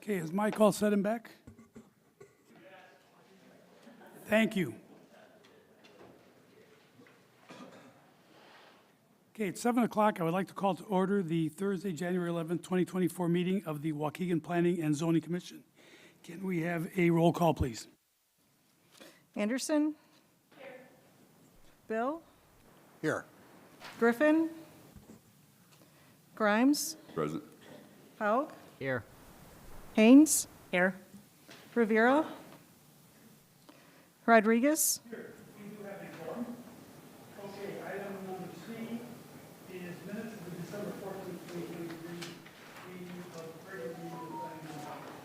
Okay, is Mike all set and back? Thank you. Okay, it's 7 o'clock. I would like to call to order the Thursday, January 11th, 2024 meeting of the Waukegan Planning and Zoning Commission. Can we have a roll call, please? Anderson? Here. Bill? Here. Griffin? Grimes? Present. Haug? Here. Haynes? Here. Rivera? Rodriguez? We do have a quorum. Okay, item number 3 is minutes of the December 14th, 2023 meeting of regular meeting of the planning and zoning.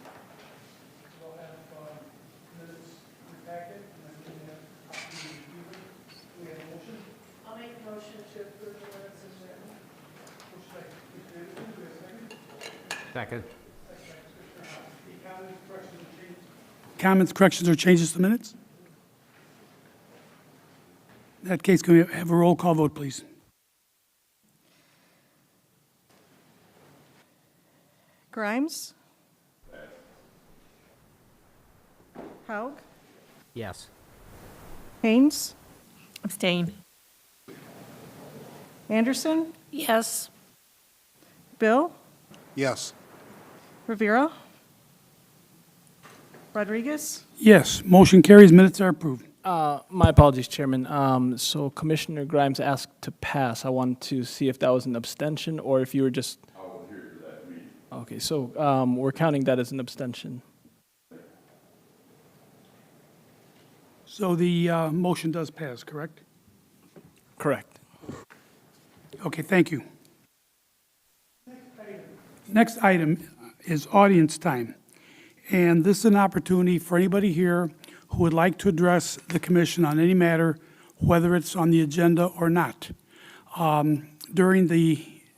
We'll have minutes in the packet, and then we have copies of the computer. Do we have a motion? I'll make a motion to approve the minutes as written. Motion by Mr. Anderson, do we have a second? Second. Comments, corrections, or changes to minutes? In that case, can we have a roll call vote, please? Grimes? Haug? Yes. Haynes? Abstain. Anderson? Yes. Bill? Yes. Rivera? Rodriguez? Yes, motion carries, minutes are approved. My apologies, Chairman. So Commissioner Grimes asked to pass. I wanted to see if that was an abstention or if you were just... I wasn't here for that meeting. Okay, so we're counting that as an abstention. So the motion does pass, correct? Correct. Okay, thank you. Next item is audience time. And this is an opportunity for anybody here who would like to address the commission on any matter, whether it's on the agenda or not. During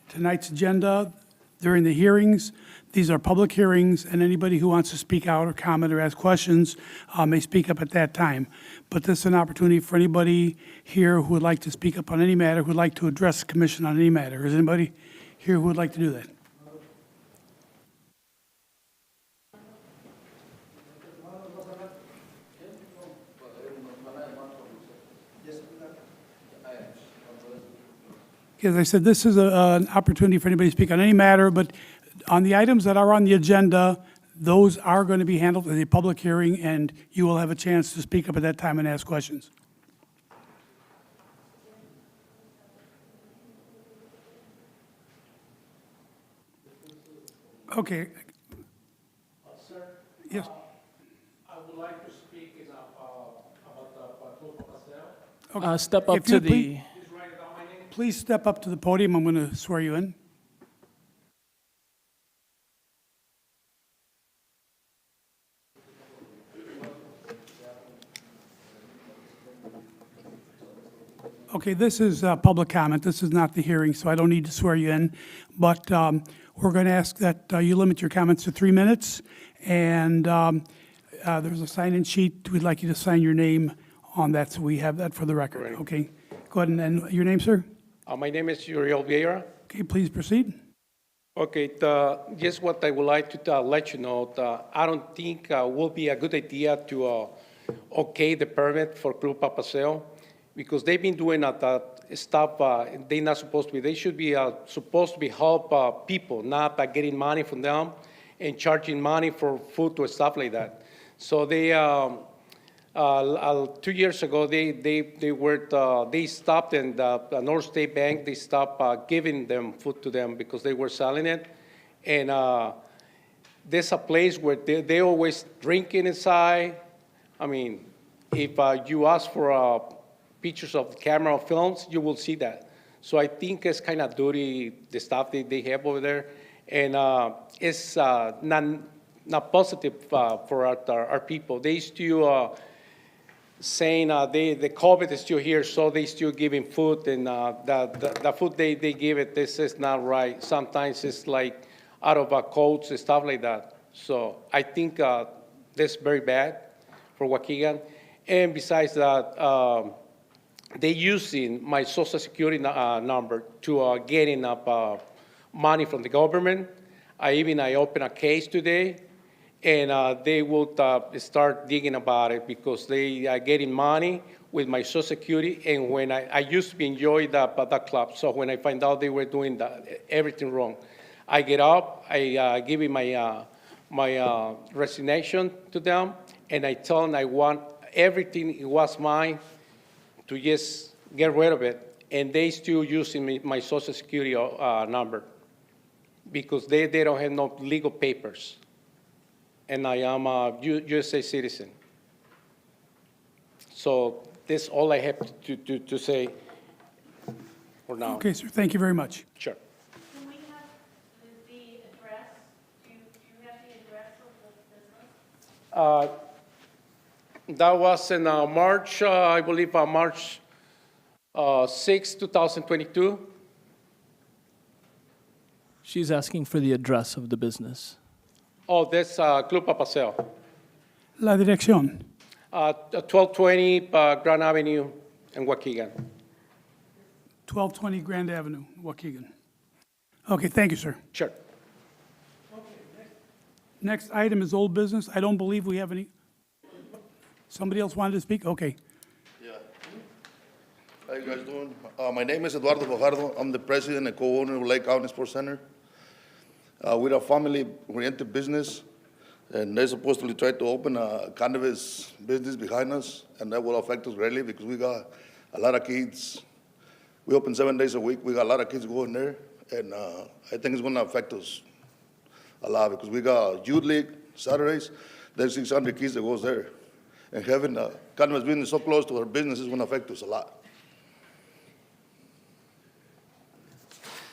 tonight's agenda, during the hearings, these are public hearings, and anybody who wants to speak out or comment or ask questions may speak up at that time. But this is an opportunity for anybody here who would like to speak up on any matter, who would like to address the commission on any matter. Is anybody here who would like to do that? As I said, this is an opportunity for anybody to speak on any matter, but on the items that are on the agenda, those are going to be handled as a public hearing, and you will have a chance to speak up at that time and ask questions. Okay. Sir? Yes. I would like to speak about the Patrol Paseo. Step up If you to the... Please write down my name. Please step up to the podium. I'm going to swear you in. Okay, this is public comment. This is not the hearing, so I don't need to swear you in. But we're going to ask that you limit your comments to 3 minutes. And there's a sign-in sheet. We'd like you to sign your name on that, so we have that for the record. Right. Okay, go ahead and your name, sir? My name is Uriel Vieira. Okay, please proceed. Okay, just what I would like to let you know, I don't think will be a good idea to okay the permit for Club Paseo because they've been doing that stuff they're not supposed to be. They should be supposed to be help people, not getting money from them and charging money for food or stuff like that. So they 2 years ago, they stopped, and the North State Bank, they stopped giving them food to them because they were selling it. And there's a place where they always drinking inside. I mean, if you ask for pictures of camera films, you will see that. So I think it's kind of dirty, the stuff they have over there. And it's not positive for our people. They still saying the COVID is still here, so they still giving food, and the food they give it, this is not right. Sometimes it's like out of codes and stuff like that. So I think this is very bad for Waukegan. And besides that, they using my social security number to getting up money from the government. I opened a case today, and they would start digging about it because they are getting money with my Social Security, and when I used to enjoy that club, so when I find out they were doing everything wrong, I get up, I give in my resignation to them, and I tell them I want everything it was mine to just get rid of it, and they still using my Social Security number because they don't have no legal papers, and I am a USA citizen. So that's all I have to say for now. Okay, sir, thank you very much. Sure. Can we have the address? Do you have the address of the business? That was in March, I believe, March 6, 2022. She's asking for the address of the business. Oh, that's Club Papaseo, La dirección. 1220 Grand Avenue in Waukegan. 1220 Grand Avenue, Waukegan. Okay, thank you, sir. Sure. Next item is old business. I don't believe we have any. Somebody else wanted to speak? Okay. Yeah. How you guys doing? My name is Eduardo Fajardo. I'm the president and co-owner of Lake County Sports Center. We're a family-oriented business, and they're supposed to try to open a cannabis business behind us, and that will affect us greatly because we got a lot of kids. We open 7 days a week. We got a lot of kids going there, and I think it's going to affect us a lot because we got youth league Saturdays. There's 600 kids that goes there, and having a cannabis business so close to our business is going to affect us a lot.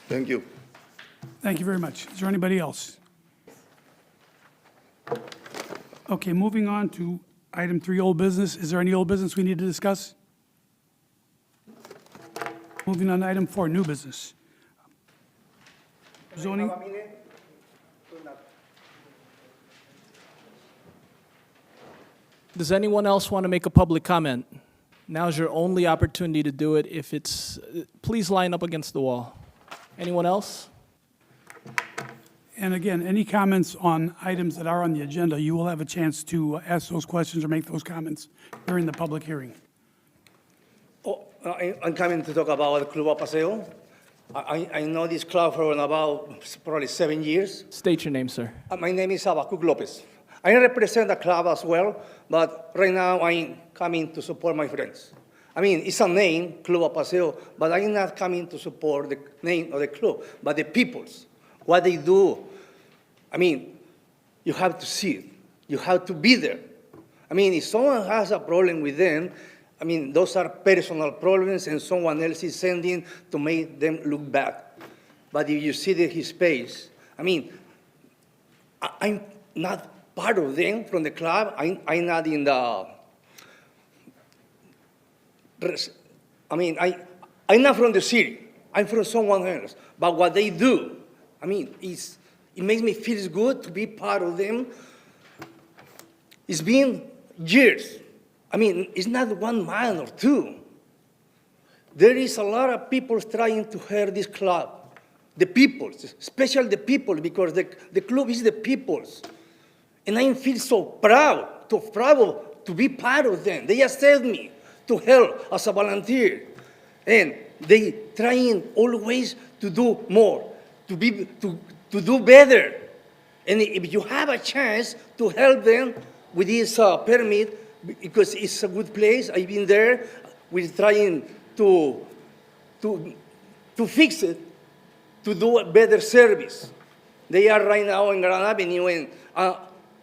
Thank you. Thank you very much. Is there anybody else? Okay, moving on to item 3, old business. Is there any old business we need to discuss? Moving on to item 4, new business. Zoning. Does anyone else want to make a public comment? Now's your only opportunity to do it. If it's, please line up against the wall. Anyone else? And again, any comments on items that are on the agenda, you will have a chance to ask those questions or make those comments during the public hearing. Oh, I'm coming to talk about Club Paseo. I know this club for about probably 7 years. State your name, sir. My name is Abacuc Lopez. I represent the club as well, but right now I'm coming to support my friends. I mean, it's a name, Club Paseo, but I'm not coming to support the name of the club, but the people's, what they do. I mean, you have to see it. You have to be there. I mean, if someone has a problem with them, I mean, those are personal problems and someone else is sending to make them look bad. But if you see his face, I mean, I'm not part of them from the club. I'm not in the, I mean, I'm not from the city. I'm from someone else. But what they do, I mean, it makes me feel good to be part of them. It's been years. I mean, it's not 1 month or 2. There is a lot of people trying to hurt this club. The people, especially the people, because the club is the people's. And I feel so proud to be part of them. They accept me to help as a volunteer. And they trying always to do more, to do better. And if you have a chance to help them with this permit, because it's a good place, I've been there, we're trying to fix it, to do a better service. They are right now in Grand Avenue, and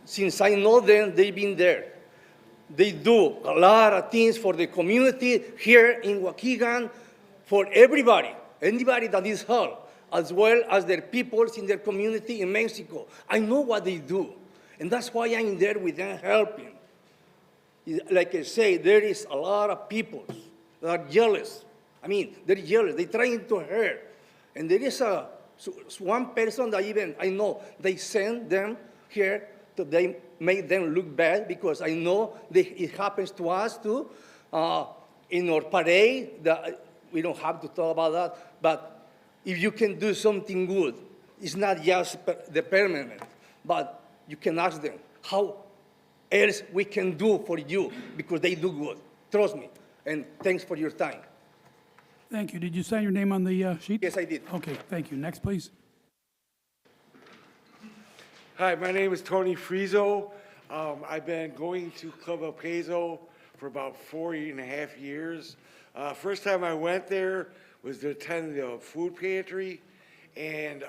since I know them, they've been there. They do a lot of things for the community here in Waukegan, for everybody, anybody that needs help, as well as their peoples in their community in Mexico. I know what they do, and that's why I'm there with them helping. Like I say, there is a lot of people that are jealous. I mean, they're jealous. They're trying to hurt. And there is one person that even, I know, they send them here, they make them look bad because I know it happens to us too. In our parade, we don't have to talk about that, but if you can do something good, it's not just the permanent, but you can ask them, how else we can do for you, because they do good. Trust me. And thanks for your time. Thank you. Did you sign your name on the sheet? Yes, I did. Okay, thank you. Next, please. Hi, my name is Tony Frizo. I've been going to Club El Peso for about 4.5 years. First time I went there was to attend the food pantry, and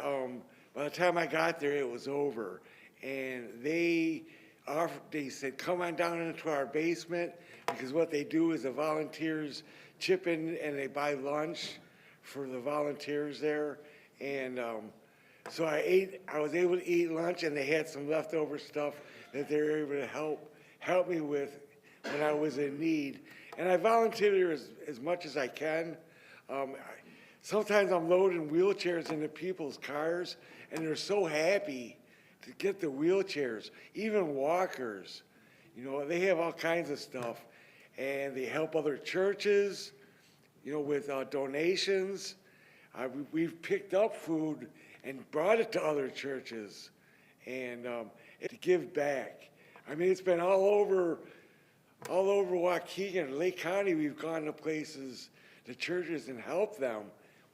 by the time I got there, it was over. And they said, come on down into our basement, because what they do is the volunteers chip in and they buy lunch for the volunteers there. And so I was able to eat lunch, and they had some leftover stuff that they were able to help me with when I was in need. And I volunteer as much as I can. Sometimes I'm loading wheelchairs into people's cars, and they're so happy to get the wheelchairs, even walkers. You know, they have all kinds of stuff. And they help other churches, you know, with donations. We've picked up food and brought it to other churches, and to give back. I mean, it's been all over Waukegan, Lake County. We've gone to places, the churches, and helped them.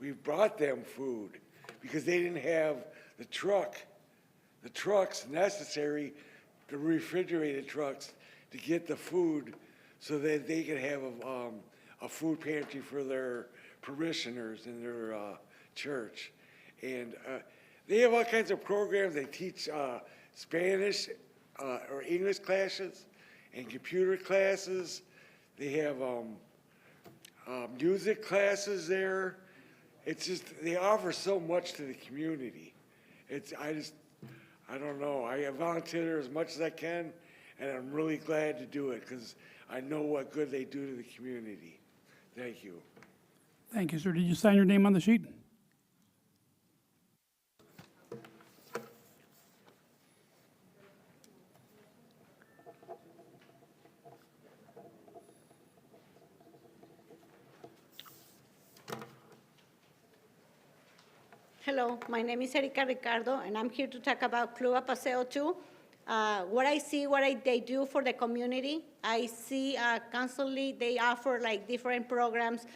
We've brought them food because they didn't have the trucks necessary, the refrigerated trucks, to get the food so that they could have a food pantry for their parishioners in their church. And they have all kinds of programs. They teach Spanish or English classes and computer classes. They have music classes there. It's just, they offer so much to the community. I don't know. I volunteer as much as I can, and I'm really glad to do it because I know what good they do to the community. Thank you. Thank you, sir. Did you sign your name on the sheet? Hello, my name is Erika Ricardo, and I'm here to talk about Club Paseo 2. What I see, they do for the community. I see constantly they offer like different programs,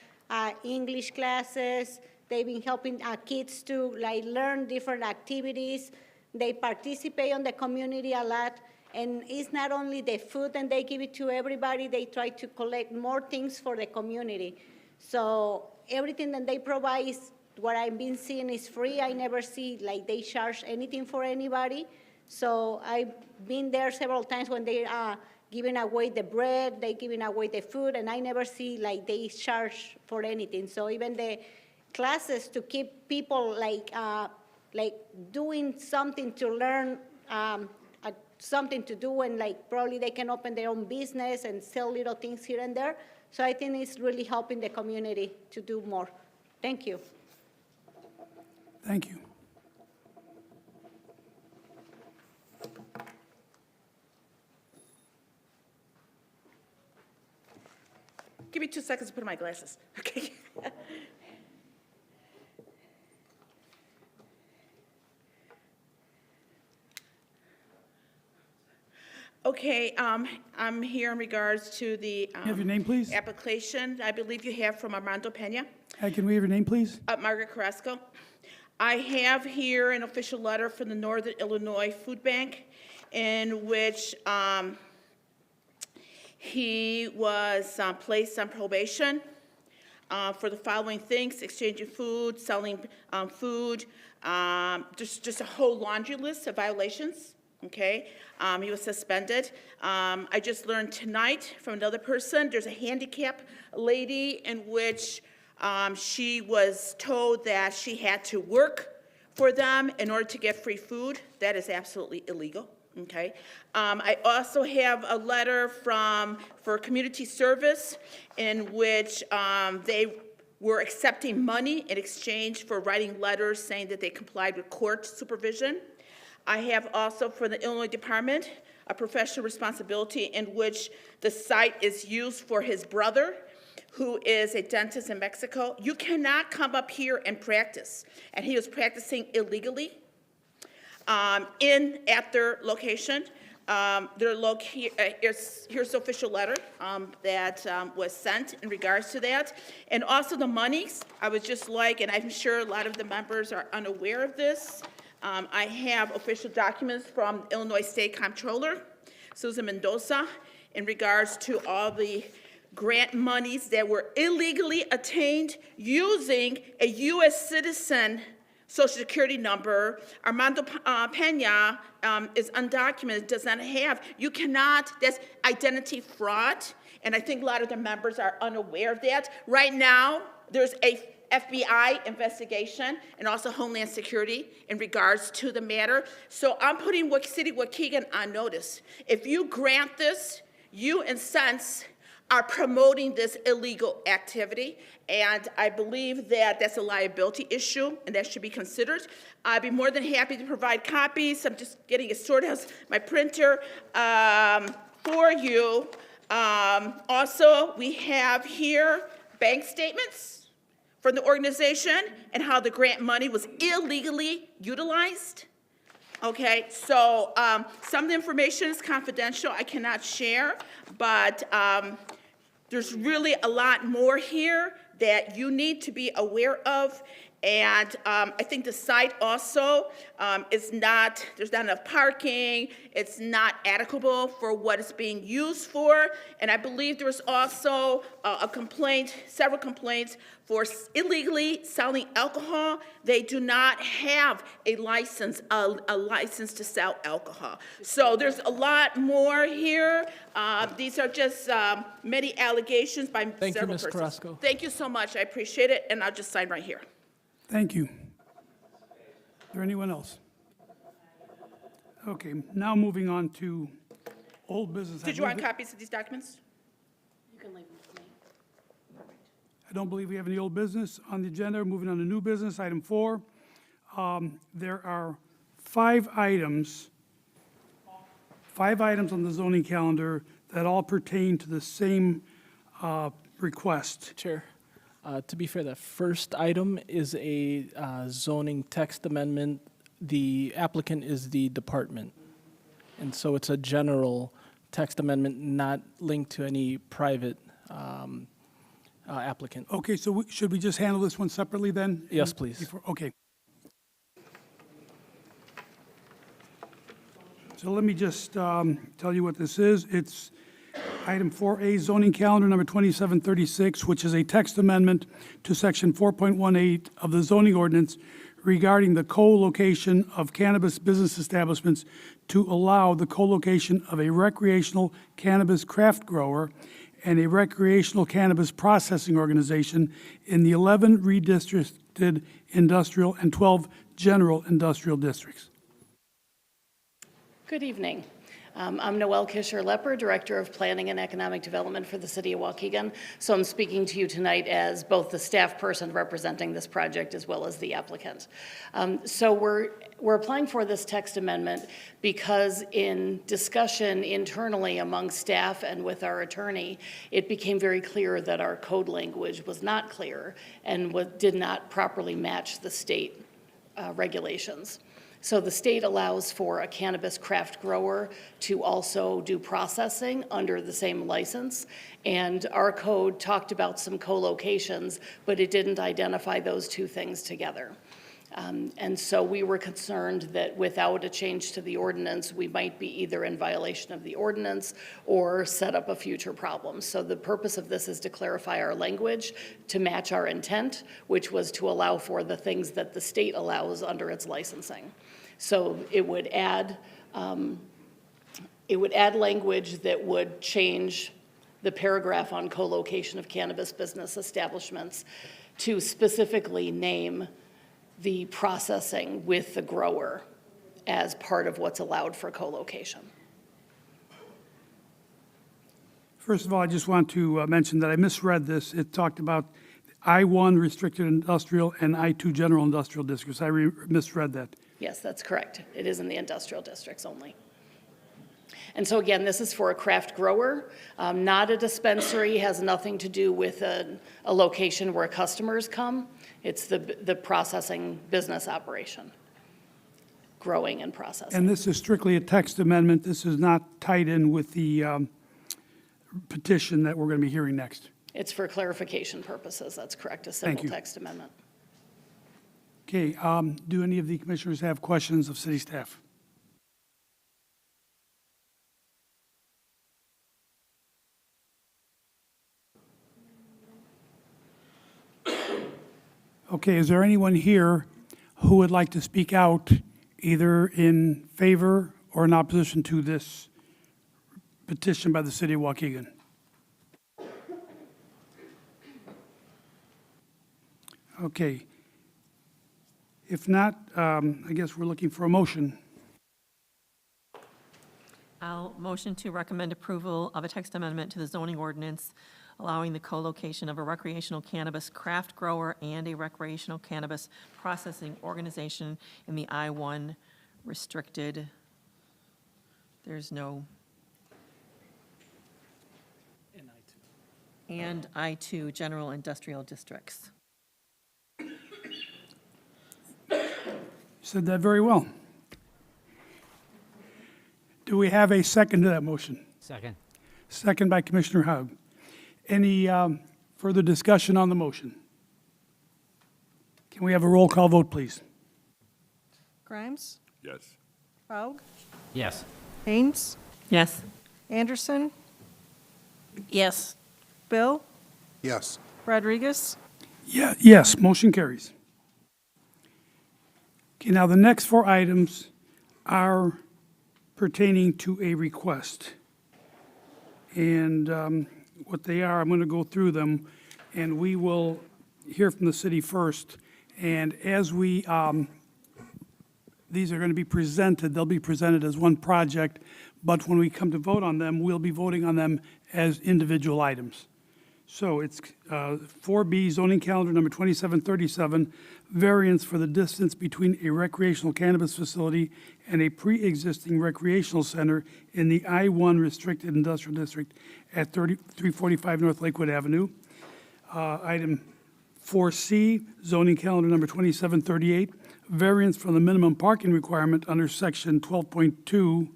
English classes. They've been helping kids to like learn different activities. They participate on the community a lot. And it's not only the food and they give it to everybody, they try to collect more things for the community. So everything that they provide is, what I've been seeing is free. I never see like they charge anything for anybody. So I've been there several times when they are giving away the bread, they giving away the food, and I never see like they charge for anything. So even the classes to keep people like doing something to learn, something to do, and like probably they can open their own business and sell little things here and there. So I think it's really helping the community to do more. Thank you. Thank you. Give me 2 seconds to put on my glasses. Okay. Okay, I'm here in regards to the Have your name, please? application I believe you have from Armando Pena. Hey, can we have your name, please? Margaret Carrasco. I have here an official letter from the Northern Illinois Food Bank in which he was placed on probation for the following things: exchanging food, selling food, just a whole laundry list of violations. Okay, he was suspended. I just learned tonight from another person, there's a handicap lady in which she was told that she had to work for them in order to get free food. That is absolutely illegal. Okay. I also have a letter for community service in which they were accepting money in exchange for writing letters saying that they complied with court supervision. I have also for the Illinois Department a professional responsibility in which the site is used for his brother, who is a dentist in Mexico. You cannot come up here and practice. And he was practicing illegally at their location. They're here's the official letter that was sent in regards to that. And also the monies, I would just like, and I'm sure a lot of the members are unaware of this, I have official documents from Illinois State Comptroller, Susan Mendoza, in regards to all the grant monies that were illegally attained using a U.S. citizen Social Security number. Armando Pena is undocumented, does not have. You cannot, that's identity fraud, and I think a lot of the members are unaware of that. Right now, there's a FBI investigation and also Homeland Security in regards to the matter. So I'm putting City Waukegan on notice. If you grant this, you, in sense, are promoting this illegal activity, and I believe that that's a liability issue, and that should be considered. I'd be more than happy to provide copies. I'm just getting it sorted out my printer for you. Also, we have here bank statements from the organization and how the grant money was illegally utilized. Okay, so some of the information is confidential. I cannot share, but there's really a lot more here that you need to be aware of. And I think the site also is not, there's not enough parking, it's not adequate for what it's being used for. And I believe there was also a complaint, several complaints for illegally selling alcohol. They do not have a license to sell alcohol. So there's a lot more here. These are just many allegations by several persons. Thank you, Ms. Carrasco. Thank you so much, I appreciate it, and I'll just sign right here. Thank you. Is there anyone else? Okay, now moving on to old business. Did you want copies of these documents? You can leave them with me. I don't believe we have any old business on the agenda. Moving on to new business, item 4. There are 5 items on the zoning calendar that all pertain to the same request. Chair, to be fair, the first item is a zoning text amendment. The applicant is the department. And so it's a general text amendment not linked to any private applicant. Okay, so should we just handle this one separately then? Yes, please. Okay. So let me just tell you what this is. It's item 4A, zoning calendar number 2736, which is a text amendment to section 4.18 of the zoning ordinance regarding the co-location of cannabis business establishments to allow the co-location of a recreational cannabis craft grower and a recreational cannabis processing organization in the 11 redistricted industrial and 12 general industrial districts. Good evening. I'm Noelle Kisher-Lepper, Director of Planning and Economic Development for the City of Waukegan. So I'm speaking to you tonight as both the staff person representing this project as well as the applicant. So we're applying for this text amendment because in discussion internally among staff and with our attorney, it became very clear that our code language was not clear and did not properly match the state regulations. So the state allows for a cannabis craft grower to also do processing under the same license. And our code talked about some co-locations, but it didn't identify those two things together. And so we were concerned that without a change to the ordinance, we might be either in violation of the ordinance or set up a future problem. So the purpose of this is to clarify our language to match our intent, which was to allow for the things that the state allows under its licensing. So it would add language that would change the paragraph on co-location of cannabis business establishments to specifically name the processing with the grower as part of what's allowed for co-location. First of all, I just want to mention that I misread this. It talked about I-1 restricted industrial and I-2 general industrial districts. I misread that. Yes, that's correct. It is in the industrial districts only. And so again, this is for a craft grower, not a dispensary, has nothing to do with a location where customers come. It's the processing business operation. growing and processing. And this is strictly a text amendment. This is not tied in with the petition that we're going to be hearing next. It's for clarification purposes, that's correct, a Thank simple you. text amendment. Okay, do any of the commissioners have questions of city staff? Okay, is there anyone here who would like to speak out either in favor or in opposition to this petition by the city of Waukegan? Okay. If not, I guess we're looking for a motion. I'll motion to recommend approval of a text amendment to the zoning ordinance allowing the co-location of a recreational cannabis craft grower and a recreational cannabis processing organization in the I-1 restricted, there's no, and I-2 general industrial districts. You said that very well. Do we have a second to that motion? Second. Second by Commissioner Haug. Any further discussion on the motion? Can we have a roll call vote, please? Grimes? Yes. Haug? Yes. Haynes? Yes. Anderson? Yes. Bill? Yes. Rodriguez? Yeah, yes, motion carries. Okay, now the next four items are pertaining to a request. And what they are, I'm going to go through them, and we will hear from the city first. And as we, these are going to be presented, they'll be presented as one project, but when we come to vote on them, we'll be voting on them as individual items. So it's 4B zoning calendar number 2737, variance for the distance between a recreational cannabis facility and a pre-existing recreational center in the I-1 restricted industrial district at 345 North Lakewood Avenue. Item 4C, zoning calendar number 2738, variance from the minimum parking requirement under section 12.2,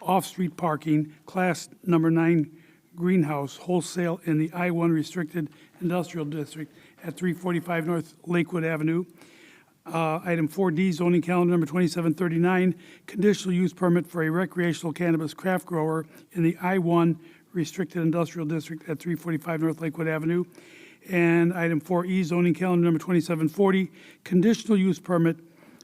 off-street parking, class number 9 greenhouse wholesale in the I-1 restricted industrial district at 345 North Lakewood Avenue. Item 4D, zoning calendar number 2739, conditional use permit for a recreational cannabis craft grower in the I-1 restricted industrial district at 345 North Lakewood Avenue. And item 4E, zoning calendar number 2740, conditional use permit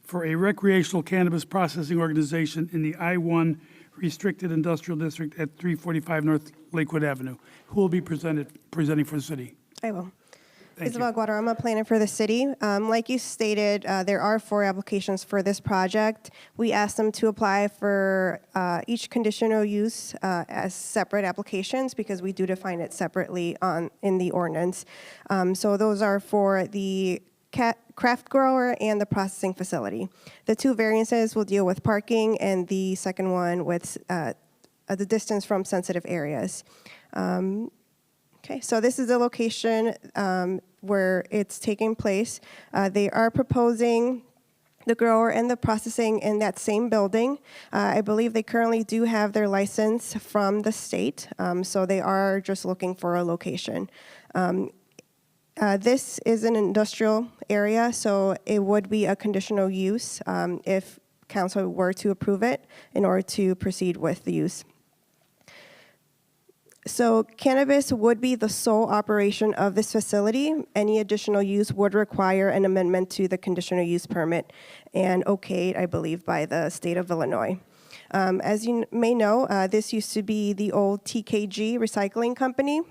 for a recreational cannabis processing organization in the I-1 restricted industrial district at 345 North Lakewood Avenue. Who will be presenting for the city? I will. Thank Isabel you. Guadarrama, planner for the city. Like you stated, there are 4 applications for this project. We asked them to apply for each conditional use as separate applications because we do define it separately in the ordinance. So those are for the craft grower and the processing facility. The 2 variances will deal with parking, and the second one with the distance from sensitive areas. Okay, so this is the location where it's taking place. They are proposing the grower and the processing in that same building. I believe they currently do have their license from the state, so they are just looking for a location. This is an industrial area, so it would be a conditional use if council were to approve it in order to proceed with the use. So cannabis would be the sole operation of this facility. Any additional use would require an amendment to the conditional use permit and okayed, I believe, by the state of Illinois. As you may know, this used to be the old TKG recycling company.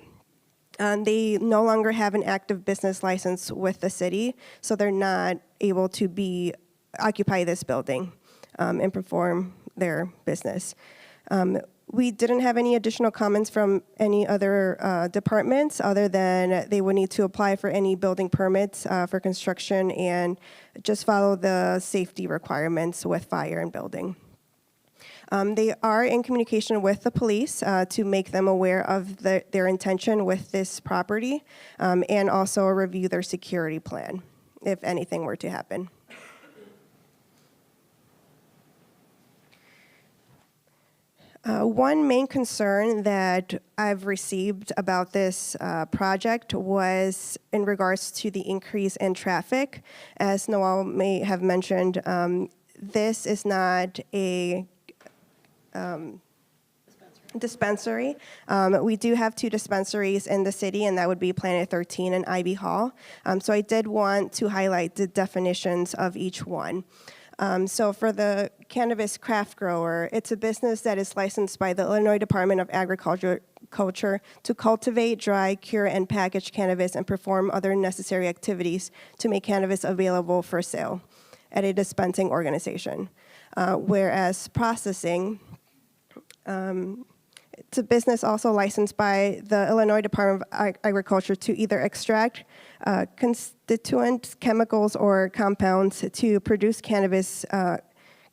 They no longer have an active business license with the city, so they're not able to occupy this building and perform their business. We didn't have any additional comments from any other departments other than they would need to apply for any building permits for construction and just follow the safety requirements with fire and building. They are in communication with the police to make them aware of their intention with this property and also review their security plan if anything were to happen. One main concern that I've received about this project was in regards to the increase in traffic. As Noel may have mentioned, this is not a dispensary. We do have 2 dispensaries in the city, and that would be Planet 13 and Ivy Hall. So I did want to highlight the definitions of each one. So for the cannabis craft grower, it's a business that is licensed by the Illinois Department of Agriculture to cultivate, dry, cure, and package cannabis and perform other necessary activities to make cannabis available for sale at a dispensing organization. Whereas processing, it's a business also licensed by the Illinois Department of Agriculture to either extract constituent chemicals or compounds to produce cannabis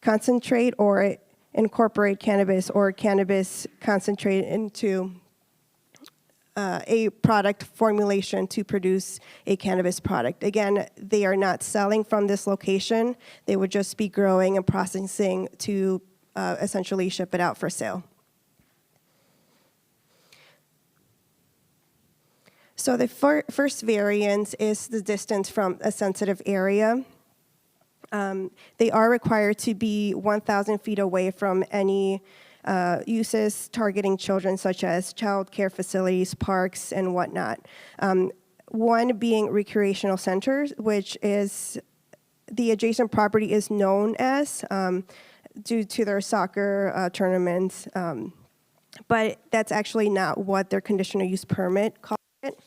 concentrate or incorporate cannabis or cannabis concentrate into a product formulation to produce a cannabis product. Again, they are not selling from this location. They would just be growing and processing to essentially ship it out for sale. So the first variance is the distance from a sensitive area. They are required to be 1,000 feet away from any uses targeting children, such as child care facilities, parks, and whatnot. One being recreational centers, which is the adjacent property is known as due to their soccer tournaments, but that's actually not what their conditional use permit calls it.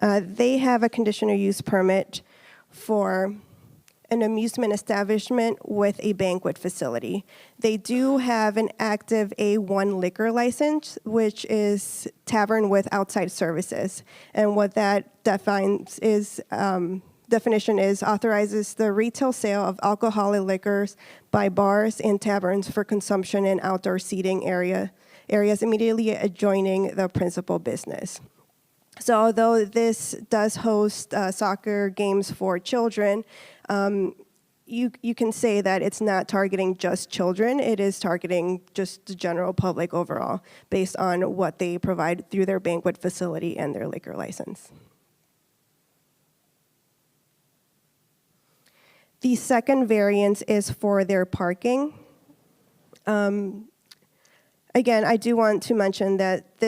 They have a conditional use permit for an amusement establishment with a banquet facility. They do have an active A1 liquor license, which is tavern with outside services. And what that definition is authorizes the retail sale of alcoholic liquors by bars and taverns for consumption in outdoor seating areas immediately adjoining the principal business. So although this does host soccer games for children, you can say that it's not targeting just children. It is targeting just the general public overall based on what they provide through their banquet facility and their liquor license. The second variance is for their parking. Again, I do want to mention that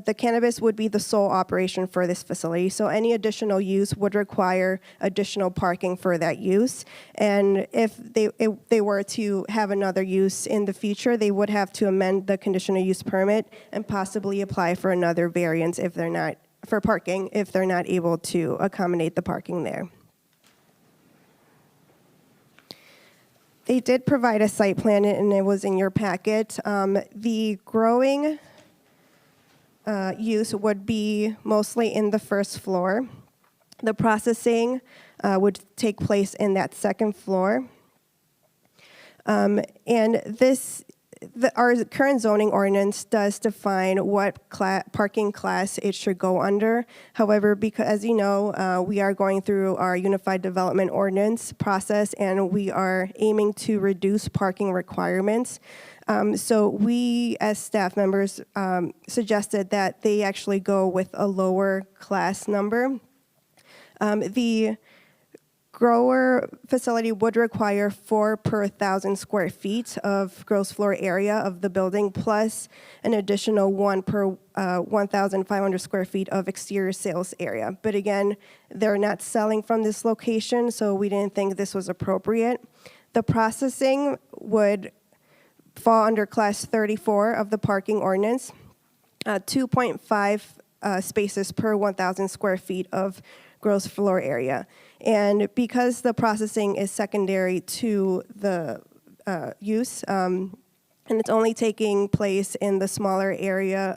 the cannabis would be the sole operation for this facility, so any additional use would require additional parking for that use. And if they were to have another use in the future, they would have to amend the conditional use permit and possibly apply for another variance if they're not able to accommodate the parking there. They did provide a site plan, and it was in your packet. The growing use would be mostly in the first floor. The processing would take place in that second floor. And our current zoning ordinance does define what parking class it should go under. However, because as you know, we are going through our Unified Development Ordinance process, and we are aiming to reduce parking requirements. So we, as staff members, suggested that they actually go with a lower class number. The grower facility would require 4 per 1,000 square feet of gross floor area of the building, plus an additional 1 per 1,500 square feet of exterior sales area. But again, they're not selling from this location, so we didn't think this was appropriate. The processing would fall under class 34 of the parking ordinance, 2.5 spaces per 1,000 square feet of gross floor area. And because the processing is secondary to the use, and it's only taking place in the smaller area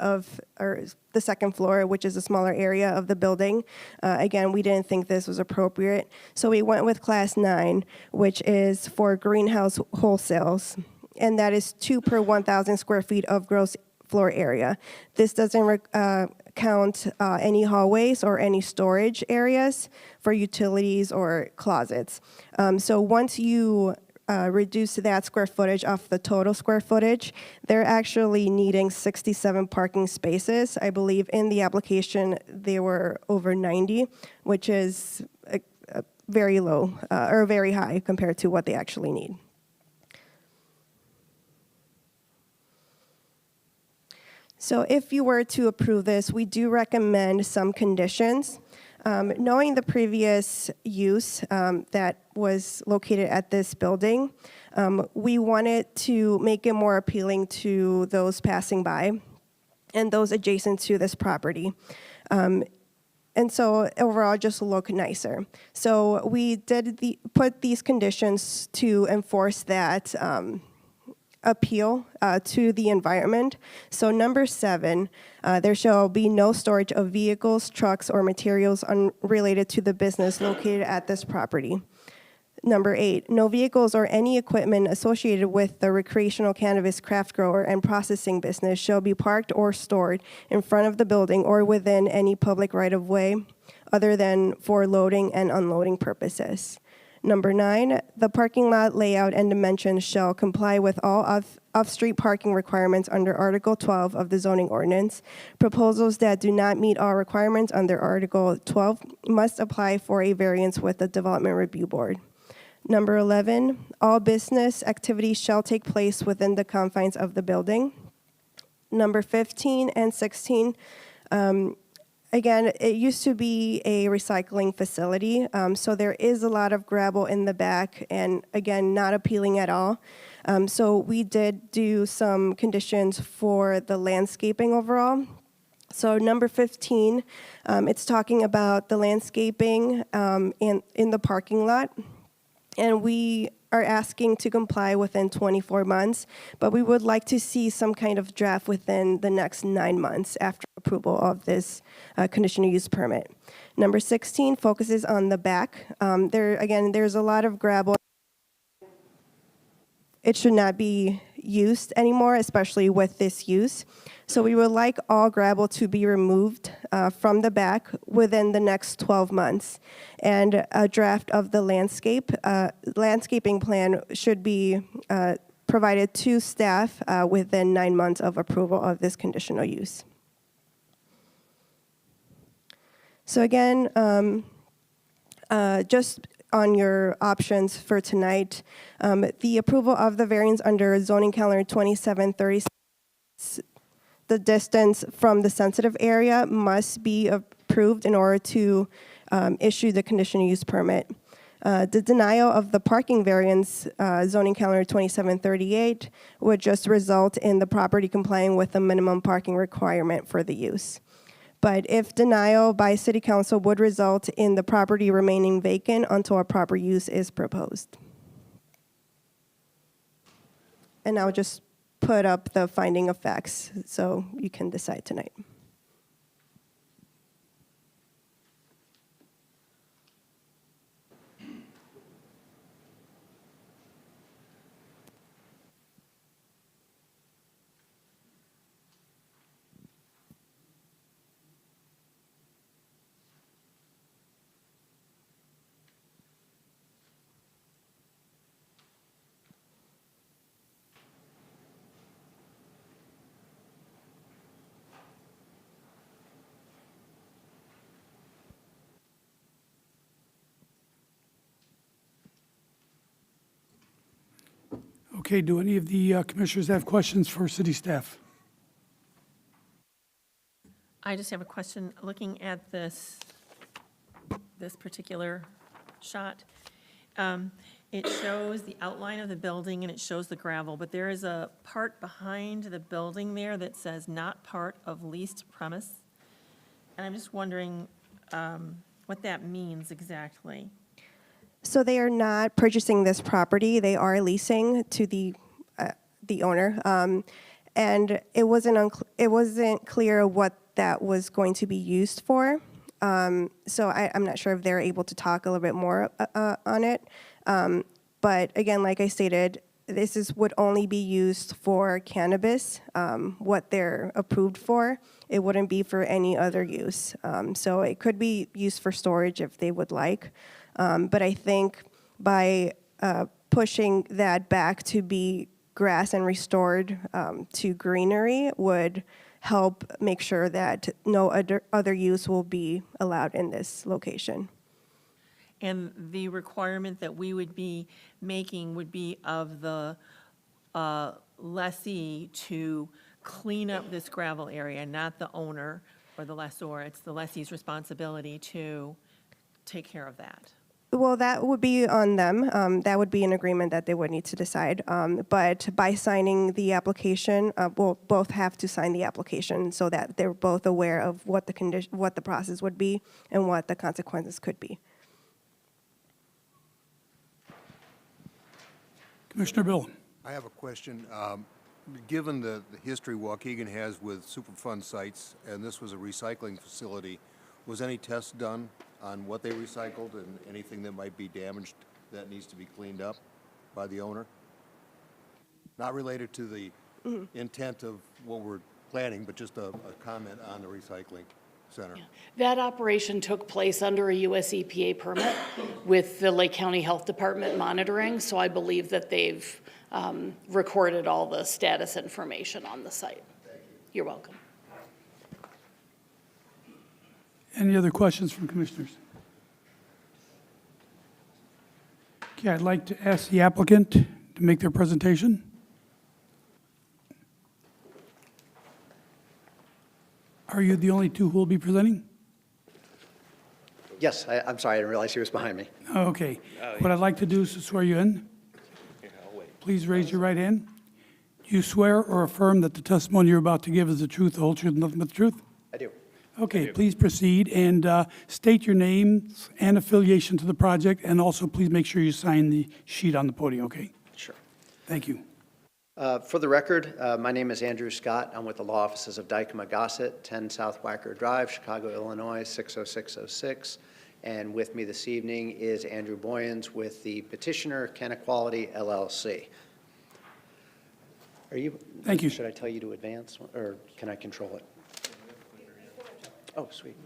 or the second floor, which is a smaller area of the building, again, we didn't think this was appropriate. So we went with class 9, which is for greenhouse wholesales, and that is 2 per 1,000 square feet of gross floor area. This doesn't count any hallways or any storage areas for utilities or closets. So once you reduce that square footage off the total square footage. They're actually needing 67 parking spaces. I believe in the application, they were over 90, which is very low, or very high compared to what they actually need. So if you were to approve this, we do recommend some conditions. Knowing the previous use that was located at this building, we wanted to make it more appealing to those passing by and those adjacent to this property. And so overall, just look nicer. So we did put these conditions to enforce that appeal to the environment. So number 7, there shall be no storage of vehicles, trucks, or materials unrelated to the business located at this property. Number 8, no vehicles or any equipment associated with the recreational cannabis craft grower and processing business shall be parked or stored in front of the building or within any public right-of-way other than for loading and unloading purposes. Number 9, the parking lot layout and dimensions shall comply with all off-street parking requirements under Article 12 of the zoning ordinance. Proposals that do not meet all requirements under Article 12 must apply for a variance with the Development Review Board. Number 11, all business activities shall take place within the confines of the building. Number 15 and 16, again, it used to be a recycling facility, so there is a lot of gravel in the back, and again, not appealing at all. So we did do some conditions for the landscaping overall. So number 15, it's talking about the landscaping in the parking lot. And we are asking to comply within 24 months, but we would like to see some kind of draft within the next 9 months after approval of this conditional use permit. Number 16 focuses on the back. There's a lot of gravel. It should not be used anymore, especially with this use. So we would like all gravel to be removed from the back within the next 12 months. And a draft of the landscaping plan should be provided to staff within 9 months of approval of this conditional use. So again, just on your options for tonight, the approval of the variance under zoning calendar 2736, the distance from the sensitive area must be approved in order to issue the conditional use permit. The denial of the parking variance, zoning calendar 2738, would just result in the property complying with the minimum parking requirement for the use. But if denial by City Council would result in the property remaining vacant until a proper use is proposed. And I'll just put up the finding of facts so you can decide tonight. Okay, do any of the commissioners have questions for city staff? I just have a question. Looking at this particular shot, it shows the outline of the building and it shows the gravel, but there is a part behind the building there that says not part of leased premise. And I'm just wondering what that means exactly. So they are not purchasing this property. They are leasing to the owner. And it wasn't clear what that was going to be used for. So I'm not sure if they're able to talk a little bit more on it. But again, like I stated, would only be used for cannabis, what they're approved for. It wouldn't be for any other use. So it could be used for storage if they would like. But I think by pushing that back to be grass and restored to greenery would help make sure that no other use will be allowed in this location. And the requirement that we would be making would be of the lessee to clean up this gravel area, not the owner or the lessor. It's the lessee's responsibility to take care of that. Well, that would be on them. That would be an agreement that they would need to decide. But by signing the application, we'll both have to sign the application so that they're both aware of what the process would be and what the consequences could be. Commissioner Bill. I have a question. Given the history Waukegan has with Superfund sites, and this was a recycling facility, was any test done on what they recycled and anything that might be damaged that needs to be cleaned up by the owner? Not related to the intent of what we're planning, but just a comment on the recycling center. That operation took place under a US EPA permit with the Lake County Health Department monitoring, so I believe that they've recorded all the status information on the site. You're welcome. Any other questions from commissioners? Okay, I'd like to ask the applicant to make their presentation. Are you the only two who will be presenting? Yes, I'm sorry, I didn't realize he was behind me. Okay. What I'd like to do is to swear you in. Please raise your right hand. Do you swear or affirm that the testimony you're about to give is the truth, the whole truth, and nothing but the truth? I do. Okay, please proceed and state your name and affiliation to the project, and also please make sure you sign the sheet on the podium, okay? Sure. Thank you. For the record, my name is Andrew Scott. I'm with the law offices of Dykema Gossett, 10 South Wacker Drive, Chicago, Illinois, 60606. And with me this evening is Andrew Boyens with the petitioner, Canequality LLC. Are you? Thank you. Should I tell you to advance, or can I control it? Oh, sweet.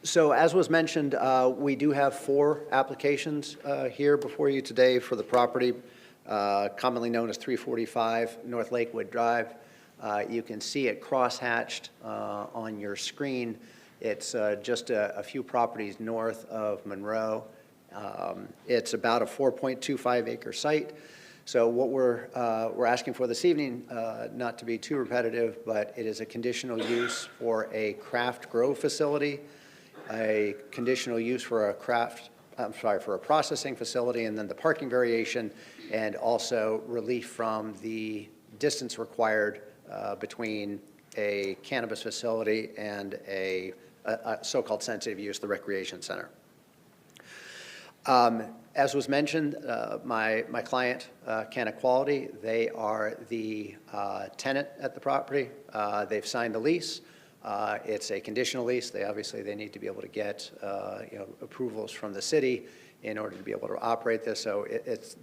So as was mentioned, we do have 4 applications here before you today for the property, commonly known as 345 North Lakewood Drive. You can see it crosshatched on your screen. It's just a few properties north of Monroe. It's about a 4.25 acre site. So what we're asking for this evening, not to be too repetitive, but it is a conditional use for a craft grow facility, a conditional use for a for a processing facility, and then the parking variation, and also relief from the distance required between a cannabis facility and a so-called sensitive use, the recreation center. As was mentioned, my client, Canequality, they are the tenant at the property. They've signed the lease. It's a conditional lease. They need to be able to get approvals from the city in order to be able to operate this. So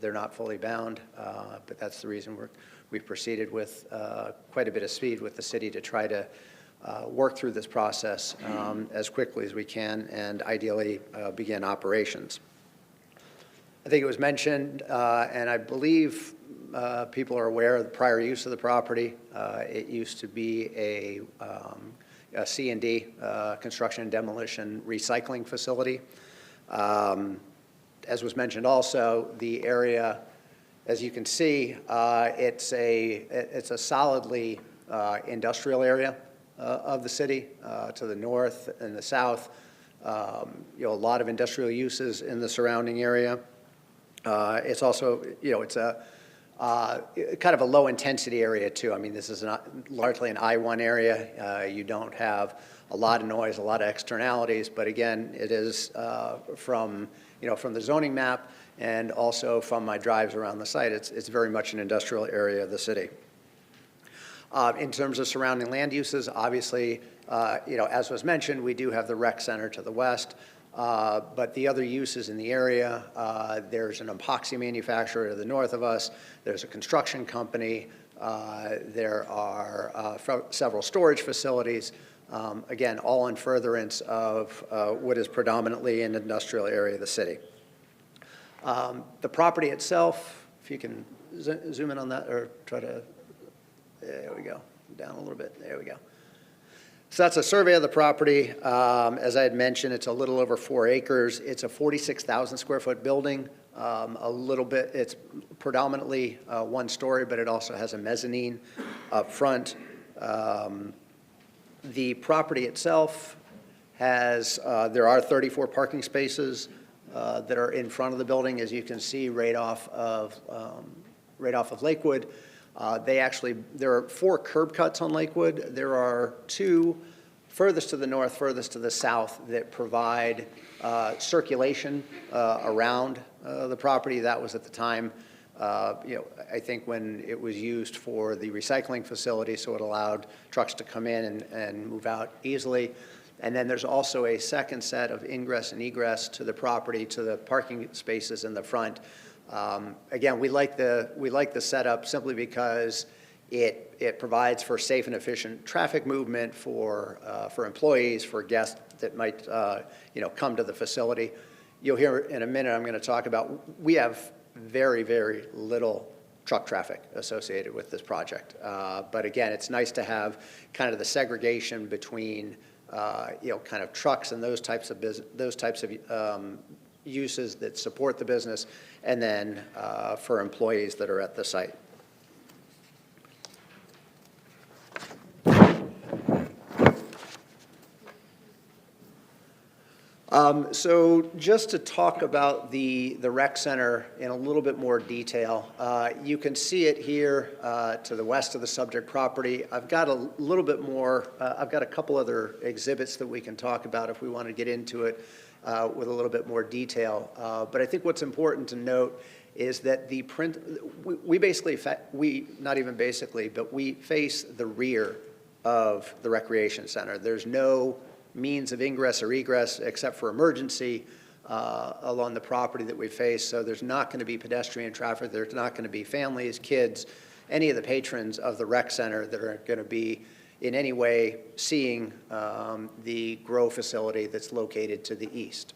they're not fully bound, but that's the reason we've proceeded with quite a bit of speed with the city to try to work through this process as quickly as we can and ideally begin operations. I think it was mentioned, and I believe people are aware of the prior use of the property. It used to be a C&D, construction and demolition recycling facility. As was mentioned also, the area, as you can see, it's a solidly industrial area of the city to the north and the south. A lot of industrial uses in the surrounding area. It's also, it's a kind of a low-intensity area, too. I mean, this is largely an I-1 area. You don't have a lot of noise, a lot of externalities, but again, it is from the zoning map and also from my drives around the site, it's very much an industrial area of the city. In terms of surrounding land uses, obviously, as was mentioned, we do have the rec center to the west. But the other uses in the area, there's an epoxy manufacturer to the north of us, there's a construction company, there are several storage facilities, Again, all in furtherance of what is predominantly an industrial area of the city. The property itself, if you can zoom in on that or try to, there we go, down a little bit, there we go. So that's a survey of the property. As I had mentioned, it's a little over 4 acres. It's a 46,000 square foot building. A little bit, it's predominantly 1 story, but it also has a mezzanine up front. The property itself has, there are 34 parking spaces that are in front of the building, as you can see right off of Lakewood. There are 4 curb cuts on Lakewood. There are 2 furthest to the north, furthest to the south that provide circulation around the property. That was at the time, I think when it was used for the recycling facility, so it allowed trucks to come in and move out easily. And then there's also a second set of ingress and egress to the property, to the parking spaces in the front. Again, we like the setup simply because it provides for safe and efficient traffic movement for employees, for guests that might come to the facility. You'll hear in a minute, I'm going to talk about, we have very, very little truck traffic associated with this project. But again, it's nice to have kind of the segregation between kind of trucks and those types of uses that support the business, and then for employees that are at the site. So just to talk about the rec center in a little bit more detail, you can see it here to the west of the subject property. I've got a little bit more, I've got a couple other exhibits that we can talk about if we want to get into it with a little bit more detail. But I think what's important to note is that we basically, not even basically, but we face the rear of the recreation center. There's no means of ingress or egress except for emergency along the property that we face. So there's not going to be pedestrian traffic. There's not going to be families, kids, any of the patrons of the rec center that are going to be in any way seeing the grow facility that's located to the east.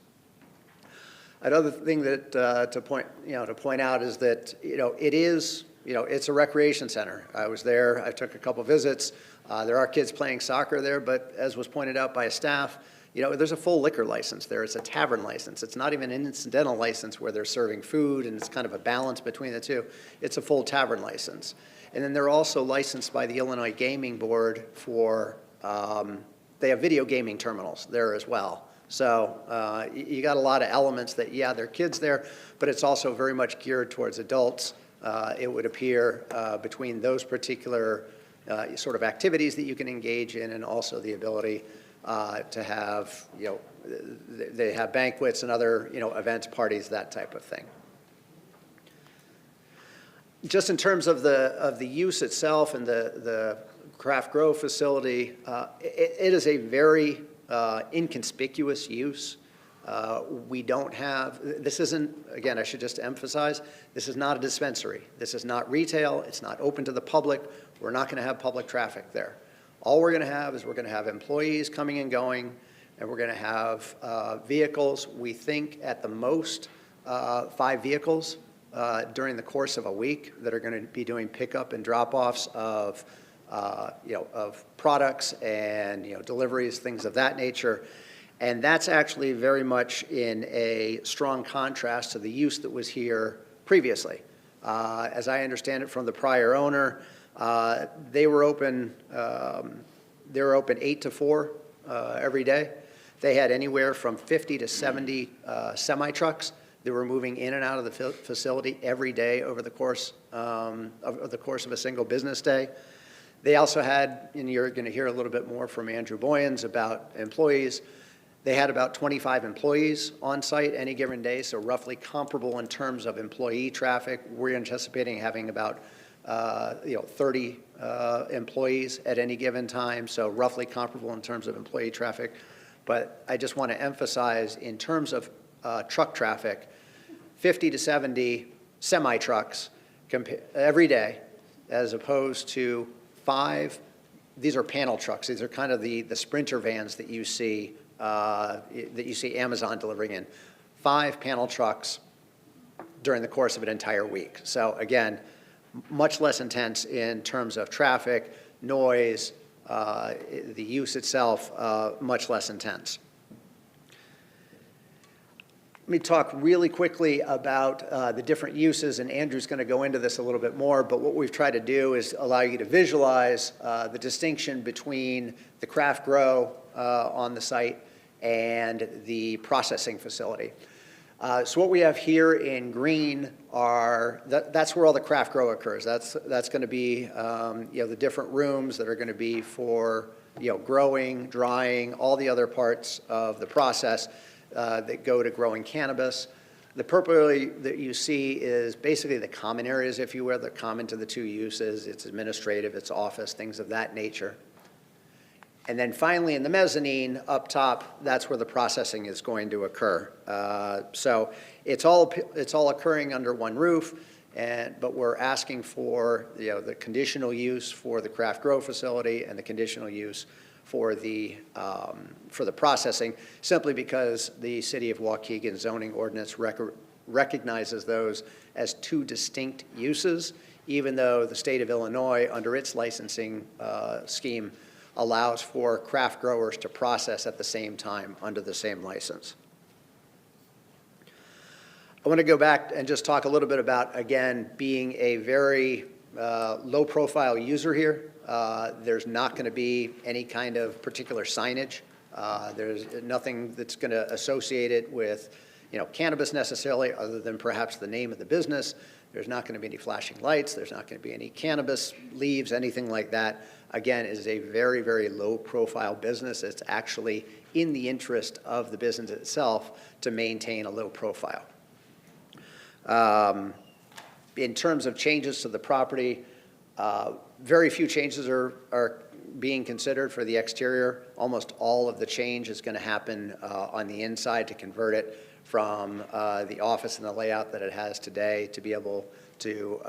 Another thing that to point out is that it's a recreation center. I was there. I took a couple visits. There are kids playing soccer there, but as was pointed out by staff, there's a full liquor license there. It's a tavern license. It's not even an incidental license where they're serving food, and it's kind of a balance between the two. It's a full tavern license. And then they're also licensed by the Illinois Gaming Board for, they have video gaming terminals there as well. So you got a lot of elements that, yeah, there are kids there, but it's also very much geared towards adults. It would appear between those particular sort of activities that you can engage in, and also the ability to have, they have banquets and other, events, parties, that type of thing. Just in terms of the use itself and the craft grow facility, it is a very inconspicuous use. We don't have, this isn't, again, I should just emphasize, this is not a dispensary. This is not retail. It's not open to the public. We're not going to have public traffic there. All we're going to have is we're going to have employees coming and going, and we're going to have vehicles. We think at the most 5 vehicles during the course of a week that are going to be doing pickup and drop-offs of products and deliveries, things of that nature. And that's actually very much in a strong contrast to the use that was here previously. As I understand it from the prior owner, they were open 8 to 4 every day. They had anywhere from 50 to 70 semi-trucks that were moving in and out of the facility every day over the course of a single business day. They also had, and you're going to hear a little bit more from Andrew Boyens about employees, they had about 25 employees on site any given day, so roughly comparable in terms of employee traffic. We're anticipating having about 30 employees at any given time, so roughly comparable in terms of employee traffic. But I just want to emphasize, in terms of truck traffic, 50 to 70 semi-trucks every day, as opposed to 5 these are panel trucks. These are kind of the Sprinter vans that you see Amazon delivering in. 5 panel trucks during the course of an entire week. So again, much less intense in terms of traffic, noise, the use itself, much less intense. Let me talk really quickly about the different uses, and Andrew's going to go into this a little bit more, but what we've tried to do is allow you to visualize the distinction between the craft grow on the site and the processing facility. So what we have here in green are, that's where all the craft grow occurs. That's going to be the different rooms that are going to be for growing, drying, all the other parts of the process that go to growing cannabis. The purple that you see is basically the common areas, if you will, that are common to the 2 uses. It's administrative, it's office, things of that nature. And then finally, in the mezzanine up top, that's where the processing is going to occur. So it's all occurring under one roof, but we're asking for the conditional use for the craft grow facility and the conditional use for the processing, simply because the City of Waukegan zoning ordinance recognizes those as 2 distinct uses, even though the state of Illinois, under its licensing scheme, allows for craft growers to process at the same time under the same license. I want to go back and just talk a little bit about, again, being a very low-profile user here. There's not going to be any kind of particular signage. There's nothing that's going to associate it with cannabis necessarily, other than perhaps the name of the business. There's not going to be any flashing lights. There's not going to be any cannabis leaves, anything like that. Again, it is a very, very low-profile business. It's actually in the interest of the business itself to maintain a low profile. In terms of changes to the property, very few changes are being considered for the exterior. Almost all of the change is going to happen on the inside to convert it from the office and the layout that it has today to be able to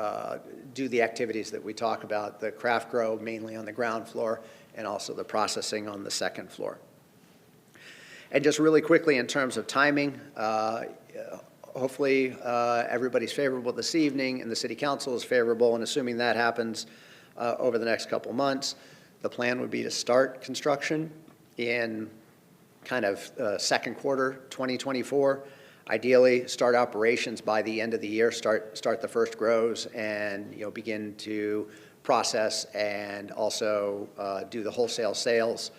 do the activities that we talk about, the craft grow mainly on the ground floor and also the processing on the second floor. And just really quickly in terms of timing, hopefully everybody's favorable this evening and the City Council is favorable, and assuming that happens over the next couple months, the plan would be to start construction in kind of second quarter 2024. Ideally, start operations by the end of the year, start the first grows, and begin to process and also do the wholesale sales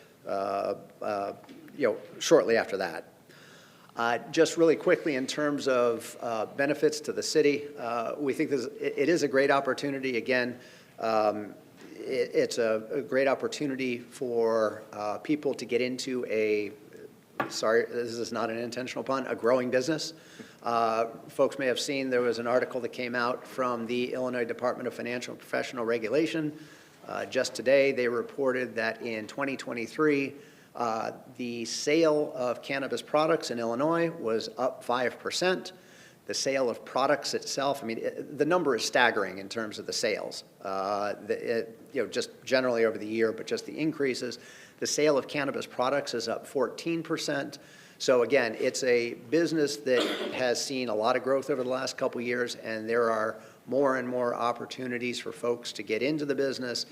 shortly after that. Just really quickly in terms of benefits to the city, we think it is a great opportunity. Again, it's a great opportunity for people to get into sorry, this is not an intentional pun, a growing business. Folks may have seen there was an article that came out from the Illinois Department of Financial and Professional Regulation. Just today, they reported that in 2023, the sale of cannabis products in Illinois was up 5%. The sale of products itself, I mean, the number is staggering in terms of the sales. Just generally over the year, but just the increases. The sale of cannabis products is up 14%. So again, it's a business that has seen a lot of growth over the last couple of years, and there are more and more opportunities for folks to get into the business.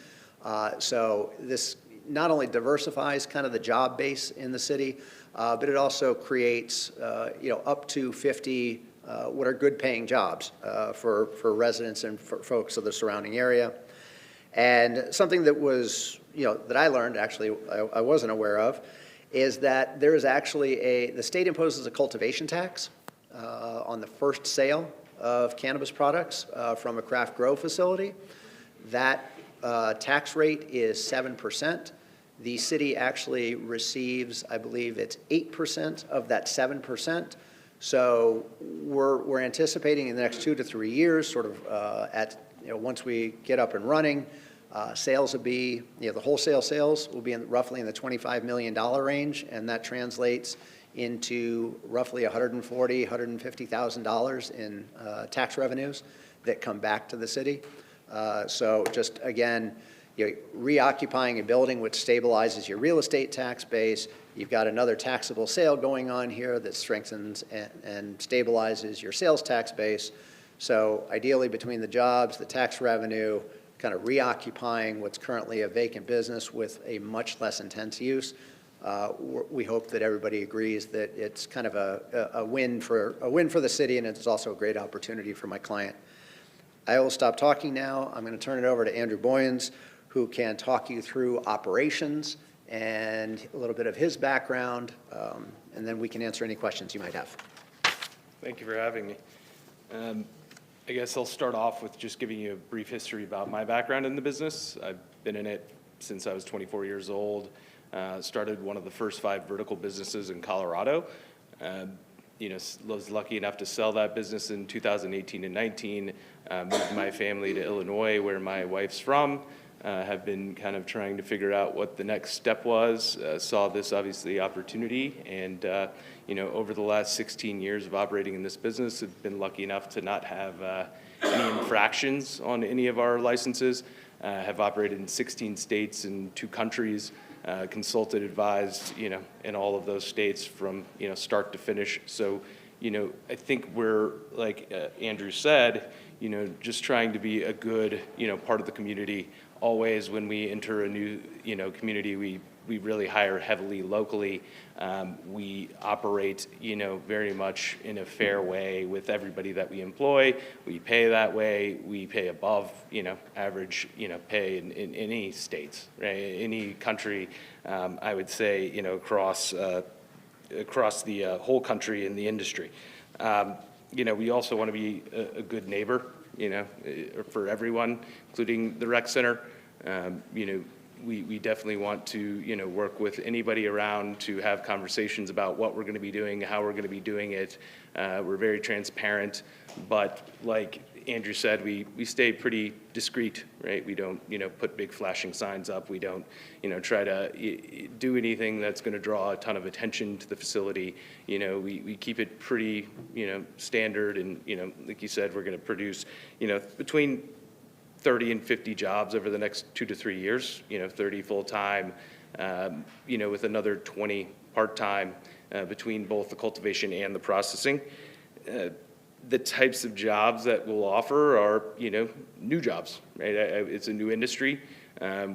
So this not only diversifies kind of the job base in the city, but it also creates up to 50 what are good paying jobs for residents and for folks of the surrounding area. And something that was, that I learned, actually, I wasn't aware of, is that there is actually the state imposes a cultivation tax on the first sale of cannabis products from a craft grow facility. That tax rate is 7%. The city actually receives, I believe it's 8% of that 7%. So we're anticipating in the next 2 to 3 years, sort of once we get up and running, sales will be, the wholesale sales will be roughly in the $25 million range, and that translates into roughly $140,000, $150,000 in tax revenues that come back to the city. So just again, you're reoccupying a building which stabilizes your real estate tax base. You've got another taxable sale going on here that strengthens and stabilizes your sales tax base. So ideally, between the jobs, the tax revenue, kind of reoccupying what's currently a vacant business with a much less intense use, we hope that everybody agrees that it's kind of a win for the city, and it's also a great opportunity for my client. I will stop talking now. I'm going to turn it over to Andrew Boyens, who can talk you through operations and a little bit of his background, and then we can answer any questions you might have. Thank you for having me. I guess I'll start off with just giving you a brief history about my background in the business. I've been in it since I was 24 years old. Started one of the first 5 vertical businesses in Colorado. Was lucky enough to sell that business in 2018 and 19. Moved my family to Illinois, where my wife's from. Have been kind of trying to figure out what the next step was. Saw this obviously opportunity, and over the last 16 years of operating in this business, have been lucky enough to not have any infractions on any of our licenses. Have operated in 16 states and 2 countries. Consulted, advised, in all of those states from, start to finish. So, I think we're, like Andrew said, just trying to be a good, part of the community. Always when we enter a new, community, we really hire heavily locally. We operate, very much in a fair way with everybody that we employ. We pay that way. We pay above, average, pay in any states, right? Any country, I would say, across the whole country in the industry. We also want to be a good neighbor, for everyone, including the rec center. We definitely want to, work with anybody around to have conversations about what we're going to be doing, how we're going to be doing it. We're very transparent, but like Andrew said, we stay pretty discreet, right? We don't, put big flashing signs up. We don't, try to do anything that's going to draw a ton of attention to the facility. We keep it pretty, standard, and, like you said, we're going to produce, between 30 and 50 jobs over the next 2 to 3 years, 30 full-time, with another 20 part-time between both the cultivation and the processing. The types of jobs that we'll offer are, new jobs, right? It's a new industry.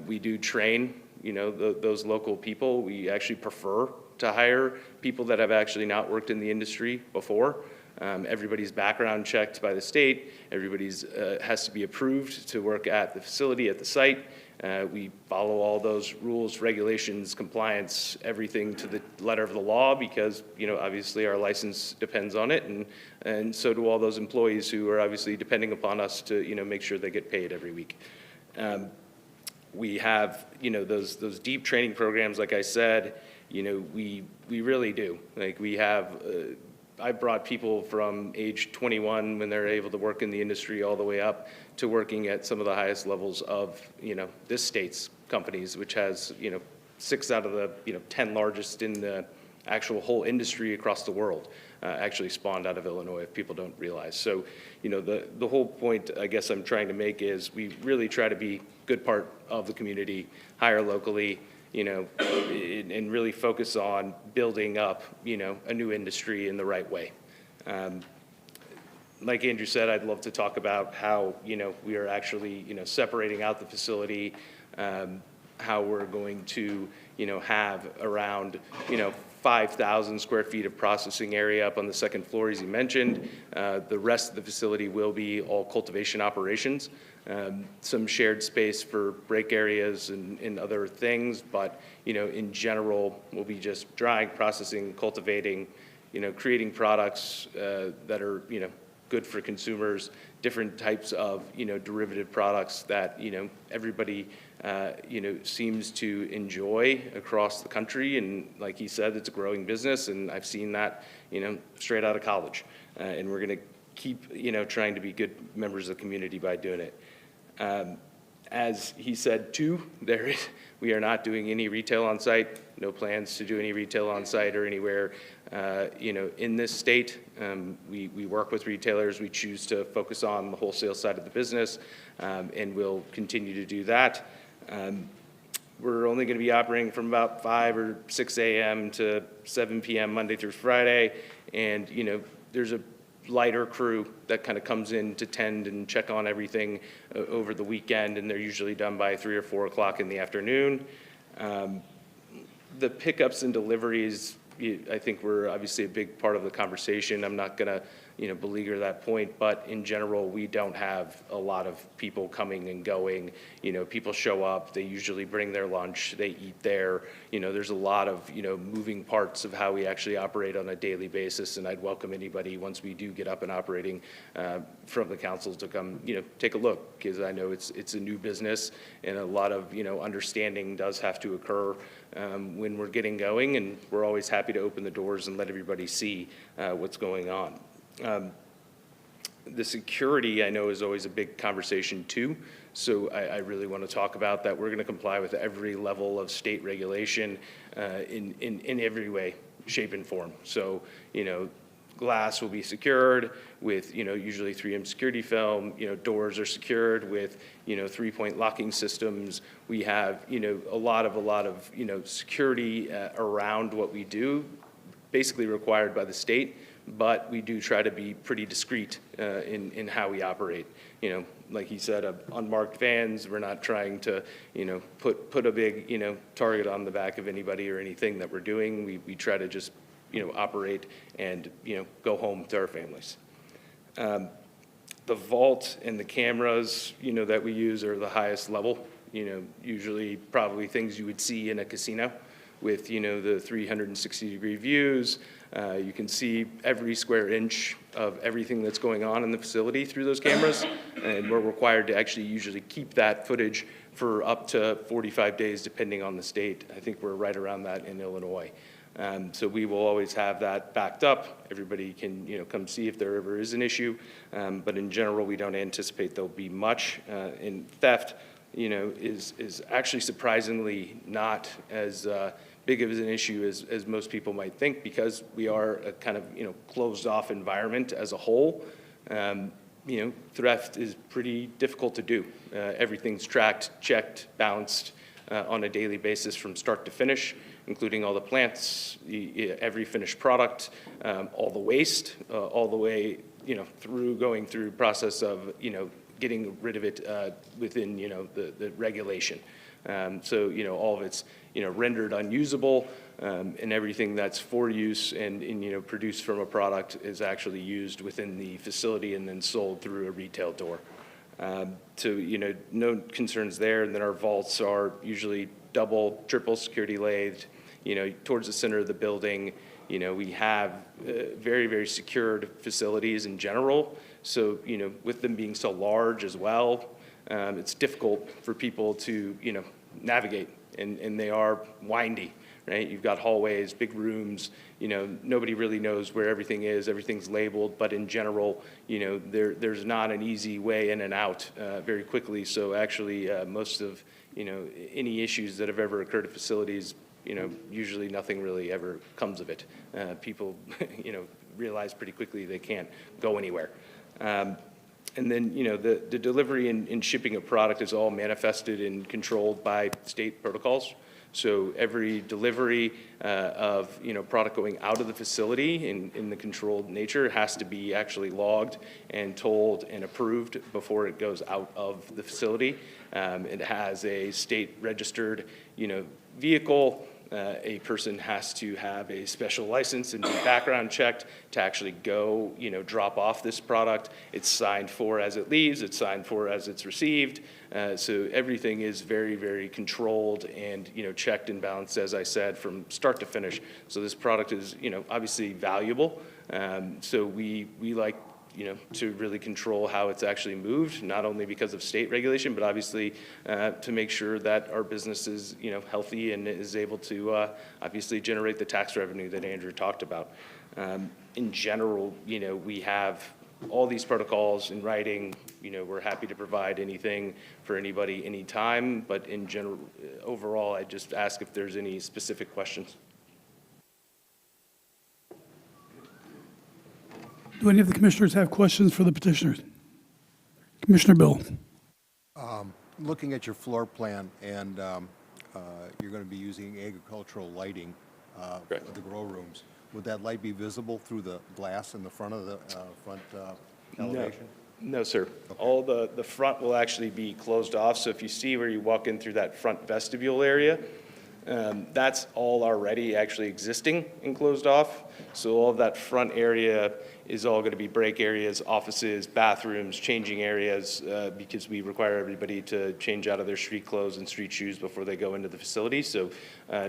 We do train, those local people. We actually prefer to hire people that have actually not worked in the industry before. Everybody's background checked by the state. Everybody's has to be approved to work at the facility, at the site. We follow all those rules, regulations, compliance, everything to the letter of the law, because, obviously our license depends on it, and so do all those employees who are obviously depending upon us to, make sure they get paid every week. We have, those deep training programs, like I said, we really do. Like, we have, I brought people from age 21 when they're able to work in the industry all the way up to working at some of the highest levels of, this state's companies, which has, 6 out of the, 10 largest in the actual whole industry across the world, actually spawned out of Illinois, if people don't realize. So, the whole point I guess I'm trying to make is we really try to be good part of the community, hire locally, and really focus on building up, a new industry in the right way. Like Andrew said, I'd love to talk about how, we are actually, separating out the facility, how we're going to, have around, 5,000 square feet of processing area up on the 2nd floor, as you mentioned. The rest of the facility will be all cultivation operations. Some shared space for break areas and other things, but, in general, we'll be just drying, processing, cultivating, creating products that are, good for consumers, different types of, derivative products that, everybody, seems to enjoy across the country. And like he said, it's a growing business, and I've seen that, straight out of college. And we're going to keep, trying to be good members of the community by doing it. As he said too, we are not doing any retail on site, no plans to do any retail on site or anywhere, in this state. We work with retailers. We choose to focus on the wholesale side of the business, and we'll continue to do that. We're only going to be operating from about 5 or 6 a.m. to 7 p.m. Monday through Friday. And, there's a lighter crew that kind of comes in to tend and check on everything over the weekend, and they're usually done by 3 or 4 o'clock in the afternoon. The pickups and deliveries, I think were obviously a big part of the conversation. I'm not going to, beleaguer that point, but in general, we don't have a lot of people coming and going. People show up, they usually bring their lunch, they eat there. There's a lot of, moving parts of how we actually operate on a daily basis, and I'd welcome anybody, once we do get up and operating, from the council to come, take a look, because I know it's a new business, and a lot of, understanding does have to occur when we're getting going, and we're always happy to open the doors and let everybody see what's going on. The security, I know, is always a big conversation too, so I really want to talk about that. We're going to comply with every level of state regulation in every way, shape, and form. So, glass will be secured with, usually 3M security film. Doors are secured with, 3-point locking systems. We have, a lot of, security around what we do, basically required by the state, but we do try to be pretty discreet in how we operate. Like he said, unmarked vans, we're not trying to, put a big, target on the back of anybody or anything that we're doing. We try to just, operate and, go home to our families. The vault and the cameras, that we use are the highest level, usually probably things you would see in a casino with, the 360-degree views. You can see every square inch of everything that's going on in the facility through those cameras, and we're required to actually usually keep that footage for up to 45 days, depending on the state. I think we're right around that in Illinois. So we will always have that backed up. Everybody can, come see if there ever is an issue, but in general, we don't anticipate there'll be much. In theft, is actually surprisingly not as big of an issue as most people might think, because we are a kind of, closed off environment as a whole. Theft is pretty difficult to do. Everything's tracked, checked, balanced on a daily basis from start to finish, including all the plants, every finished product, all the waste, all the way, through going through process of, getting rid of it within, the regulation. So, all of it's, rendered unusable, and everything that's for use and, produced from a product is actually used within the facility and then sold through a retail door. So, no concerns there. And then our vaults are usually double, triple security lathed, towards the center of the building. We have very, very secured facilities in general. So, with them being so large as well, it's difficult for people to, navigate, and they are windy, right? You've got hallways, big rooms, nobody really knows where everything is. Everything's labeled, but in general, there's not an easy way in and out very quickly. So actually, most of, any issues that have ever occurred at facilities, usually nothing really ever comes of it. People, realize pretty quickly they can't go anywhere. And then, the delivery and shipping of product is all manifested and controlled by state protocols. So every delivery of, product going out of the facility in the controlled nature has to be actually logged and told and approved before it goes out of the facility. It has a state registered, vehicle. A person has to have a special license and be background checked to actually go, drop off this product. It's signed for as it leaves. It's signed for as it's received. So everything is very, very controlled and, checked and balanced, as I said, from start to finish. So this product is, obviously valuable. So we like, to really control how it's actually moved, not only because of state regulation, but obviously to make sure that our business is, healthy and is able to obviously generate the tax revenue that Andrew talked about. In general, we have all these protocols in writing. We're happy to provide anything for anybody, anytime, but in general, overall, I just ask if there's any specific questions. Do any of the commissioners have questions for the petitioners? Commissioner Bill. Looking at your floor plan, and you're going to be using agricultural lighting for the grow rooms. Would that light be visible through the glass in the front of the elevation? No, sir. All the front will actually be closed off. So if you see where you walk in through that front vestibule area, that's all already actually existing and closed off. So all of that front area is all going to be break areas, offices, bathrooms, changing areas, because we require everybody to change out of their street clothes and street shoes before they go into the facility. So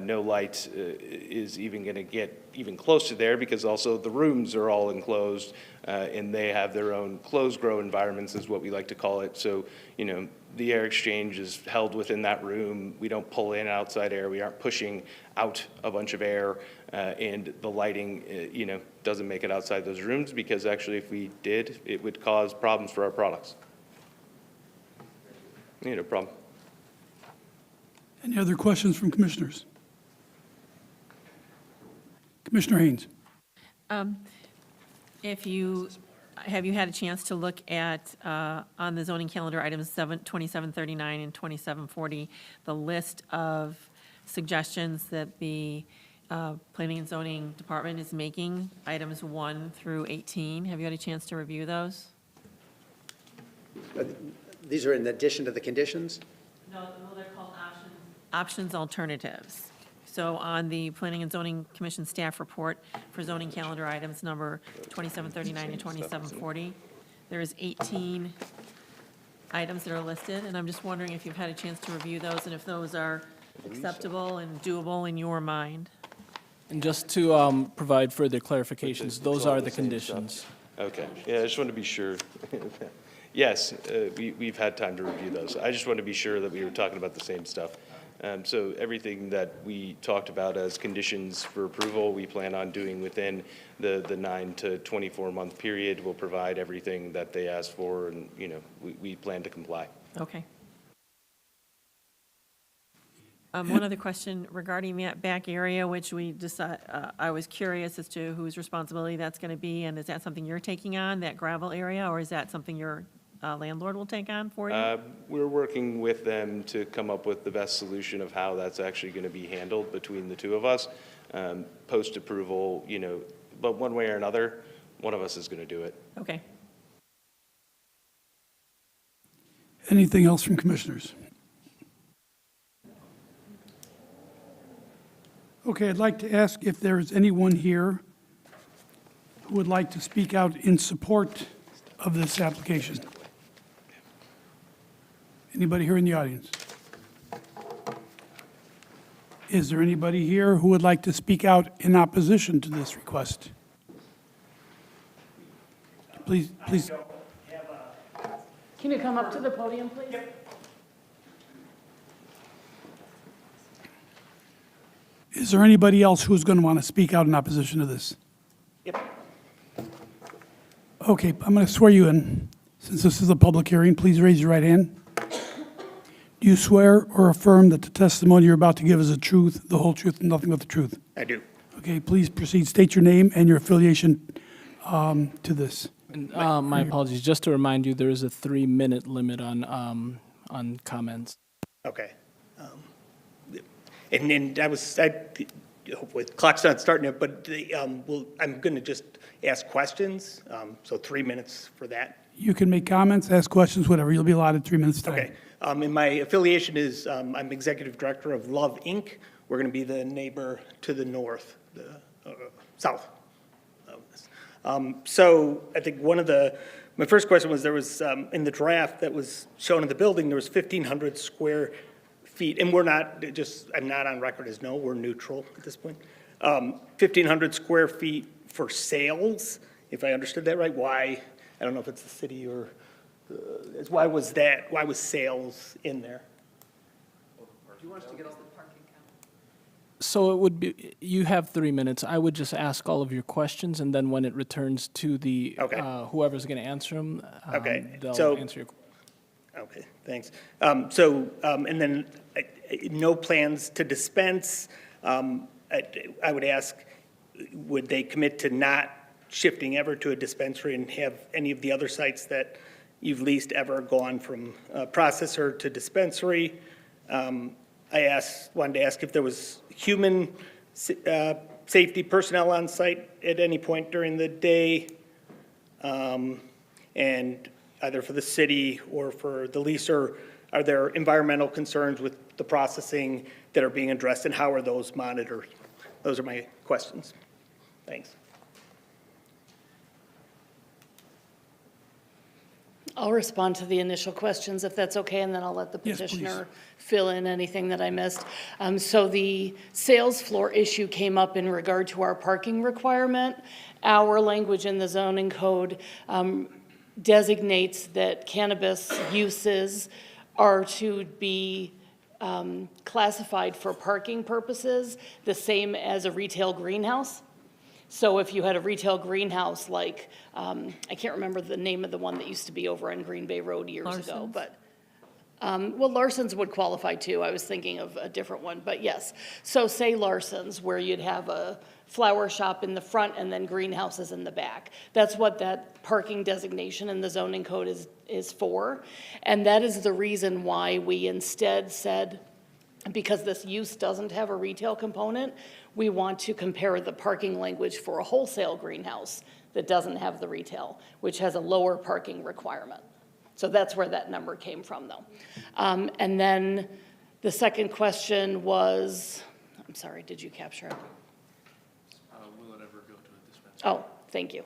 no light is even going to get even close to there, because also the rooms are all enclosed, and they have their own closed grow environments, is what we like to call it. So, you know, the air exchange is held within that room. We don't pull in outside air. We aren't pushing out a bunch of air, and the lighting, you know, doesn't make it outside those rooms, because actually if we did, it would cause problems for our products. Yeah, no problem. Any other questions from commissioners? Commissioner Haynes. Have you had a chance to look at, on the zoning calendar, items 2739 and 2740, the list of suggestions that the Planning and Zoning Department is making, items 1 through 18? Have you had a chance to review those? These are in addition to the conditions? No, they're called options alternatives. So on the Planning and Zoning Commission staff report for zoning calendar items number 2739 and 2740, there is 18 items that are listed, and I'm just wondering if you've had a chance to review those and if those are acceptable and doable in your mind. And just to provide further clarifications, those are the conditions. Okay, yeah, I just want to be sure. Yes, we've had time to review those. I just want to be sure that we were talking about the same stuff. So everything that we talked about as conditions for approval, we plan on doing within the 9 to 24 month period. We'll provide everything that they asked for, and, you know, we plan to comply. Okay. One other question regarding that back area, which we decided, I was curious as to whose responsibility that's going to be, and is that something you're taking on, that gravel area, or is that something your landlord will take on for you? We're working with them to come up with the best solution of how that's actually going to be handled between the two of us. Post-approval, you know, but one way or another, one of us is going to do it. Okay. Anything else from commissioners? Okay, I'd like to ask if there is anyone here who would like to speak out in support of this application. Anybody here in the audience? Is there anybody here who would like to speak out in opposition to this request? Please. Can you come up to the podium, please? Is there anybody else who's going to want to speak out in opposition to this? Yep. Okay, I'm going to swear you in. Since this is a public hearing, please raise your right hand. Do you swear or affirm that the testimony you're about to give is the truth, the whole truth, and nothing but the truth? I do. Okay, please proceed. State your name and your affiliation to this. And, my apologies, just to remind you, there is a 3-minute limit on comments. Okay. And then with clock's not starting yet, but I'm going to just ask questions, so 3 minutes for that. You can make comments, ask questions, whatever. You'll be allotted 3 minutes time. Okay. And my affiliation is, I'm executive director of Love Inc. We're going to be the neighbor to the north, the south of this. So I think my first question was, there was, in the draft that was shown in the building, there was 1,500 square feet, and I'm not on record as no, we're neutral at this point. 1,500 square feet for sales, if I understood that right. Why? I don't know if it's the city or, why was sales in there? So it would be, you have 3 minutes. I would just ask all of your questions, and then when it returns to the, whoever's going to answer them, they'll answer your. Okay, thanks. And then no plans to dispense. I would ask, would they commit to not shifting ever to a dispensary and have any of the other sites that you've least ever gone from processor to dispensary. Wanted to ask if there was human safety personnel on site at any point during the day, and either for the city or for the leaser, are there environmental concerns with the processing that are being addressed, and how are those monitored? Those are my questions. Thanks. I'll respond to the initial questions if that's okay, and then I'll let the Yes, please. petitioner fill in anything that I missed. So the sales floor issue came up in regard to our parking requirement. Our language in the zoning code designates that cannabis uses are to be classified for parking purposes, the same as a retail greenhouse. So if you had a retail greenhouse like, I can't remember the name of the one that used to be over on Green Bay Road years ago, Larson's? but, well, Larson's would qualify too. I was thinking of a different one, but yes. So say Larson's, where you'd have a flower shop in the front and then greenhouses in the back. That's what that parking designation in the zoning code is for. And that is the reason why we instead said, because this use doesn't have a retail component, we want to compare the parking language for a wholesale greenhouse that doesn't have the retail, which has a lower parking requirement. So that's where that number came from, though. And then the second question was, I'm sorry, did you capture it? Will it ever go to a dispensary? Oh, thank you.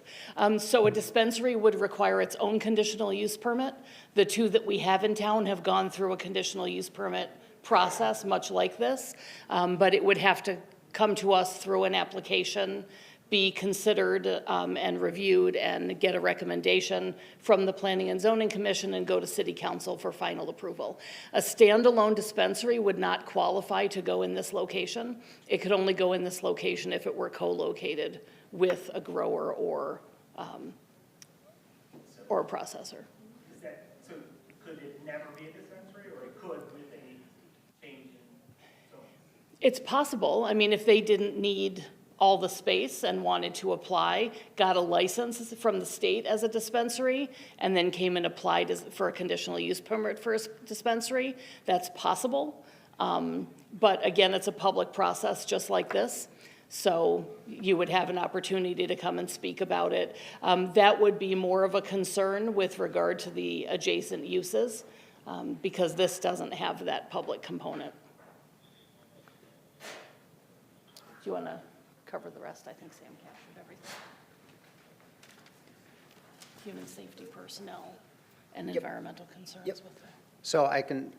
So a dispensary would require its own conditional use permit. The two that we have in town have gone through a conditional use permit process, much like this, but it would have to come to us through an application, be considered and reviewed, and get a recommendation from the Planning and Zoning Commission and go to City Council for final approval. A standalone dispensary would not qualify to go in this location. It could only go in this location if it were co-located with a grower or a processor. So could it never be a dispensary, or it could with a change in zoning? It's possible. I mean, if they didn't need all the space and wanted to apply, got a license from the state as a dispensary, and then came and applied for a conditional use permit for a dispensary, that's possible. But again, it's a public process just like this. So you would have an opportunity to come and speak about it. That would be more of a concern with regard to the adjacent uses, because this doesn't have that public component. Do you want to cover the rest? I think Sam captured everything. Human safety personnel and environmental concerns with that. So I can,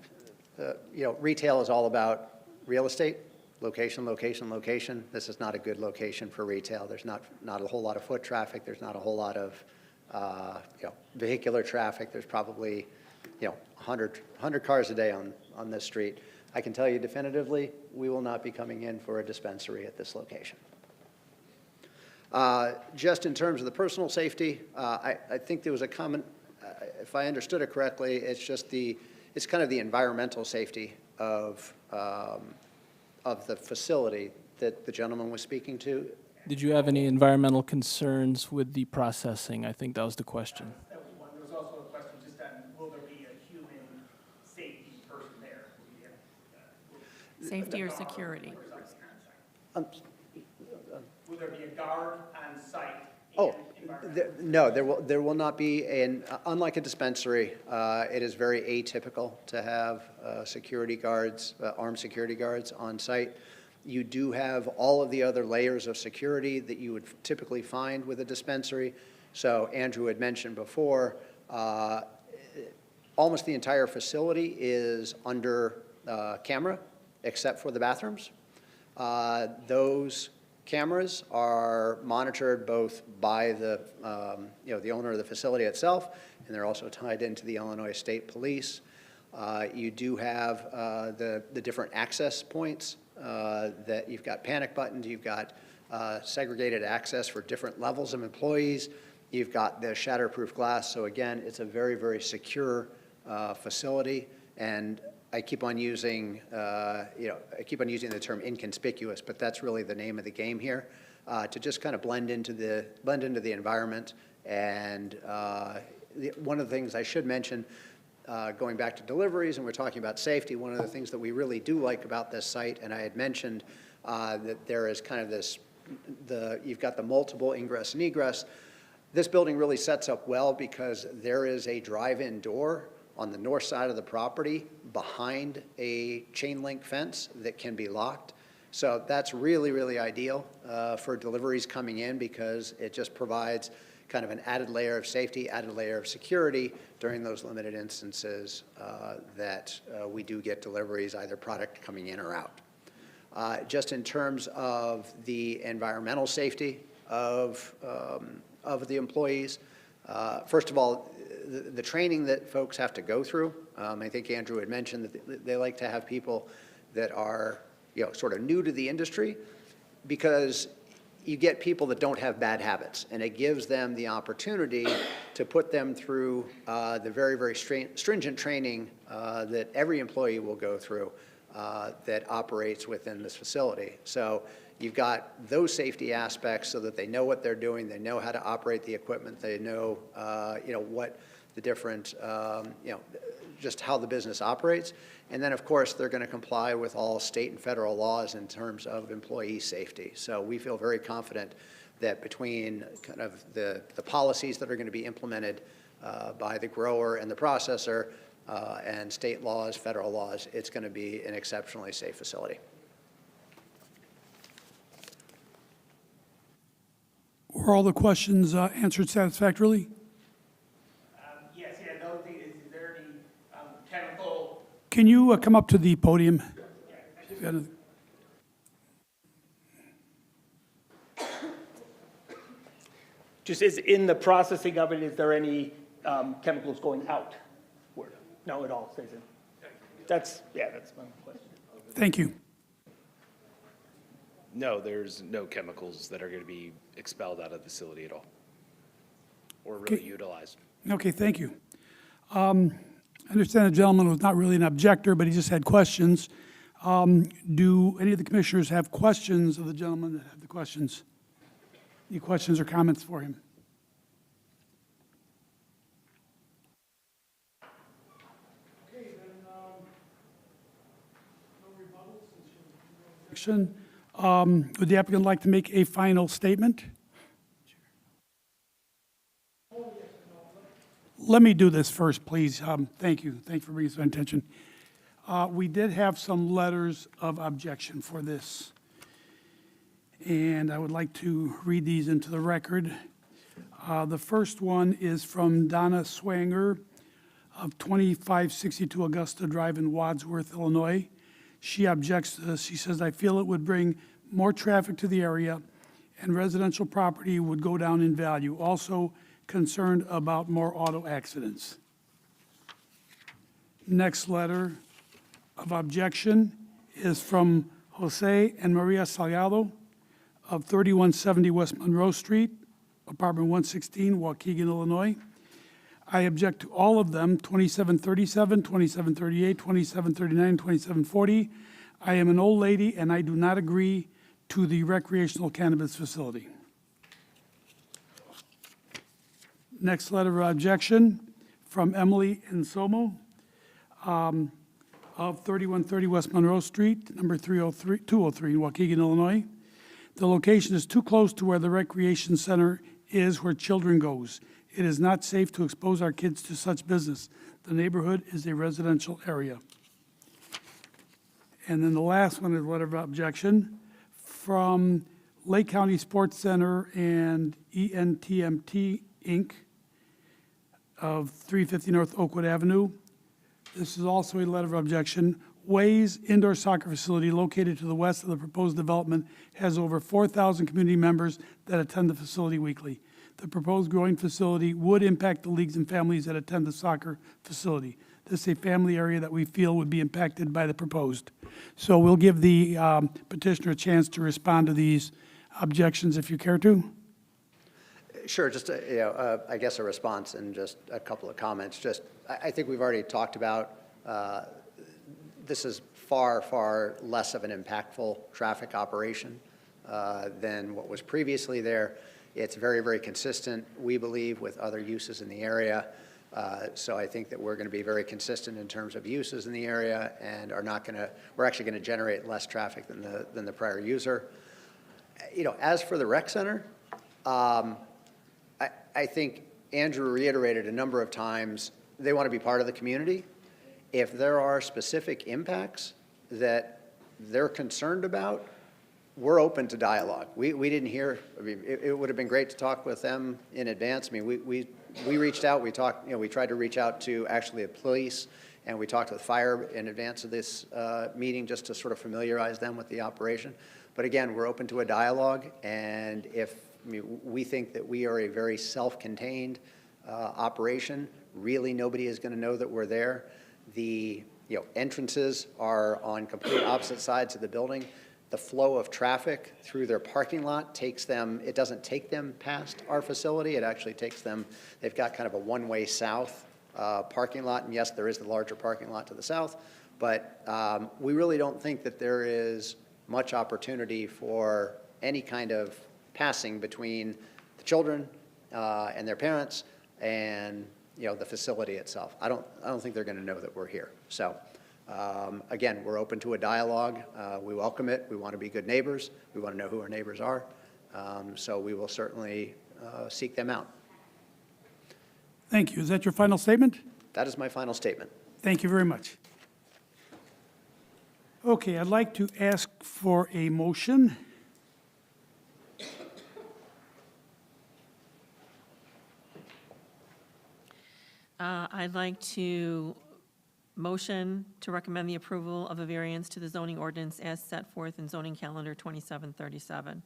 retail is all about real estate, location, location, location. This is not a good location for retail. There's not a whole lot of foot traffic. There's not a whole lot of, vehicular traffic. There's probably, 100 cars a day on this street. I can tell you definitively, we will not be coming in for a dispensary at this location. Just in terms of the personal safety, I think there was a comment, if I understood it correctly, it's kind of the environmental safety of the facility that the gentleman was speaking to. Did you have any environmental concerns with the processing? I think that was the question. That was one. There was also a question just on, will there be a human safety person there? Safety or security? Will there be a guard on site? No, there will not be, unlike a dispensary, it is very atypical to have security guards, armed security guards on site. You do have all of the other layers of security that you would typically find with a dispensary. So Andrew had mentioned before, almost the entire facility is under camera, except for the bathrooms. Those cameras are monitored both by the owner of the facility itself, and they're also tied into the Illinois State Police. You do have the different access points that you've got panic buttons, you've got segregated access for different levels of employees, you've got the shatterproof glass. So again, it's a very, very secure facility, and I keep on using, the term inconspicuous, but that's really the name of the game here, to just kind of blend into the environment and One of the things I should mention, going back to deliveries, and we're talking about safety, one of the things that we really do like about this site, and I had mentioned that there is kind of this, you've got the multiple ingress and egress. This building really sets up well because there is a drive-in door on the north side of the property behind a chain link fence that can be locked. So that's really, really ideal for deliveries coming in because it just provides kind of an added layer of safety, added layer of security during those limited instances that we do get deliveries, either product coming in or out. Just in terms of the environmental safety of the employees, first of all, the training that folks have to go through, I think Andrew had mentioned that they like to have people that are, sort of new to the industry, because you get people that don't have bad habits, and it gives them the opportunity to put them through the very, very stringent training that every employee will go through that operates within this facility. So you've got those safety aspects so that they know what they're doing, they know how to operate the equipment, they know, what the different, just how the business operates. And then, of course, they're going to comply with all state and federal laws in terms of employee safety. So we feel very confident that between kind of the policies that are going to be implemented by the grower and the processor and state laws, federal laws, it's going to be an exceptionally safe facility. Were all the questions answered satisfactorily? Yes, the other thing is there any chemical? Can you come up to the podium? Just is in the processing of it, is there any chemicals going out? No, it all stays in. That's my question. Thank you. No, there's no chemicals that are going to be expelled out of the facility at all, or really Okay. utilized. Okay, thank you. I understand the gentleman was not really an objector, but he just had questions. Do any of the commissioners have questions of the gentleman that have the questions? Any questions or comments for him? Okay, then, no rebuttal since you're in objection. Would the applicant like to make a final statement? Let me do this first, please. Thank you. Thank you for bringing this to my attention. We did have some letters of objection for this, and I would like to read these into the record. The first one is from Donna Swanger of 2562 Augusta Drive in Wadsworth, Illinois. She objects to this. She says, "I feel it would bring more traffic to the area and residential property would go down in value. Also concerned about more auto accidents." Next letter of objection is from Jose and Maria Salgado of 3170 West Monroe Street, apartment 116, Waukegan, Illinois. "I object to all of them, 2737, 2738, 2739, 2740. I am an old lady and I do not agree to the recreational cannabis facility." Next letter of objection from Emily Insomo of 3130 West Monroe Street, number 203 in Waukegan, Illinois. "The location is too close to where the recreation center is where children goes. It is not safe to expose our kids to such business. The neighborhood is a residential area." And then the last one is a letter of objection from Lake County Sports Center and ENTMT, Inc. of 350 North Oakwood Avenue. This is also a letter of objection. "Ways indoor soccer facility located to the west of the proposed development has over 4,000 community members that attend the facility weekly. The proposed growing facility would impact the leagues and families that attend the soccer facility. This is a family area that we feel would be impacted by the proposed." So we'll give the petitioner a chance to respond to these objections if you care to. Sure, just, I guess a response and just a couple of comments. Just, I think we've already talked about, this is far, far less of an impactful traffic operation than what was previously there. It's very, very consistent, we believe, with other uses in the area. So I think that we're going to be very consistent in terms of uses in the area and are not going to, we're actually going to generate less traffic than the prior user. You know, as for the rec center, I think Andrew reiterated a number of times, they want to be part of the community. If there are specific impacts that they're concerned about, we're open to dialogue. We didn't hear, I mean, it would have been great to talk with them in advance. I mean, we reached out, we talked, you know, we tried to reach out to actually the police, and we talked with fire in advance of this meeting just to sort of familiarize them with the operation. But again, we're open to a dialogue, and if, I mean, we think that we are a very self-contained operation, really nobody is going to know that we're there. The entrances are on complete opposite sides of the building. The flow of traffic through their parking lot takes them, it doesn't take them past our facility, it actually takes them, they've got kind of a one-way south parking lot, and yes, there is the larger parking lot to the south, but we really don't think that there is much opportunity for any kind of passing between the children and their parents and the facility itself. I don't think they're going to know that we're here. So again, we're open to a dialogue. We welcome it. We want to be good neighbors. We want to know who our neighbors are. So we will certainly seek them out. Thank you. Is that your final statement? That is my final statement. Thank you very much. Okay, I'd like to ask for a motion. I'd like to motion to recommend the approval of a variance to the zoning ordinance as set forth in zoning calendar 2737.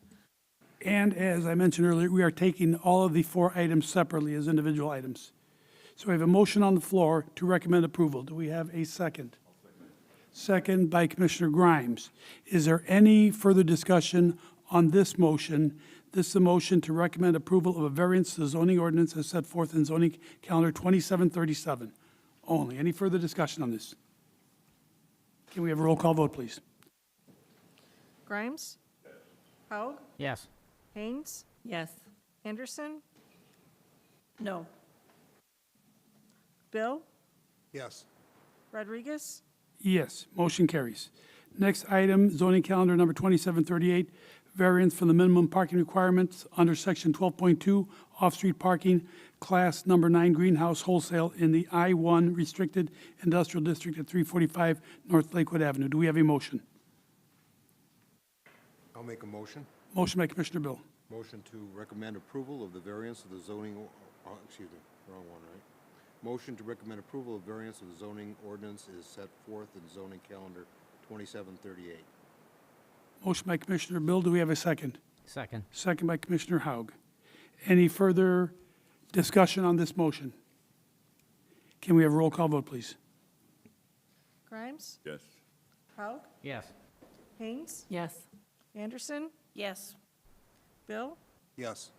And as I mentioned earlier, we are taking all of the 4 items separately as individual items. So we have a motion on the floor to recommend approval. Do we have a second? Second by Commissioner Grimes. Is there any further discussion on this motion? This is a motion to recommend approval of a variance to the zoning ordinance as set forth in zoning calendar 2737 only. Any further discussion on this? Can we have a roll call vote, please? Grimes? Haug? Yes. Haynes? Yes. Anderson? No. Bill? Yes. Rodriguez? Yes, motion carries. Next item, zoning calendar number 2738, variance from the minimum parking requirements under section 12.2, off-street parking, class number 9 greenhouse wholesale in the I-1 restricted industrial district at 345 North Lakewood Avenue. Do we have a motion? I'll make a motion. Motion by Commissioner Bill. Motion to recommend approval of the variance of the zoning, excuse me, wrong one, right? Motion to recommend approval of variance of the zoning ordinance is set forth in zoning calendar 2738. Motion by Commissioner Bill. Do we have a second? Second. Second by Commissioner Haug. Any further discussion on this motion? Can we have a roll call vote, please? Grimes? Yes. Haug? Yes. Haynes? Yes. Anderson? Yes. Bill? Yes.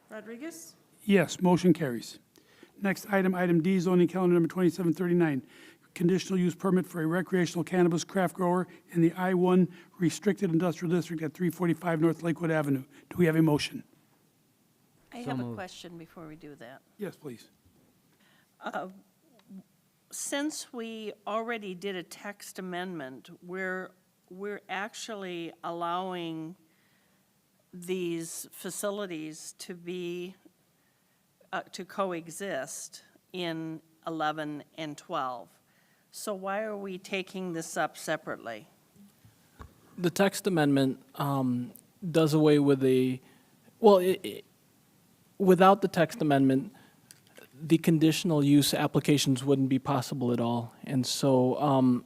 Rodriguez? Yes, motion carries. Next item, item D, zoning calendar number 2739, conditional use permit for a recreational cannabis craft grower in the I-1 restricted industrial district at 345 North Lakewood Avenue. Do we have a motion? I So have a moved. question before we do that. Yes, please. Since we already did a text amendment, we're actually allowing these facilities to be, to coexist in 11 and 12. So why are we taking this up separately? The text amendment does away with well, without the text amendment, the conditional use applications wouldn't be possible at all. And so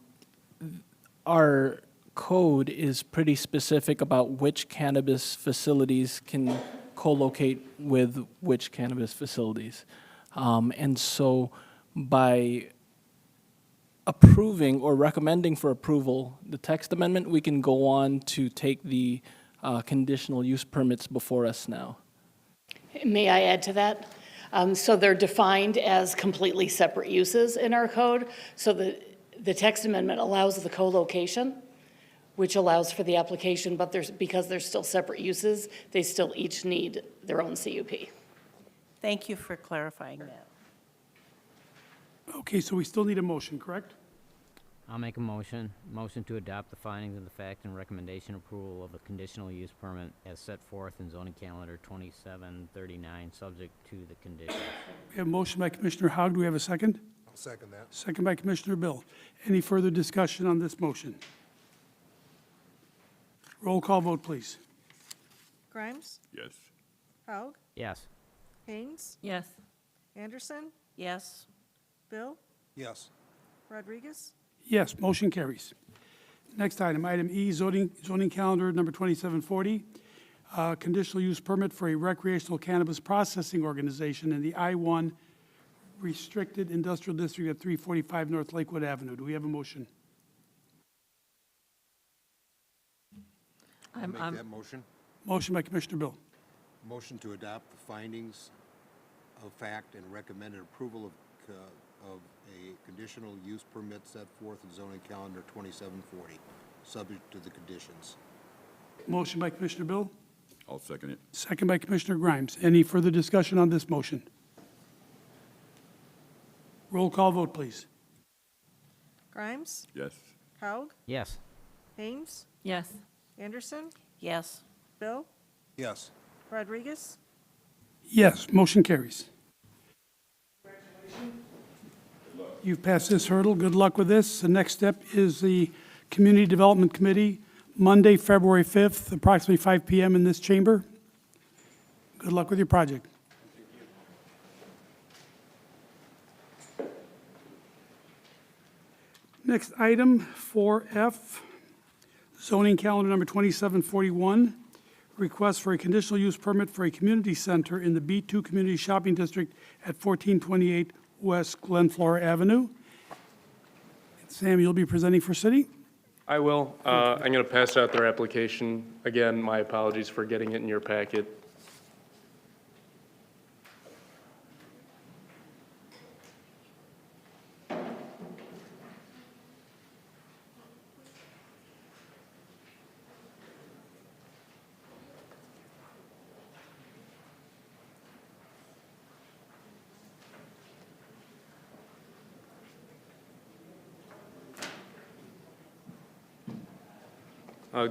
our code is pretty specific about which cannabis facilities can co-locate with which cannabis facilities. And so by approving or recommending for approval the text amendment, we can go on to take the conditional use permits before us now. May I add to that? So they're defined as completely separate uses in our code. So the text amendment allows the co-location, which allows for the application, but because they're still separate uses, they still each need their own CUP. Thank you for clarifying that. Okay, so we still need a motion, correct? I'll make a motion to adopt the findings of the fact and recommendation approval of a conditional use permit as set forth in zoning calendar 2739, subject to the conditions. We have a motion by Commissioner Haug. Do we have a second? I'll second that. Second by Commissioner Bill. Any further discussion on this motion? Roll call vote, please. Grimes? Yes. Haug? Yes. Haynes? Yes. Anderson? Yes. Bill? Yes. Rodriguez? Yes, motion carries. Next item, item E, zoning calendar number 2740, conditional use permit for a recreational cannabis processing organization in the I-1 Restricted Industrial District at 345 North Lakewood Avenue. Do we have a motion? I'll make that motion. Motion by Commissioner Bill. Motion to adopt the findings of fact and recommended approval of a conditional use permit set forth in zoning calendar 2740, subject to the conditions. Motion by Commissioner Bill. I'll second it. Second by Commissioner Grimes. Any further discussion on this motion? Roll call vote, please. Grimes? Yes. Haug? Yes. Haynes? Yes. Anderson? Yes. Bill? Yes. Rodriguez? Yes, motion carries. You've passed this hurdle. Good luck with this. The next step is the Community Development Committee, Monday, February 5th, approximately 5 p.m. in this chamber. Good luck with your project. Next item, 4F, zoning calendar number 2741, request for a conditional use permit for a community center in the B2 Community Shopping District at 1428 West Glenflora Avenue. Sam, you'll be presenting for city? I will. I'm going to pass out their application. Again, my apologies for getting it in your packet.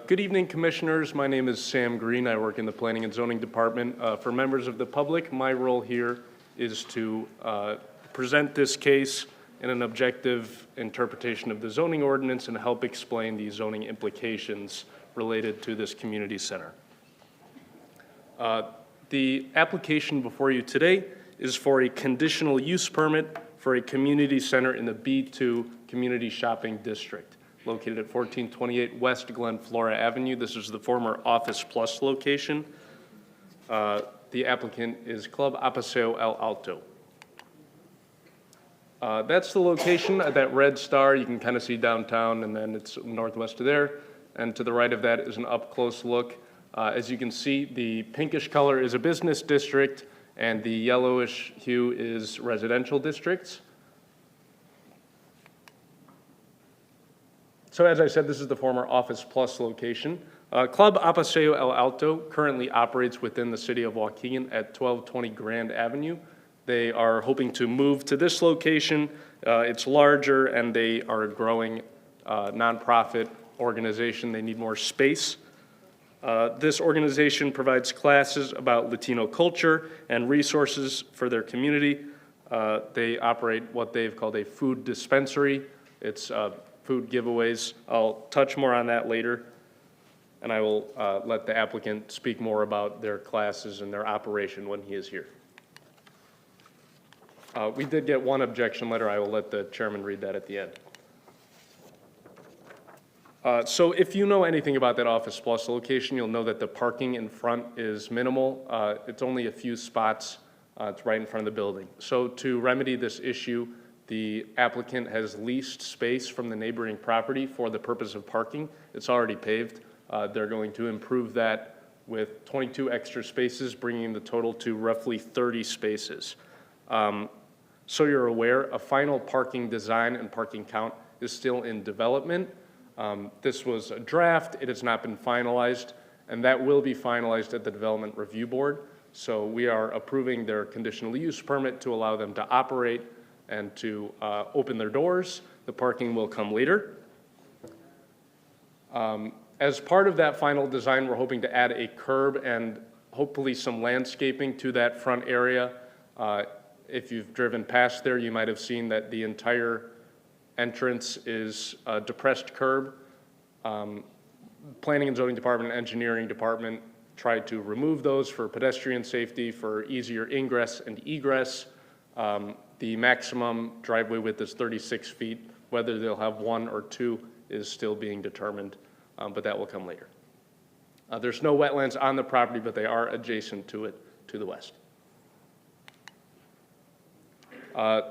Good evening, Commissioners. My name is Sam Green. I work in the Planning and Zoning Department. For members of the public, my role here is to present this case in an objective interpretation of the zoning ordinance and help explain the zoning implications related to this community center. The application before you today is for a conditional use permit for a community center in the B2 Community Shopping District, located at 1428 West Glenflora Avenue. This is the former Office Plus location. The applicant is Club Apaseo El Alto. That's the location, that red star. You can kind of see downtown, and then it's northwest of there. And to the right of that is an up-close look. As you can see, the pinkish color is a business district, and the yellowish hue is residential districts. So as I said, this is the former Office Plus location. Club Apaseo El Alto currently operates within the city of Waukegan at 1220 Grand Avenue. They are hoping to move to this location. It's larger, and they are a growing nonprofit organization. They need more space. This organization provides classes about Latino culture and resources for their community. They operate what they've called a food dispensary. It's food giveaways. I'll touch more on that later, and I will let the applicant speak more about their classes and their operation when he is here. We did get one objection letter. I will let the chairman read that at the end. So if you know anything about that Office Plus location, you'll know that the parking in front is minimal. It's only a few spots. It's right in front of the building. So to remedy this issue, the applicant has leased space from the neighboring property for the purpose of parking. It's already paved. They're going to improve that with 22 extra spaces, bringing the total to roughly 30 spaces. So you're aware, a final parking design and parking count is still in development. This was a draft, it has not been finalized, and that will be finalized at the Development Review Board. So we are approving their conditional use permit to allow them to operate and to open their doors. The parking will come later. As part of that final design, we're hoping to add a curb and hopefully some landscaping to that front area. If you've driven past there, you might have seen that the entire entrance is a depressed curb. Planning and Zoning Department, Engineering Department tried to remove those for pedestrian safety, for easier ingress and egress. The maximum driveway width is 36 feet. Whether they'll have one or two is still being determined, but that will come later. There's no wetlands on the property, but they are adjacent to it to the west.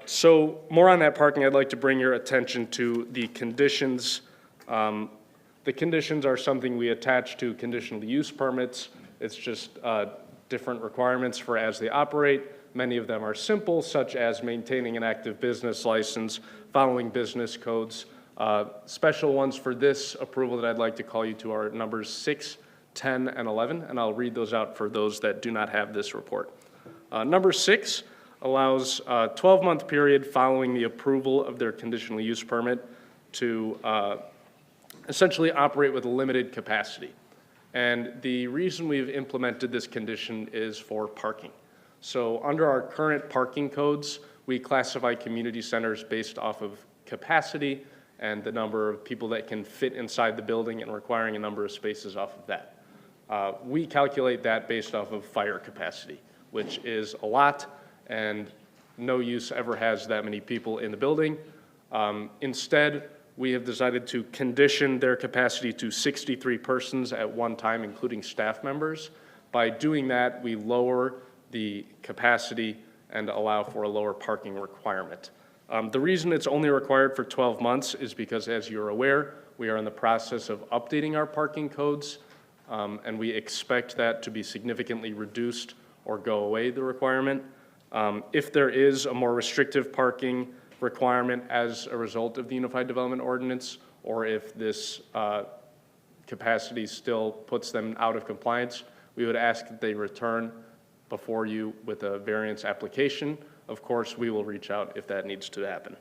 So more on that parking, I'd like to bring your attention to the conditions. The conditions are something we attach to conditional use permits. It's just different requirements for as they operate. Many of them are simple, such as maintaining an active business license, following business codes. Special ones for this approval that I'd like to call you to are numbers 6, 10, and 11, and I'll read those out for those that do not have this report. Number 6 allows a 12-month period following the approval of their conditional use permit to essentially operate with a limited capacity. And the reason we've implemented this condition is for parking. So under our current parking codes, we classify community centers based off of capacity and the number of people that can fit inside the building and requiring a number of spaces off of that. We calculate that based off of fire capacity, which is a lot, and no use ever has that many people in the building. Instead, we have decided to condition their capacity to 63 persons at one time, including staff members. By doing that, we lower the capacity and allow for a lower parking requirement. The reason it's only required for 12 months is because, as you're aware, we are in the process of updating our parking codes, and we expect that to be significantly reduced or go away, the requirement. If there is a more restrictive parking requirement as a result of the Unified Development Ordinance, or if this capacity still puts them out of compliance, we would ask that they return before you with a variance application. Of course, we will reach out if that needs to happen.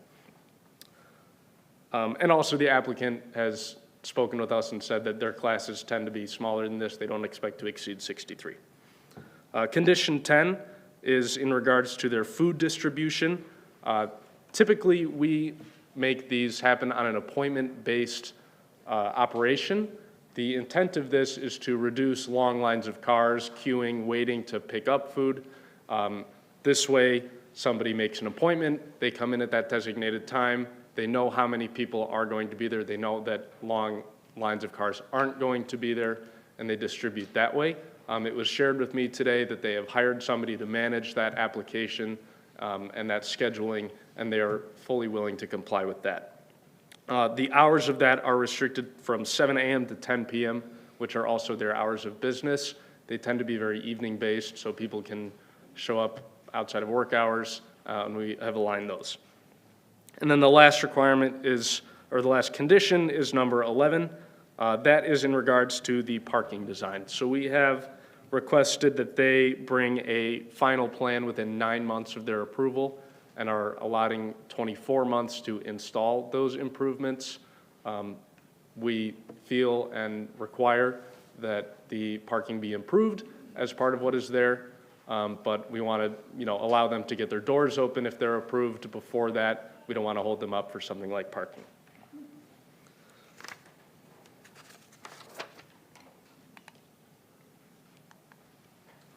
And also the applicant has spoken with us and said that their classes tend to be smaller than this. They don't expect to exceed 63. Condition 10 is in regards to their food distribution. Typically, we make these happen on an appointment-based operation. The intent of this is to reduce long lines of cars, queuing, waiting to pick up food. This way, somebody makes an appointment, they come in at that designated time, they know how many people are going to be there, they know that long lines of cars aren't going to be there, and they distribute that way. It was shared with me today that they have hired somebody to manage that application and that scheduling, and they are fully willing to comply with that. The hours of that are restricted from 7 a.m. to 10 p.m., which are also their hours of business. They tend to be very evening-based, so people can show up outside of work hours, and we have aligned those. And then the last requirement is, or the last condition is number 11. That is in regards to the parking design. So we have requested that they bring a final plan within 9 months of their approval and are allotting 24 months to install those improvements. We feel and require that the parking be improved as part of what is there, but we want to, allow them to get their doors open if they're approved before that. We don't want to hold them up for something like parking.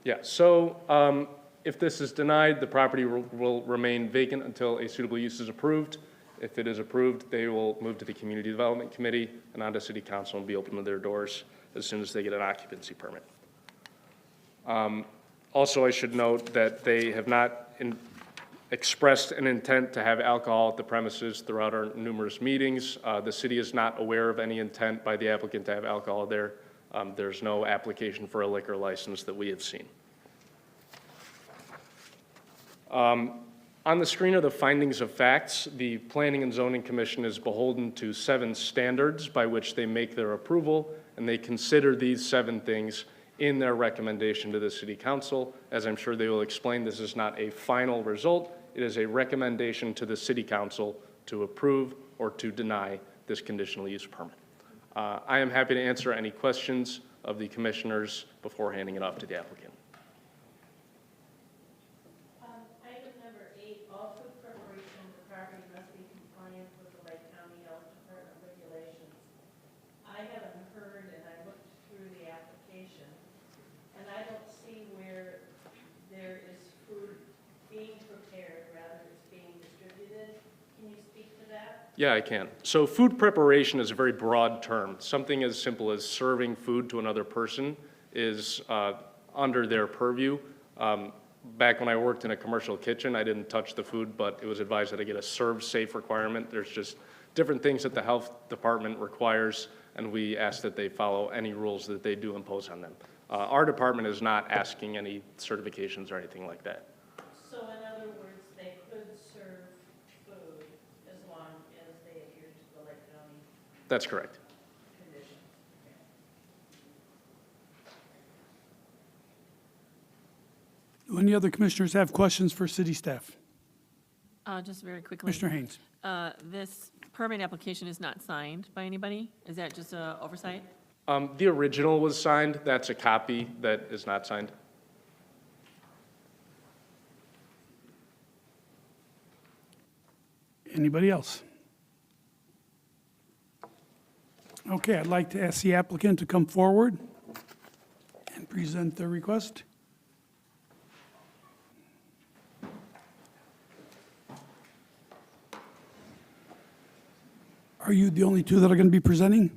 Yeah, so if this is denied, the property will remain vacant until a suitable use is approved. If it is approved, they will move to the Community Development Committee and onto City Council and be open to their doors as soon as they get an occupancy permit. Also, I should note that they have not expressed an intent to have alcohol at the premises throughout our numerous meetings. The city is not aware of any intent by the applicant to have alcohol there. There's no application for a liquor license that we have seen. On On the screen are the findings of facts. The Planning and Zoning Commission is beholden to 7 standards by which they make their approval, and they consider these 7 things in their recommendation to the City Council. As I'm sure they will explain, this is not a final result. It is a recommendation to the City Council to approve or to deny this conditional use permit. I am happy to answer any questions of the commissioners before handing it off to the applicant. Item number 8, all food preparation of the property must be compliant with the Lake County Health Department regulations. I haven't heard, and I looked through the application, and I don't see where there is food being prepared, rather it's being distributed. Can you speak to that? Yeah, I can. So food preparation is a very broad term. Something as simple as serving food to another person is under their purview. Back when I worked in a commercial kitchen, I didn't touch the food, but it was advised that I get a serve safe requirement. There's just different things that the health department requires, and we ask that they follow any rules that they do impose on them. Our department is not asking any certifications or anything like that. So in other words, they could serve food as long as they adhere to the Lake County That's correct. conditions. Do any other commissioners have questions for city staff? Just very quickly. Commissioner Haynes. This permit application is not signed by anybody? Is that just an oversight? The original was signed. That's a copy that is not signed. Anybody else? Okay, I'd like to ask the applicant to come forward and present their request. Are you the only two that are going to be presenting?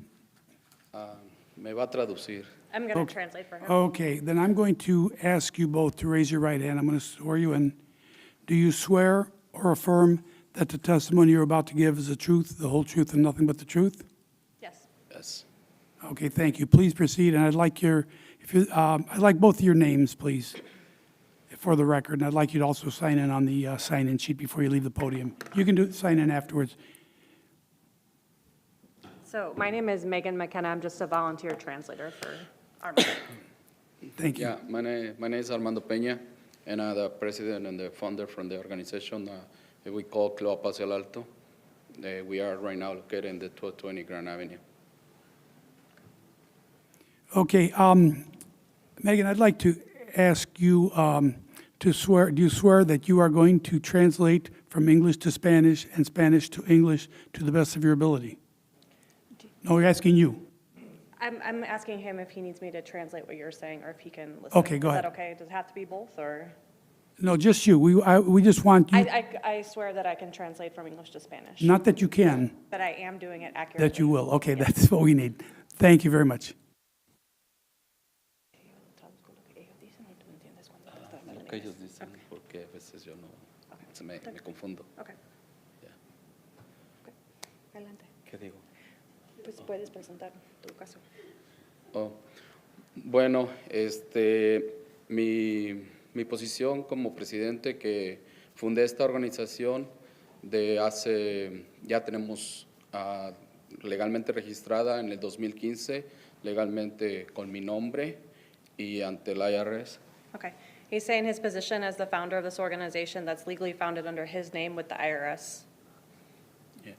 Me va a traducir. I'm going to translate for him. Okay, then I'm going to ask you both to raise your right hand. I'm going to swear you in. Do you swear or affirm that the testimony you're about to give is the truth, the whole truth, and nothing but the truth? Yes. Yes. Okay, thank you. Please proceed, and I'd like I'd like both of your names, please, for the record, and I'd like you to also sign in on the sign-in sheet before you leave the podium. You can sign in afterwards. So my name is Megan McKenna. I'm just a volunteer translator for Armando. Thank you. Yeah, my name is Armando Peña, and I'm the president and the founder from the organization we call Club Hacia el Alto. We are right now located in the 1220 Grand Avenue. Okay, Megan, I'd like to ask you to swear, do you swear that you are going to translate from English to Spanish and Spanish to English to the best of your ability? No, we're asking you. I'm asking him if he needs me to translate what you're saying or if he can listen. Okay, go ahead. Is that okay? Does it have to be both or? No, just you. We just want you, I swear that I can translate from English to Spanish. not that you can, That I am doing it accurately. that you will. Okay, that's what we need. Thank you very much. Lo que ellos dicen, porque a veces yo no, me confundo. Okay. Yeah. Adelante. ¿Qué digo? Pues puedes presentar tu caso. Oh, bueno, mi posición como presidente que fundé esta organización ya tenemos legalmente registrada en el 2015, legalmente con mi nombre y ante el IRS. Okay. He's saying his position as the founder of this organization that's legally founded under his name with the IRS. Yeah.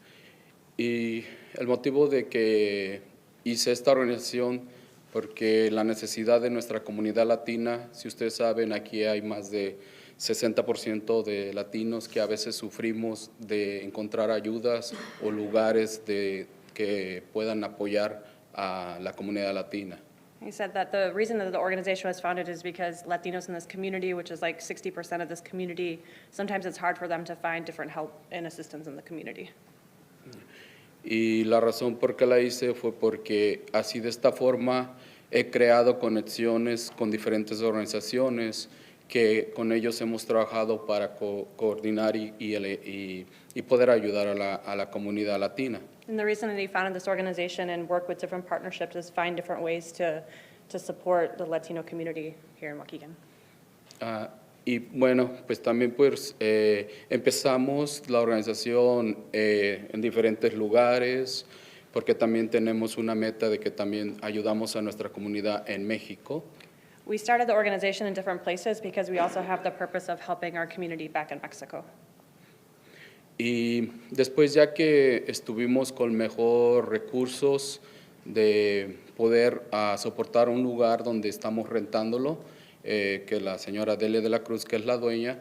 Y el motivo de que hice esta organización, porque la necesidad de nuestra comunidad latina, si ustedes saben, aquí hay más de 60% de latinos que a veces sufrimos de encontrar ayudas o lugares que puedan apoyar a la comunidad latina. He said that the reason that the organization was founded is because Latinos in this community, which is like 60% of this community, sometimes it's hard for them to find different help and assistance in the community. Y la razón por qué la hice fue porque así de esta forma he creado conexiones con diferentes organizaciones que con ellos hemos trabajado para coordinar y poder ayudar a la comunidad latina. And the reason that he founded this organization and work with different partnerships is find different ways to support the Latino community here in Waukegan. Y bueno, pues también pues empezamos la organización en diferentes lugares, porque también tenemos una meta de que también ayudamos a nuestra comunidad en México. We started the organization in different places because we also have the purpose of helping our community back in Mexico. Y después ya que estuvimos con mejor recursos de poder soportar un lugar donde estamos rentándolo, que la señora Delia de la Cruz, que es la dueña,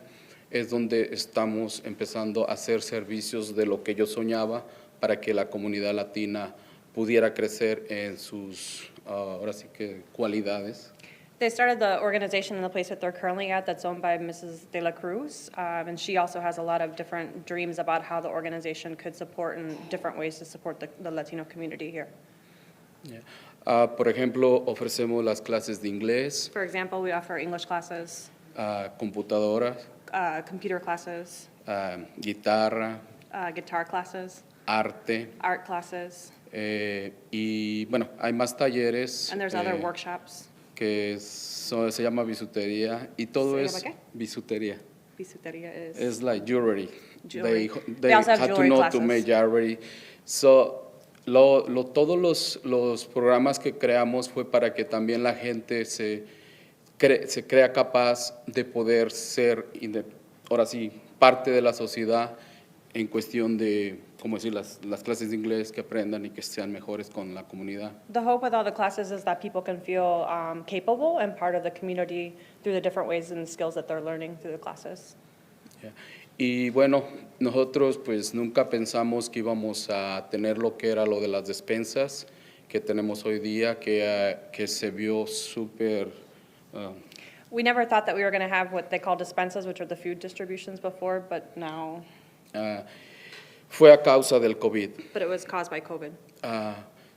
es donde estamos empezando a hacer servicios de lo que yo soñaba para que la comunidad latina pudiera crecer en sus, ahora sí que, cualidades. They started the organization in the place that they're currently at, that's owned by Mrs. De La Cruz, and she also has a lot of different dreams about how the organization could support in different ways to support the Latino community here. Yeah. Por ejemplo, ofrecemos las clases de inglés, For example, we offer English classes, computadoras, computer classes, guitarra, guitar classes, arte, art classes, y bueno, hay más talleres and there's other workshops. que se llama bisutería y todo ¿Se es llama qué? bisutería. Bisutería is It's like jewelry. Jewelry. They They also have had to jewelry know classes. to make jewelry. So, todos los programas que creamos fue para que también la gente se crea capaz de poder ser, ahora sí, parte de la sociedad en cuestión de, como decir, las clases de inglés que aprendan y que sean mejores con la comunidad. The hope with all the classes is that people can feel capable and part of the community through the different ways and skills that they're learning through the classes. Yeah. Y bueno, nosotros pues nunca pensamos que íbamos a tener lo que era lo de las despensas que tenemos hoy día, que se vio súper... We never thought that we were going to have what they call despensas, which are the food distributions before, but now, fue a causa del COVID. but it was caused by COVID.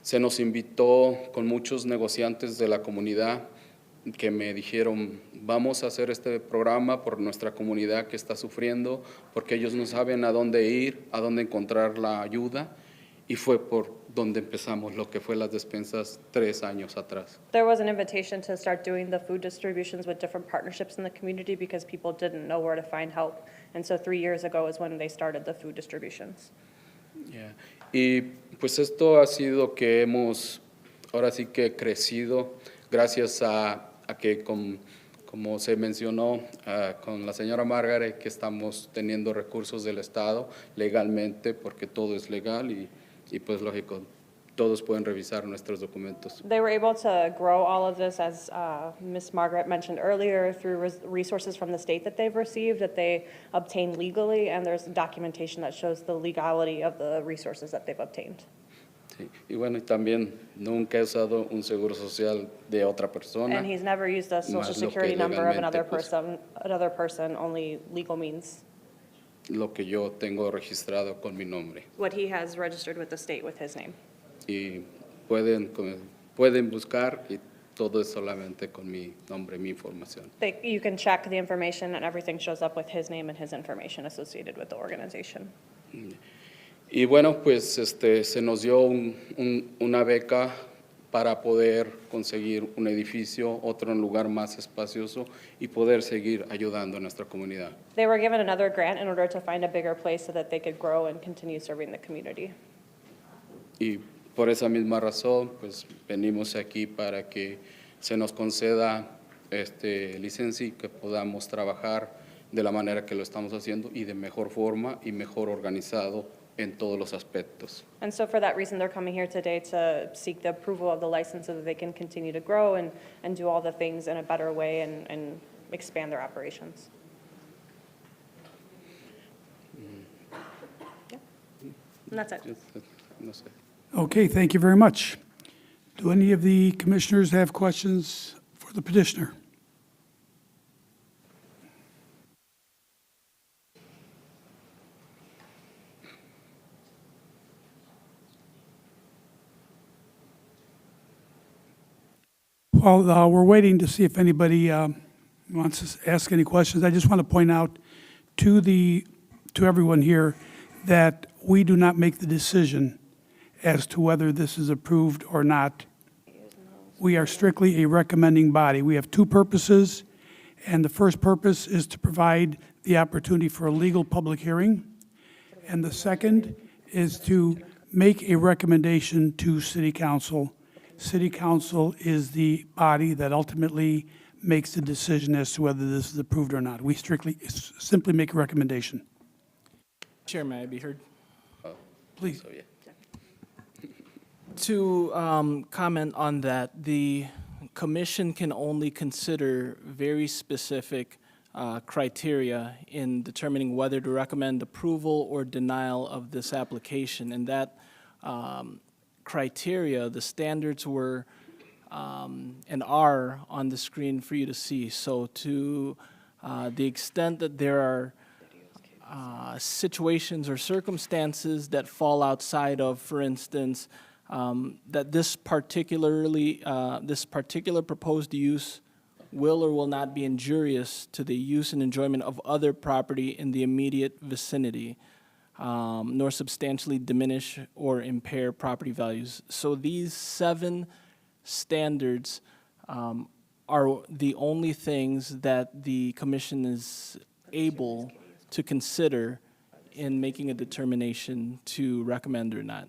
Se nos invitó con muchos negociantes de la comunidad que me dijeron, vamos a hacer este programa por nuestra comunidad que está sufriendo, porque ellos no saben a dónde ir, a dónde encontrar la ayuda, y fue por donde empezamos lo que fue las despensas 3 años atrás. There was an invitation to start doing the food distributions with different partnerships in the community because people didn't know where to find help. And so 3 years ago is when they started the food distributions. Yeah. Y pues esto ha sido que hemos, ahora sí que crecido gracias a que, como se mencionó con la señora Margaret, que estamos teniendo recursos del Estado legalmente, porque todo es legal y pues lógico, todos pueden revisar nuestros documentos. They were able to grow all of this, as Ms. Margaret mentioned earlier, through resources from the state that they've received, that they obtained legally, and there's documentation that shows the legality of the resources that they've obtained. Sí. Y bueno, y también nunca he usado un seguro social de otra persona. And he's never used a social más lo que security number of legalmente, pues, another person, only legal means. lo que yo tengo registrado con mi nombre. What he has registered with the state with his name. Y pueden buscar y todo es solamente con mi nombre, mi información. You can check the information and everything shows up with his name and his information associated with the organization. Y bueno, pues se nos dio una beca para poder conseguir un edificio, otro lugar más espacioso y poder seguir ayudando a nuestra comunidad. They were given another grant in order to find a bigger place so that they could grow and continue serving the community. Y por esa misma razón, pues venimos aquí para que se nos conceda licencia y que podamos trabajar de la manera que lo estamos haciendo y de mejor forma y mejor organizado en todos los aspectos. And so for that reason, they're coming here today to seek the approval of the license so that they can continue to grow and do all the things in a better way and expand their operations. Yeah. And that's it. No sé. Okay, thank you very much. Do any of the commissioners have questions for the petitioner? While we're waiting to see if anybody wants to ask any questions, I just want to point out to everyone here that we do not make the decision as to whether this is approved or not. We are strictly a recommending body. We have two purposes, And the first purpose is to provide the opportunity for a legal public hearing. And the second is to make a recommendation to City Council. City Council is the body that ultimately makes the decision as to whether this is approved or not. We simply make a recommendation. Chair, may I be heard? Please. So, yeah. To comment on that, the commission can only consider very specific criteria in determining whether to recommend approval or denial of this application. And that criteria, the standards were and are on the screen for you to see. So to the extent that there are situations or circumstances that fall outside of, for instance, that this particular proposed use will or will not be injurious to the use and enjoyment of other property in the immediate vicinity, nor substantially diminish or impair property values. So these 7 standards are the only things that the commission is able to consider in making a determination to recommend or not.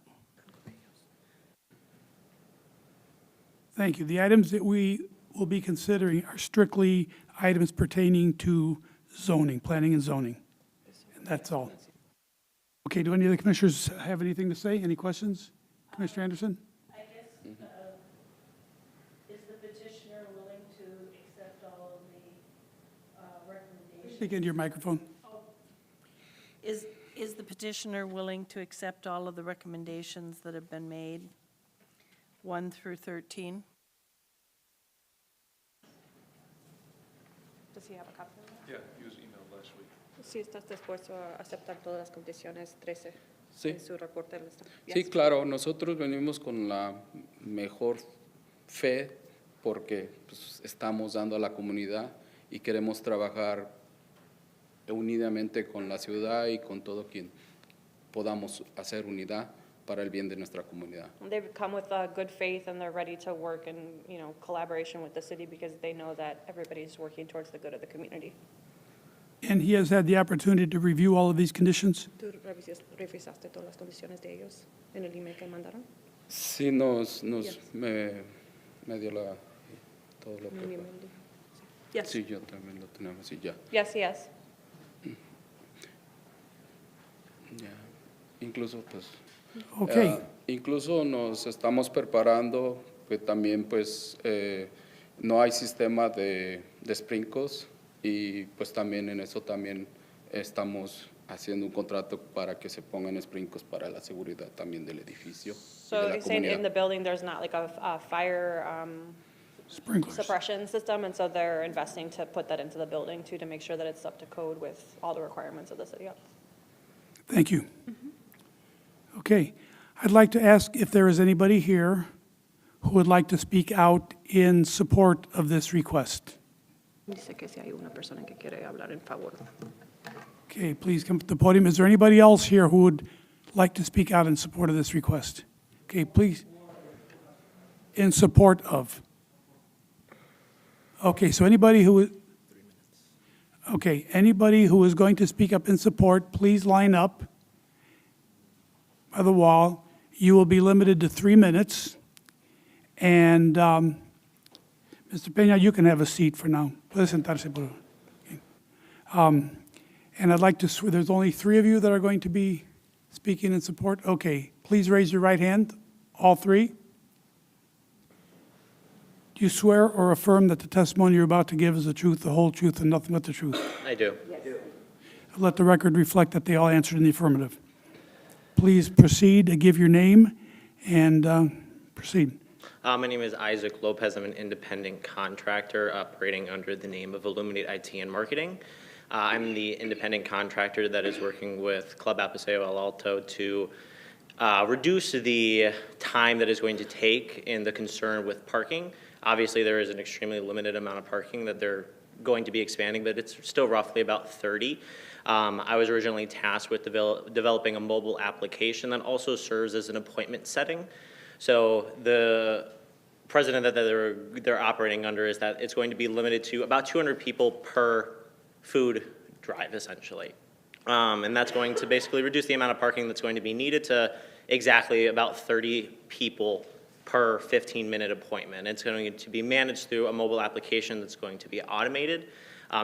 Thank you. The items that we will be considering are strictly items pertaining to zoning, planning and zoning. And that's all. Okay, do any of the commissioners have anything to say? Any questions? Commissioner Anderson? I guess, is the petitioner willing to accept all of the recommendations? Speak into your microphone. Is the petitioner willing to accept all of the recommendations that have been made, 1 through 13? Does he have a copy of that? Yeah, he was emailed last week. Sí, estás dispuesto a aceptar todas las condiciones 13 Sí. en su reporte. Sí, claro, nosotros venimos con la mejor fe porque pues, estamos dando a la comunidad y queremos trabajar unidamente con la ciudad y con todo quien podamos hacer unidad para el bien de nuestra comunidad. They've come with good faith and they're ready to work in, collaboration with the city because they know that everybody's working towards the good of the community. And he has had the opportunity to review all of these conditions? ¿Tú revisaste todas las condiciones de ellos en el email que mandaron? Sí, me dio todo lo que... Yes. Sí, yo también lo tenemos y ya. Yes, yes. Ya. Incluso, pues... Okay. Incluso nos estamos preparando, que también, pues, no hay sistema de sprinkles y, pues, también en eso también estamos haciendo un contrato para que se pongan sprinkles para la seguridad también del edificio. So you're saying in the building there's not like a fire suppression system, and so they're investing to put that into the building too, to make sure that it's up to code with all the requirements of the city. Thank you. Okay. I'd like to ask if there is anybody here who would like to speak out in support of this request. Dice que si hay una persona que quiere hablar en favor. Okay, please come to the podium. Is there anybody else here who would like to speak out in support of this request? Okay, please. In support of. Okay, so anybody who is going to speak up in support, please line up by the wall. You will be limited to 3 minutes. And Mr. Peña, you can have a seat for now. Puede sentarse. And I'd like to, there's only 3 of you that are going to be speaking in support. Okay, please raise your right hand, all 3. Do you swear or affirm that the testimony you're about to give is the truth, the whole truth, and nothing but the truth? I do. Let the record reflect that they all answered in the affirmative. Please proceed to give your name and proceed. My name is Isaac Lopez. I'm an independent contractor operating under the name of Illuminate IT and Marketing. I'm the independent contractor that is working with Club Apaseo El Alto to reduce the time that is going to take in the concern with parking. Obviously, there is an extremely limited amount of parking that they're going to be expanding, but it's still roughly about 30. I was originally tasked with developing a mobile application that also serves as an appointment setting. So the precedent that they're operating under is that it's going to be limited to about 200 people per food drive, essentially. And that's going to basically reduce the amount of parking that's going to be needed to exactly about 30 people per 15-minute appointment. It's going to be managed through a mobile application that's going to be automated.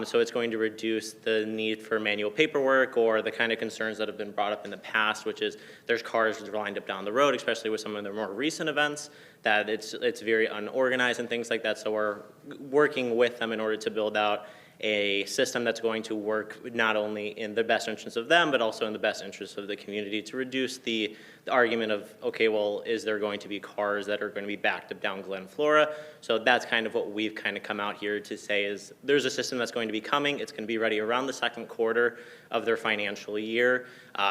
So it's going to reduce the need for manual paperwork or the kind of concerns that have been brought up in the past, which is there's cars lined up down the road, especially with some of the more recent events, that it's very unorganized and things like that. So we're working with them in order to build out a system that's going to work not only in the best interest of them, but also in the best interest of the community to reduce the argument of, okay, well, is there going to be cars that are going to be backed up down Glen Flora? So that's kind of what we've kind of come out here to say is there's a system that's going to be coming. It's going to be ready around the second quarter of their financial year.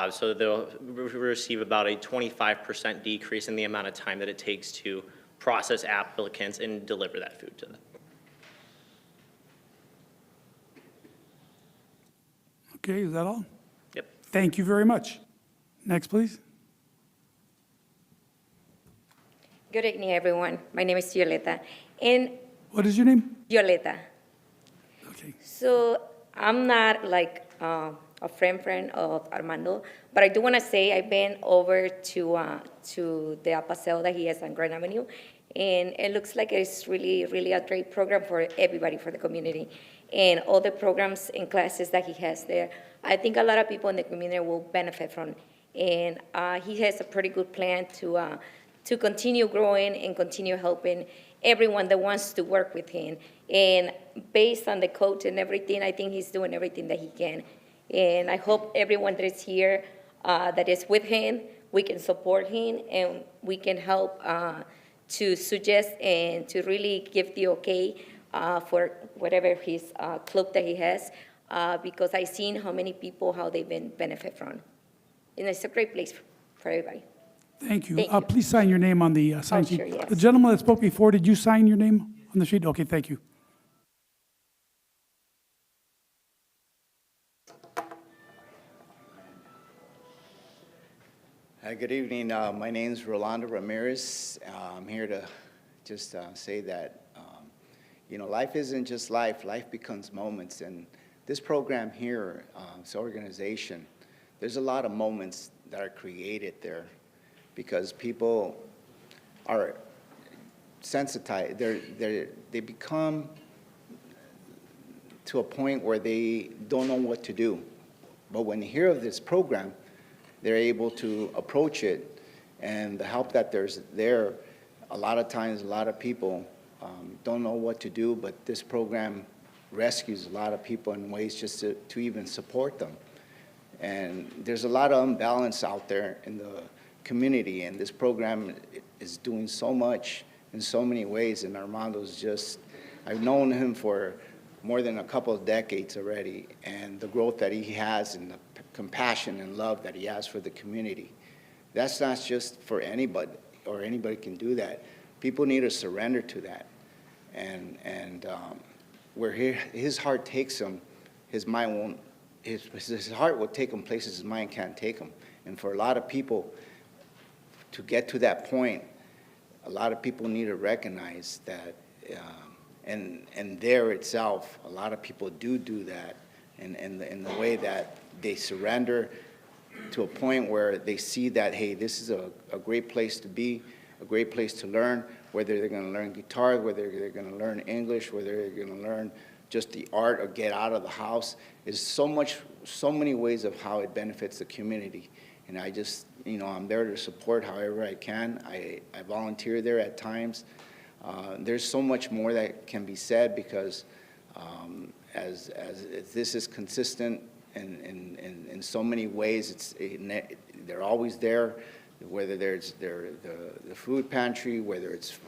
So they'll receive about a 25% decrease in the amount of time that it takes to process applicants and deliver that food to them. Okay, is that all? Yep. Thank you very much. Next, please. Good evening, everyone. My name is Violeta. And What is your name? Violeta. Okay. So I'm not like a friend of Armando, but I do want to say I've been over to the paseo that he has on Grand Avenue, and it looks like it's really, really a great program for everybody, for the community. And all the programs and classes that he has there, I think a lot of people in the community will benefit from. And he has a pretty good plan to continue growing and continue helping everyone that wants to work with him. And based on the coach and everything, I think he's doing everything that he can. And I hope everyone that is here, that is with him, we can support him and we can help to suggest and to really give the okay for whatever his club that he has, because I've seen how many people, how they've been benefit from. And it's a great place for everybody. Thank you. Thank you. Please sign your name on the sign sheet. sure, yes. The gentleman that spoke before, did you sign your name on the sheet? Okay, thank you. Hi, good evening. My name is Rolando Ramirez. I'm here to just say that, life isn't just life. Life becomes moments. And this program here, this organization, there's a lot of moments that are created there because people are sensitized. They become to a point where they don't know what to do. But when they hear of this program, they're able to approach it, and the help that there's there, a lot of times, a lot of people don't know what to do, but this program rescues a lot of people in ways just to even support them. And there's a lot of imbalance out there in the community, and this program is doing so much in so many ways, and Armando's just, I've known him for more than a couple of decades already, and the growth that he has and the compassion and love that he has for the community. That's not just for anybody, or anybody can do that. People need to surrender to that. And where his heart takes him, his mind won't, his heart will take him places his mind can't take him. And for a lot of people to get to that point, a lot of people need to recognize that, and there itself, a lot of people do that, and in the way that they surrender to a point where they see that, hey, this is a great place to be, a great place to learn, whether they're going to learn guitar, whether they're going to learn English, whether they're going to learn just the art or get out of the house. Is so many ways of how it benefits the community. And I just, I'm there to support however I can. I volunteer there at times. There's so much more that can be said because as this is consistent in so many ways, they're always there, whether there's the food pantry, whether it's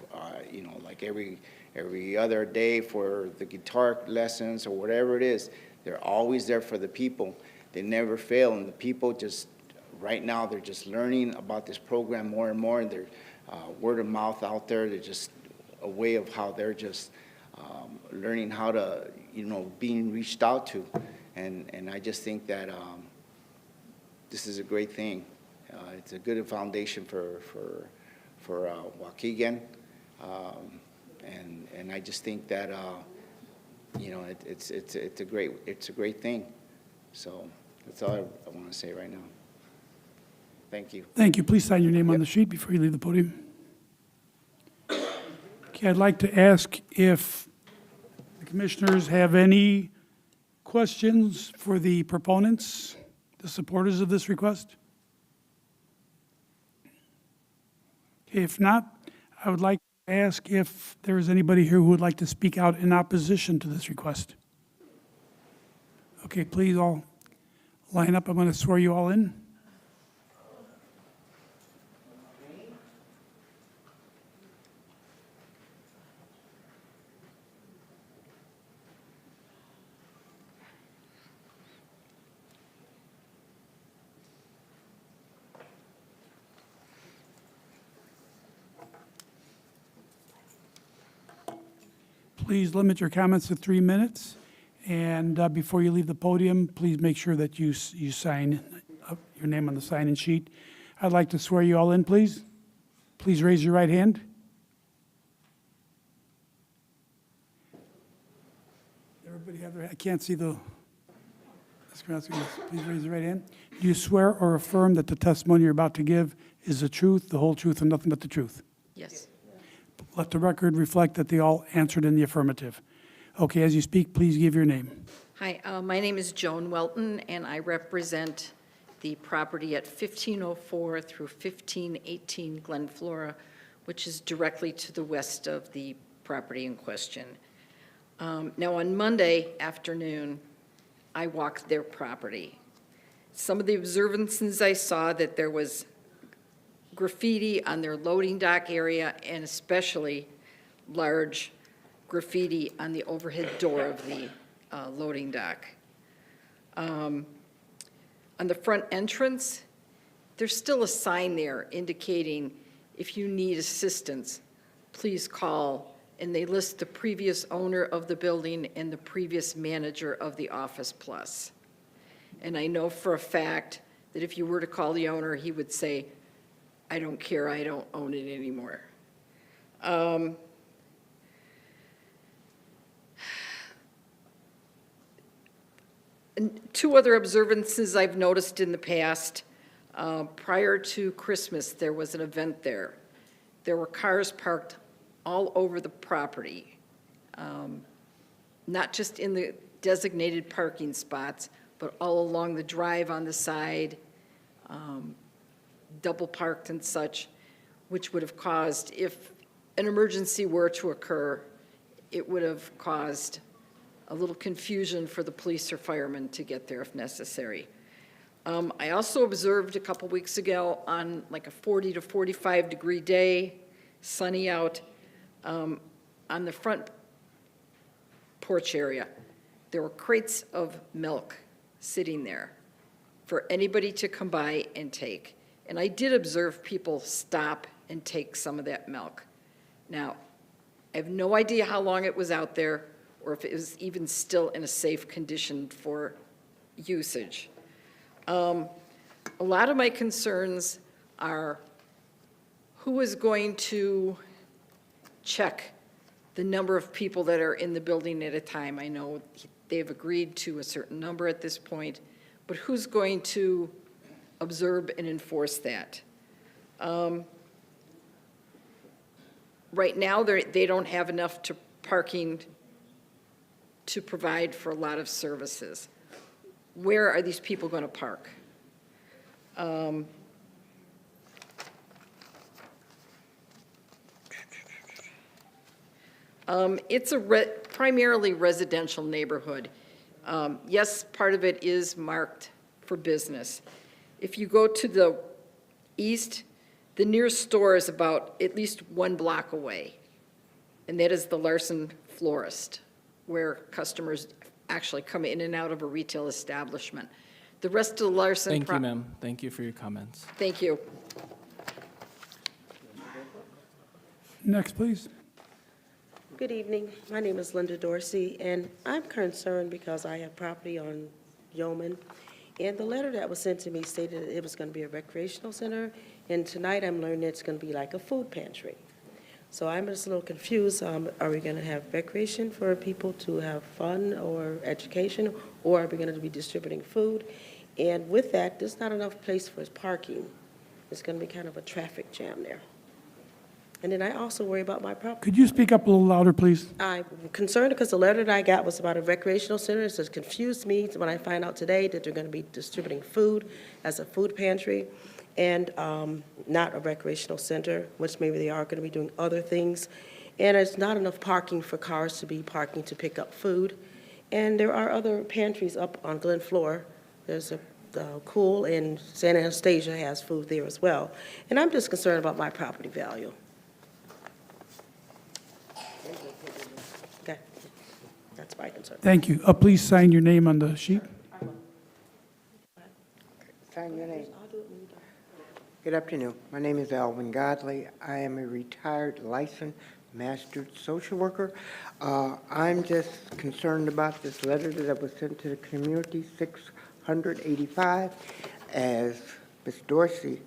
like every other day for the guitar lessons or whatever it is, they're always there for the people. They never fail, and the people just right now they're just learning about this program more and more. They're word of mouth out there. They're just a way of how they're just learning how to, being reached out to. And I just think that this is a great thing. It's a good foundation for Waukegan. And I just think that, you know, it's a great thing. So that's all I want to say right now. Thank you. Thank you. Please sign your name on the sheet before you leave the podium. Okay, I'd like to ask if the commissioners have any questions for the proponents, the supporters of this request? Okay, if not, I would like to ask if there is anybody here who would like to speak out in opposition to this request. Okay, please all line up. I'm going to swear you all in. Please limit your comments to 3 minutes. And before you leave the podium, please make sure that you sign your name on the sign-in sheet. I'd like to swear you all in, please. Please raise your right hand. Everybody have their, I can't see the, please raise your right hand. Do you swear or affirm that the testimony you're about to give is the truth, the whole truth, and nothing but the truth? Yes. Let the record reflect that they all answered in the affirmative. Okay, as you speak, please give your name. Hi, my name is Joan Welton, and I represent the property at 1504 through 1518 Glen Flora, which is directly to the west of the property in question. Now, on Monday afternoon, I walked their property. Some of the observances I saw that there was graffiti on their loading dock area, and especially large graffiti on the overhead door of the loading dock. On the front entrance, there's still a sign there indicating if you need assistance, please call, and they list the previous owner of the building and the previous manager of the Office Plus. And I know for a fact that if you were to call the owner, he would say, I don't care, I don't own it anymore. And two other observances I've noticed in the past. Prior to Christmas, there was an event there. There were cars parked all over the property, not just in the designated parking spots, but all along the drive on the side, double parked and such, which would have caused, if an emergency were to occur, it would have caused a little confusion for the police or firemen to get there if necessary. I also observed a couple weeks ago on like a 40 to 45 degree day, sunny out, on the front porch area, there were crates of milk sitting there for anybody to come by and take. And I did observe people stop and take some of that milk. Now, I have no idea how long it was out there or if it was even still in a safe condition for usage. A lot of my concerns are who is going to check the number of people that are in the building at a time. I know they've agreed to a certain number at this point, but who's going to observe and enforce that? Right now, they don't have enough parking to provide for a lot of services. Where are these people going to park? It's a primarily residential neighborhood. Yes, part of it is marked for business. If you go to the east, the nearest store is about at least 1 block away, and that is the Larson Florist, where customers actually come in and out of a retail establishment. The rest of the Larson... Thank you, ma'am. Thank you for your comments. Thank you. Next, please. Good evening. My name is Linda Dorsey, and I'm concerned because I have property on Yeoman, and the letter that was sent to me stated that it was going to be a recreational center, and tonight I'm learning it's going to be like a food pantry. So I'm just a little confused. Are we going to have recreation for people to have fun or education, or are we going to be distributing food? And with that, there's not enough place for parking. It's going to be kind of a traffic jam there. And then I also worry about my property. Could you speak up a little louder, please? I'm concerned because the letter that I got was about a recreational center. It just confused me when I find out today that they're going to be distributing food as a food pantry and not a recreational center, which maybe they are going to be doing other things. And there's not enough parking for cars to be parking to pick up food. And there are other pantries up on Glen Floor. There's a Cool, and Santa Anastasia has food there as well. And I'm just concerned about my property value. Okay, that's my concern. Thank you. Please sign your name on the sheet. Sign your name. Good afternoon. My name is Alvin Godley. I am a retired licensed master social worker. I'm just concerned about this letter that was sent to the community, 685, as Ms. Dorsey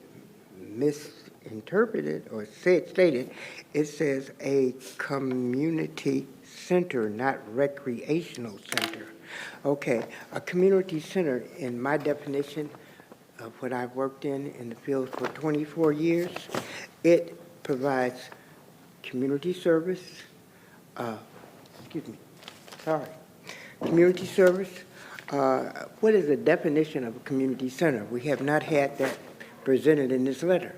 misinterpreted or stated, it says a community center, not recreational center. Okay, a community center, in my definition of what I've worked in the field for 24 years, it provides community service, community service. What is the definition of a community center? We have not had that presented in this letter,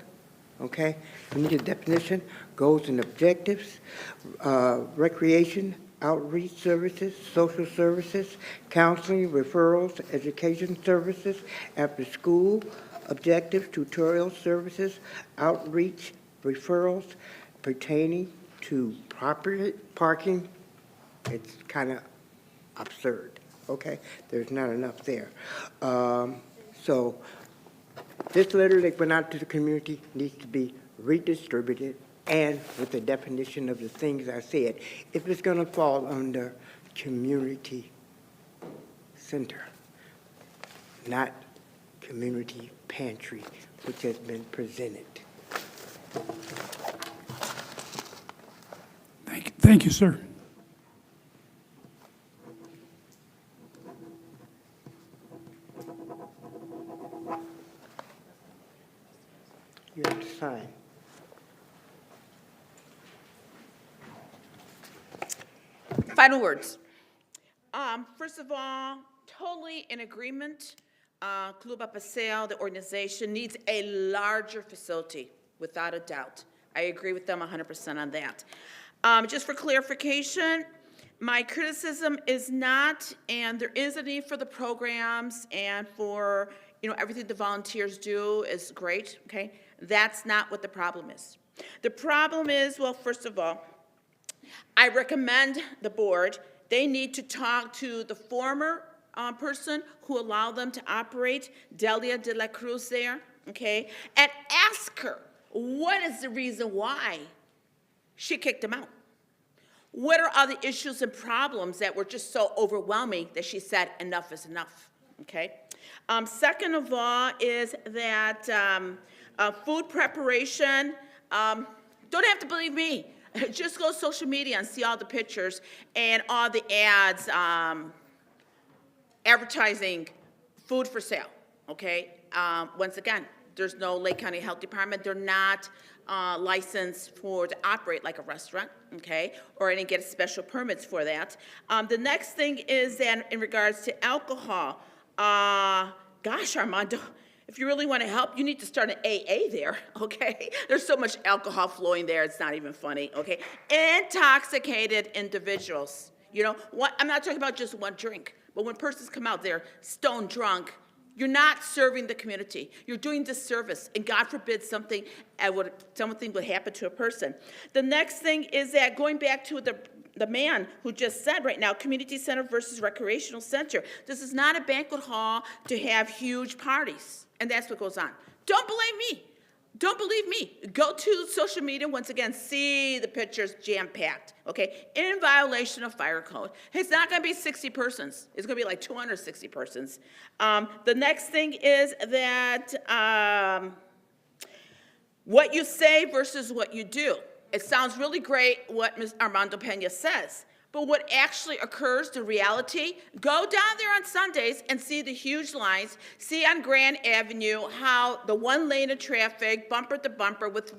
okay? We need a definition, goals and objectives, recreation, outreach services, social services, counseling, referrals, education services, after school, objectives, tutorial services, outreach, referrals pertaining to property parking. It's kind of absurd, okay? There's not enough there. So this letter that went out to the community needs to be redistributed and with the definition of the things I said, if it's going to fall under community center, not community pantry, which has been presented. Thank you, sir. You have to sign. Final words. First of all, totally in agreement. Club Apaseo, the organization, needs a larger facility, without a doubt. I agree with them 100% on that. Just for clarification, my criticism is not, and there is a need for the programs and for, everything the volunteers do is great, okay? That's not what the problem is. The problem is, well, first of all, I recommend the board, they need to talk to the former person who allowed them to operate, Delia de la Cruz there, okay? And ask her, what is the reason why she kicked him out? What are all the issues and problems that were just so overwhelming that she said enough is enough, okay? Second of all is that food preparation, don't have to believe me. Just go to social media and see all the pictures and all the ads advertising food for sale, okay? Once again, there's no Lake County Health Department. They're not licensed to operate like a restaurant, okay? Or any get special permits for that. The next thing is that in regards to alcohol, gosh, Armando, if you really want to help, you need to start an AA there, okay? There's so much alcohol flowing there, it's not even funny, okay? Intoxicated individuals, I'm not talking about just one drink, but when persons come out there stone drunk, you're not serving the community. You're doing disservice, and God forbid something would happen to a person. The next thing is that going back to the man who just said right now, community center versus recreational center. This is not a banquet hall to have huge parties, and that's what goes on. Don't blame me. Don't believe me. Go to social media, once again, see the pictures jam-packed, okay? In violation of fire code. It's not gonna be 60 persons. It's gonna be like 260 persons. The next thing is that what you say versus what you do, it sounds really great what Ms. Armando Pena says, but what actually occurs, the reality, go down there on Sundays and see the huge lines, see on Grand Avenue how the one lane of traffic, bumper to bumper with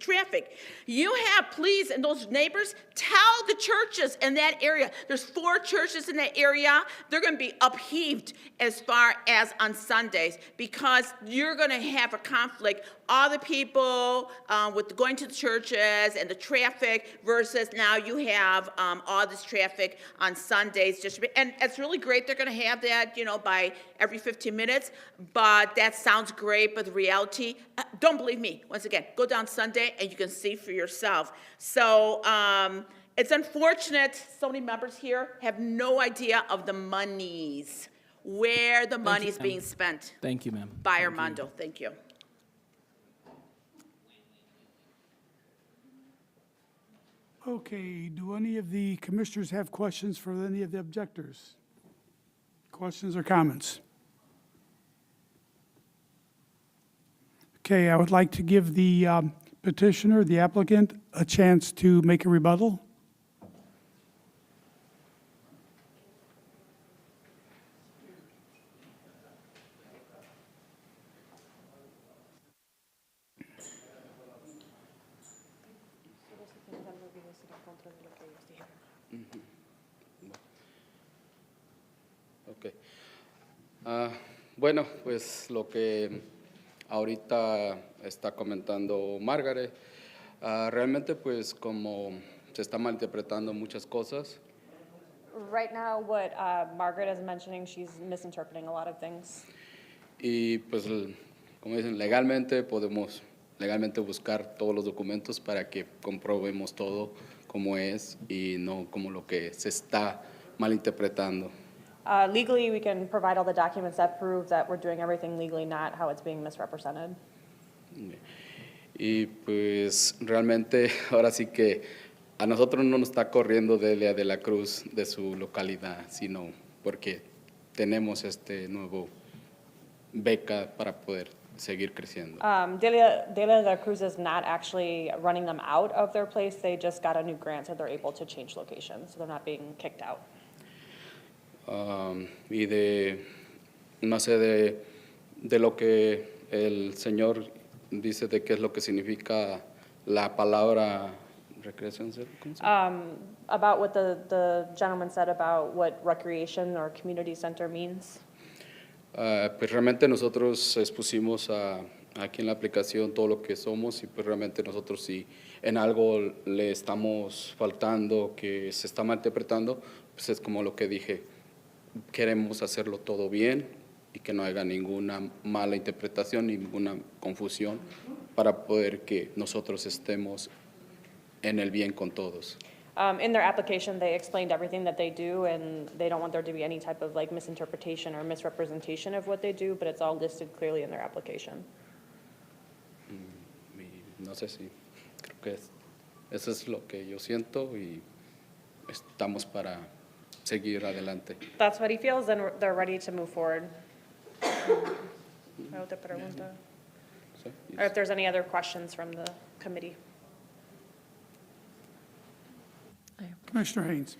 traffic. You have, please, and those neighbors, tell the churches in that area. There's 4 churches in that area. They're going to be upheaved as far as on Sundays because you're going to have a conflict. All the people with going to the churches and the traffic versus now you have all this traffic on Sundays. And it's really great they're going to have that, by every 15 minutes. But that sounds great, but the reality, don't believe me. Once again, go down Sunday and you can see for yourself. So it's unfortunate so many members here have no idea of the monies, where the money is being spent. Thank you, ma'am. By Armando. Thank you. Okay, do any of the commissioners have questions for any of the objectors? Questions or comments? Okay, I would like to give the petitioner, the applicant, a chance to make a rebuttal. Ok. Bueno, pues lo que ahorita está comentando Margaret, realmente pues como se está malinterpretando muchas cosas. Right now, what Margaret is mentioning, she's misinterpreting a lot of things. Y pues, como dicen, legalmente podemos buscar todos los documentos para que comprobemos todo como es y no como lo que se está malinterpretando. Legally, we can provide all the documents that prove that we're doing everything legally, not how it's being misrepresented. Y pues realmente ahora sí que a nosotros no nos está corriendo Delia de la Cruz de su localidad, sino porque tenemos este nuevo beca para poder seguir creciendo. Delia de la Cruz is not actually running them out of their place. They just got a new grant, so they're able to change locations, so they're not being kicked out. Y no sé, de lo que el señor dice de qué es lo que significa la palabra recreación. About what the gentleman said about what recreation or community center means. Pues realmente nosotros expusimos aquí en la aplicación todo lo que somos y pues realmente nosotros si en algo le estamos faltando, que se está malinterpretando, pues es como lo que dije, queremos hacerlo todo bien y que no haya ninguna mala interpretación, ninguna confusión para poder que nosotros estemos en el bien con todos. In their application, they explained everything that they do, and they don't want there to be any type of misinterpretation or misrepresentation of what they do, but it's all listed clearly in their application. No sé si, creo que eso es lo que yo siento y estamos para seguir adelante. That's what he feels, and they're ready to move forward. Otra pregunta. Or if there's any other questions from the committee. Commissioner Haynes.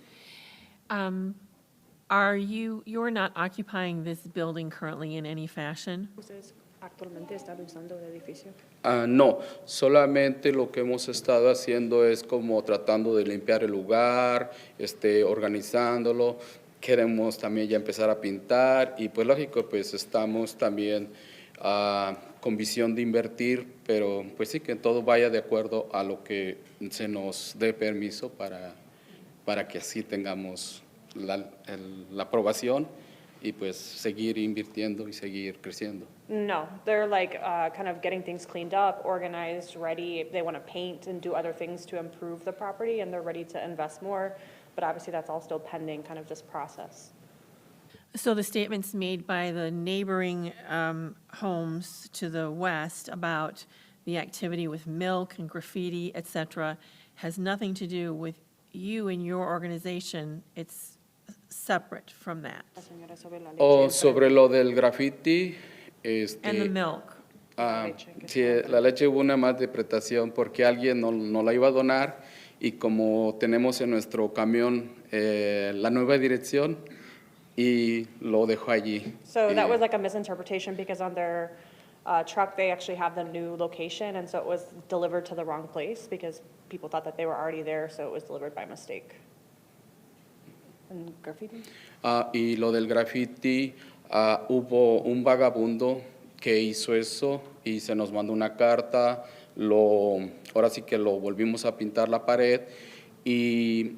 You're not occupying this building currently in any fashion? ¿Ustedes actualmente están usando el edificio? No, solamente lo que hemos estado haciendo es como tratando de limpiar el lugar, organizándolo. Queremos también ya empezar a pintar y pues lógico, pues estamos también con visión de invertir, pero pues sí que todo vaya de acuerdo a lo que se nos dé permiso para que así tengamos la aprobación y pues seguir invirtiendo y seguir creciendo. No, they're kind of getting things cleaned up, organized, ready. They want to paint and do other things to improve the property, and they're ready to invest more. But obviously, that's all still pending kind of this process. So the statements made by the neighboring homes to the west about the activity with milk and graffiti, et cetera, has nothing to do with you and your organization. It's separate from that. O sobre lo del graffiti, And the milk. Sí, la leche hubo una malinterpretación porque alguien no la iba a donar y como tenemos en nuestro camión la nueva dirección y lo dejó allí. So that Y- was like a misinterpretation because on their truck, they actually have the new location, and so it was delivered to the wrong place because people thought that they were already there, so it was delivered by mistake. And graffiti? Y lo del graffiti, hubo un vagabundo que hizo eso y se nos mandó una carta, ahora sí que lo volvimos a pintar la pared y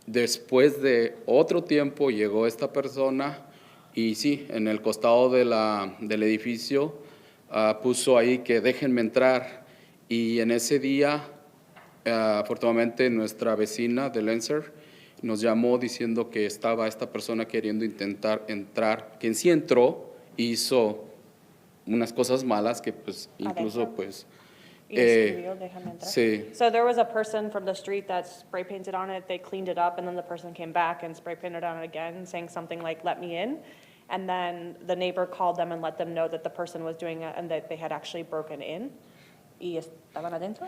después de otro tiempo llegó esta persona y sí, en el costado del edificio puso ahí que déjenme entrar y en ese día, afortunadamente nuestra vecina de Lancer nos llamó diciendo que estaba esta persona queriendo intentar entrar, quien sí entró, hizo unas cosas malas que pues incluso Adentro. pues Y escribió, déjame entrar. sí. So there was a person from the street that spray painted on it, they cleaned it up, and then the person came back and spray painted on it again, saying something like, "Let me in." And then the neighbor called them and let them know that the person was doing it and that they had actually broken in. ¿Y estaban adentro?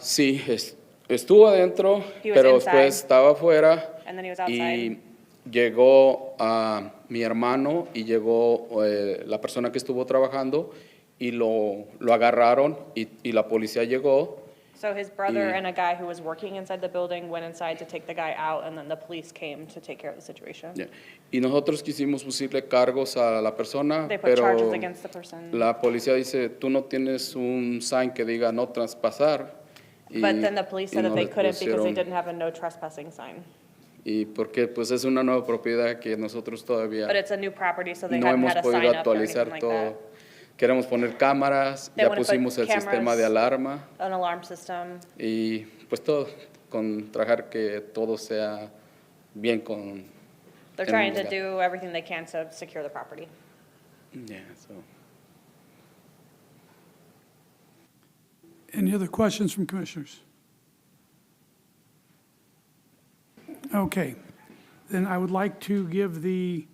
Sí, estuvo adentro, He was pero inside. después estaba afuera And then he was y outside. llegó mi hermano y llegó la persona que estuvo trabajando y lo agarraron y la policía llegó. So his brother Y- and a guy who was working inside the building went inside to take the guy out, and then the police came to take care of the situation. Ya. Y nosotros quisimos pusirle cargos a la persona, They put pero charges against the person. la policía dice, tú no tienes un sign que diga no traspasar. Y, But then the police y said that no they les couldn't because they pusieron. didn't have a no trespassing sign. Y porque pues es una nueva propiedad que nosotros todavía But it's a new property, so they no hadn't hemos had a podido sign up or actualizar anything like todo. that. Queremos poner cámaras, They ya wanna put pusimos el sistema de cameras. alarma An alarm system. y pues todo, con trabajar que todo sea bien con... They're en trying to lugar. do everything they can to secure the property. Yeah, so. Any other questions from commissioners? Okay, then I would like to give the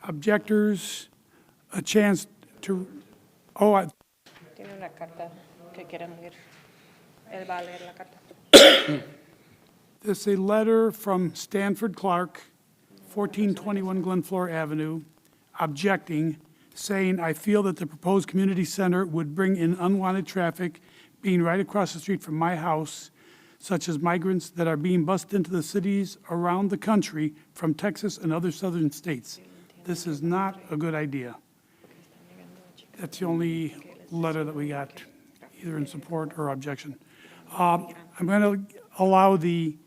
objectors a chance to, Tiene una carta que quieren leer. Él va a leer la carta. this is a letter from Stanford Clark, 1421 Glenflora Avenue, objecting, saying, "I feel that the proposed community center would bring in unwanted traffic being right across the street from my house, such as migrants that are being bused into the cities around the country from Texas and other southern states. This is not a good idea." That's the only letter that we got, either in support or objection. I'm going to allow the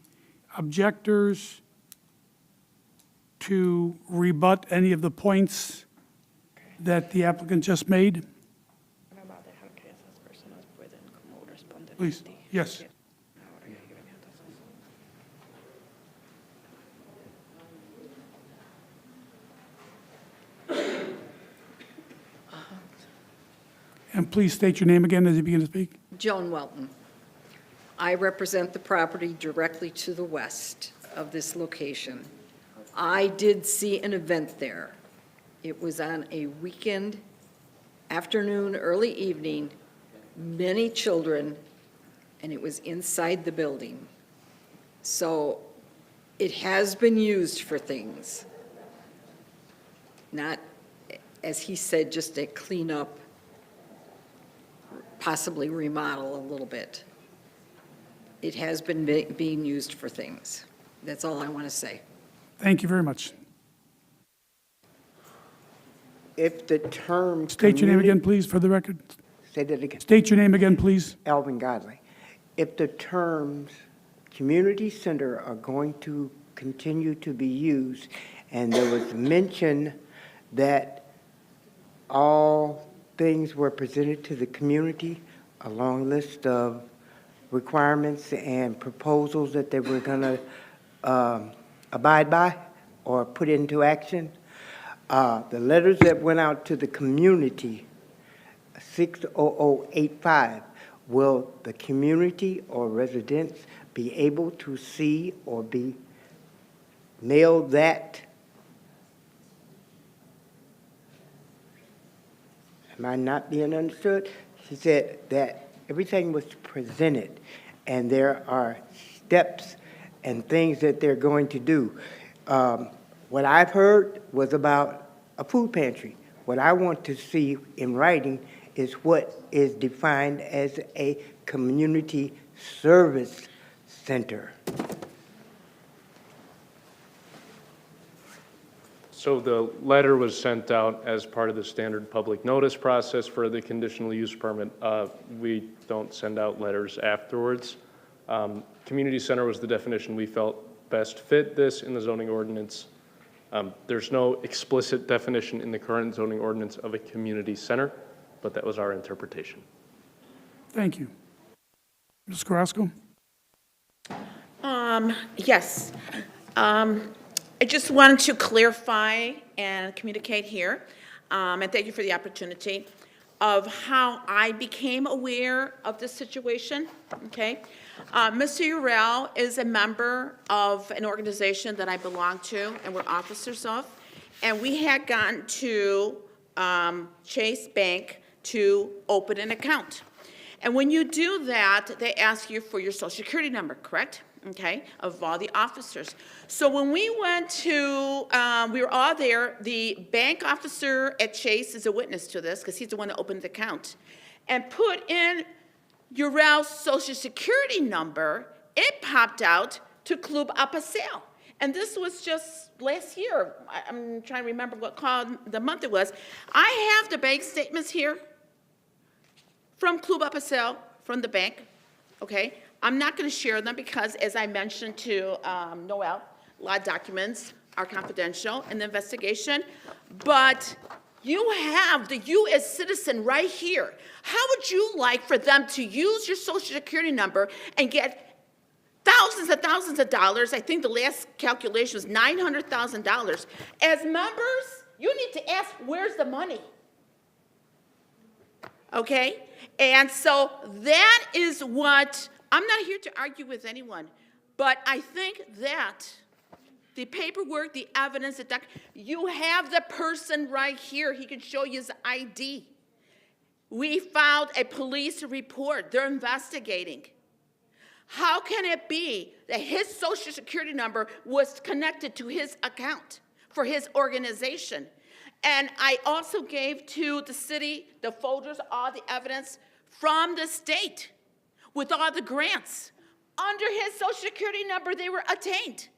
objectors to rebut any of the points that the applicant just made. Please, yes. And please state your name again as you begin to speak. Joan Welton. I represent the property directly to the west of this location. I did see an event there. It was on a weekend, afternoon, early evening, many children, and it was inside the building. So it has been used for things, not, as he said, just a cleanup, possibly remodel a little bit. It has been being used for things. That's all I want to say. Thank you very much. If the term. State your name communi- again, please, for the record. Say that again. State your name again, please. Alvin Godley. If the terms community center are going to continue to be used, and there was mention that all things were presented to the community, a long list of requirements and proposals that they were going to abide by or put into action. The letters that went out to the community, 60085, will the community or residents be able to see or be mailed that? Am I not being understood? She said that everything was presented, and there are steps and things that they're going to do. What I've heard was about a food pantry. What I want to see in writing is what is defined as a community service center. So the letter was sent out as part of the standard public notice process for the conditional use permit. We don't send out letters afterwards. Community center was the definition we felt best fit this in the zoning ordinance. There's no explicit definition in the current zoning ordinance of a community center, but that was our interpretation. Thank you. Ms. Carrasco? Yes. I just wanted to clarify and communicate here, and thank you for the opportunity, of how I became aware of this situation, okay? Mr. Urell is a member of an organization that I belong to and we're officers of, and we had gone to Chase Bank to open an account. And when you do that, they ask you for your social security number, correct? Okay, of all the officers. So when we went to, we were all there, the bank officer at Chase is a witness to this because he's the one that opened the account, and put in Urell's social security number, it popped out to Club Apaseo. And this was just last year. I'm trying to remember what the month it was. I have the bank statements here from Club Apaseo, from the bank, okay? I'm not going to share them because, as I mentioned to Noel, a lot of documents are confidential in the investigation, but you have the U.S. citizen right here. How would you like for them to use your social security number and get thousands and thousands of dollars? I think the last calculation was $900,000. As members, you need to ask, where's the money? Okay? And so that is what, I'm not here to argue with anyone, but I think that the paperwork, the evidence, you have the person right here. He can show you his ID. We filed a police report. They're investigating. How can it be that his social security number was connected to his account for his organization? And I also gave to the city, the folders, all the evidence from the state with all the grants. Under his social security number, they were attained.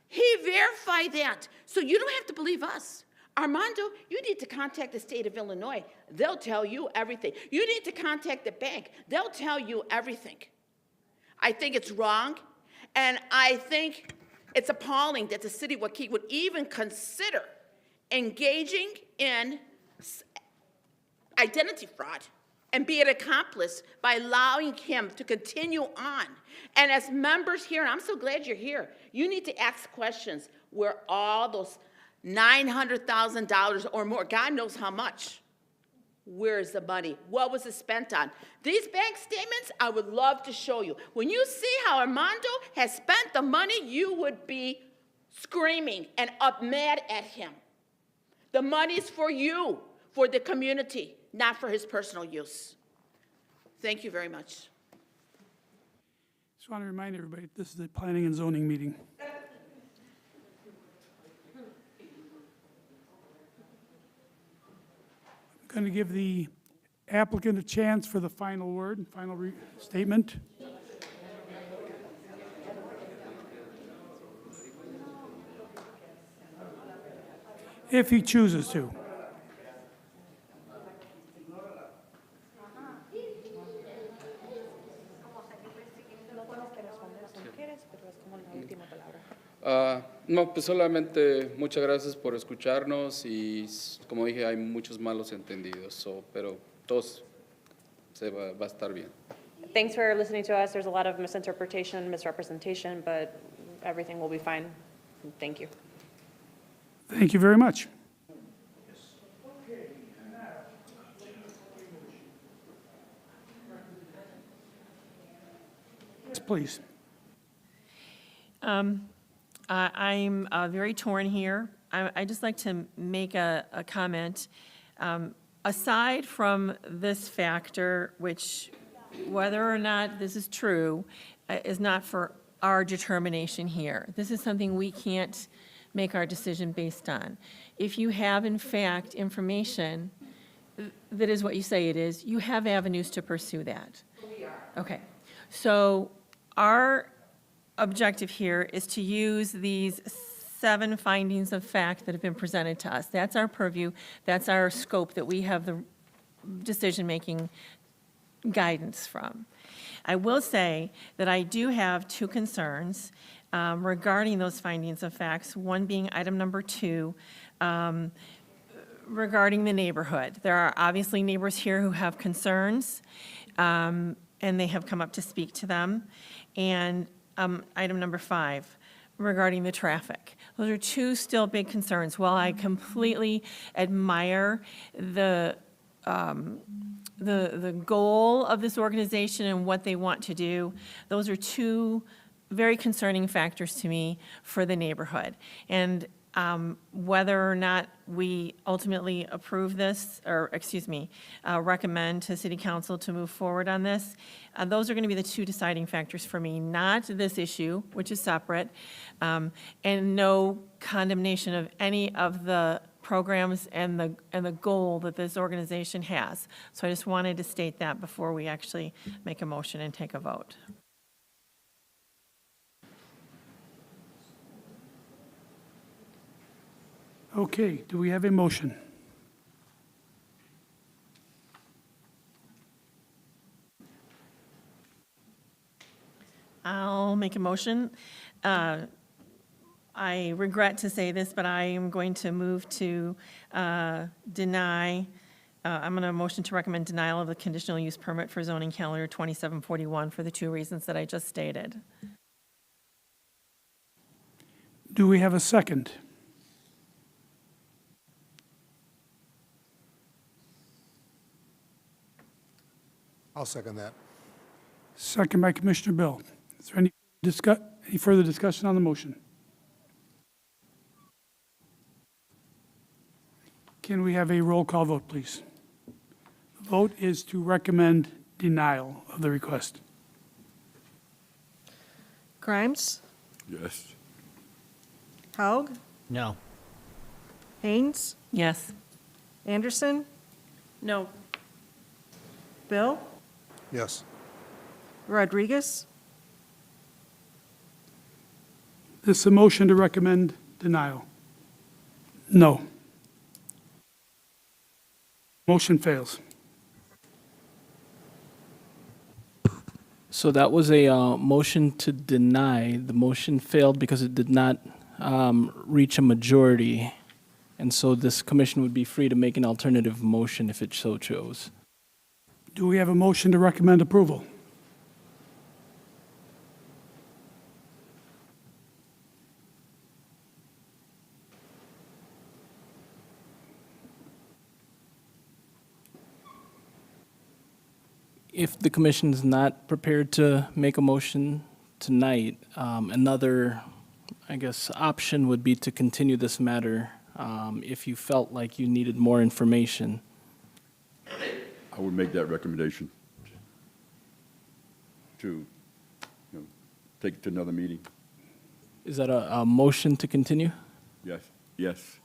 He verified that. So you don't have to believe us. Armando, you need to contact the state of Illinois. They'll tell you everything. You need to contact the bank. They'll tell you everything. I think it's wrong, and I think it's appalling that the city of Waukegan would even consider engaging in identity fraud and be an accomplice by allowing him to continue on. And as members here, and I'm so glad you're here, you need to ask questions where all those $900,000 or more, God knows how much, where's the money? What was it spent on? These bank statements, I would love to show you. When you see how Armando has spent the money, you would be screaming and up mad at him. The money's for you, for the community, not for his personal use. Thank you very much. Just want to remind everybody, this is a planning and zoning meeting. I'm going to give the applicant a chance for the final word, final statement. If he chooses to. No, pues solamente muchas gracias por escucharnos y como dije hay muchos malos entendidos, pero todos va a estar bien. Thanks for listening to us. There's a lot of misinterpretation, misrepresentation, but everything will be fine. Thank you. Thank you very much. Please. I'm very torn here. I just like to make a comment. aside from this factor, which whether or not this is true, is not for our determination here. This is something we can't make our decision based on. If you have, in fact, information that is what you say it is, you have avenues to pursue that. We are. Okay. So our objective here is to use these 7 findings of fact that have been presented to us. That's our purview. That's our scope that we have the decision-making guidance from. I will say that I do have 2 concerns regarding those findings of facts, one being item number 2, regarding the neighborhood. There are obviously neighbors here who have concerns, and they have come up to speak to them. And item number 5, regarding the traffic. Those are 2 still big concerns. While I completely admire the goal of this organization and what they want to do, those are 2 very concerning factors to me for the neighborhood. And whether or not we ultimately approve this, or recommend to City Council to move forward on this, those are going to be the 2 deciding factors for me, not this issue, which is separate, and no condemnation of any of the programs and the goal that this organization has. So I just wanted to state that before we actually make a motion and take a vote. Okay, do we have a motion? I'll make a motion. I regret to say this, but I am going to move to deny, I'm going to motion to recommend denial of the conditional use permit for zoning calendar 2741 for the 2 reasons that I just stated. Do we have a second? I'll second that. Second by Commissioner Bill. Is there any further discussion on the motion? Can we have a roll call vote, please? The vote is to recommend denial of the request. Grimes? Yes. Haug? No. Haynes? Yes. Anderson? No. Bill? Yes. Rodriguez? This is a motion to recommend denial. No. Motion fails. So that was a motion to deny. The motion failed because it did not reach a majority. And so this commission would be free to make an alternative motion if it so chose. Do we have a motion to recommend approval? If the commission is not prepared to make a motion tonight, another, option would be to continue this matter if you felt like you needed more information. I would make that recommendation to, take it to another meeting. Is that a motion to continue? Yes, yes.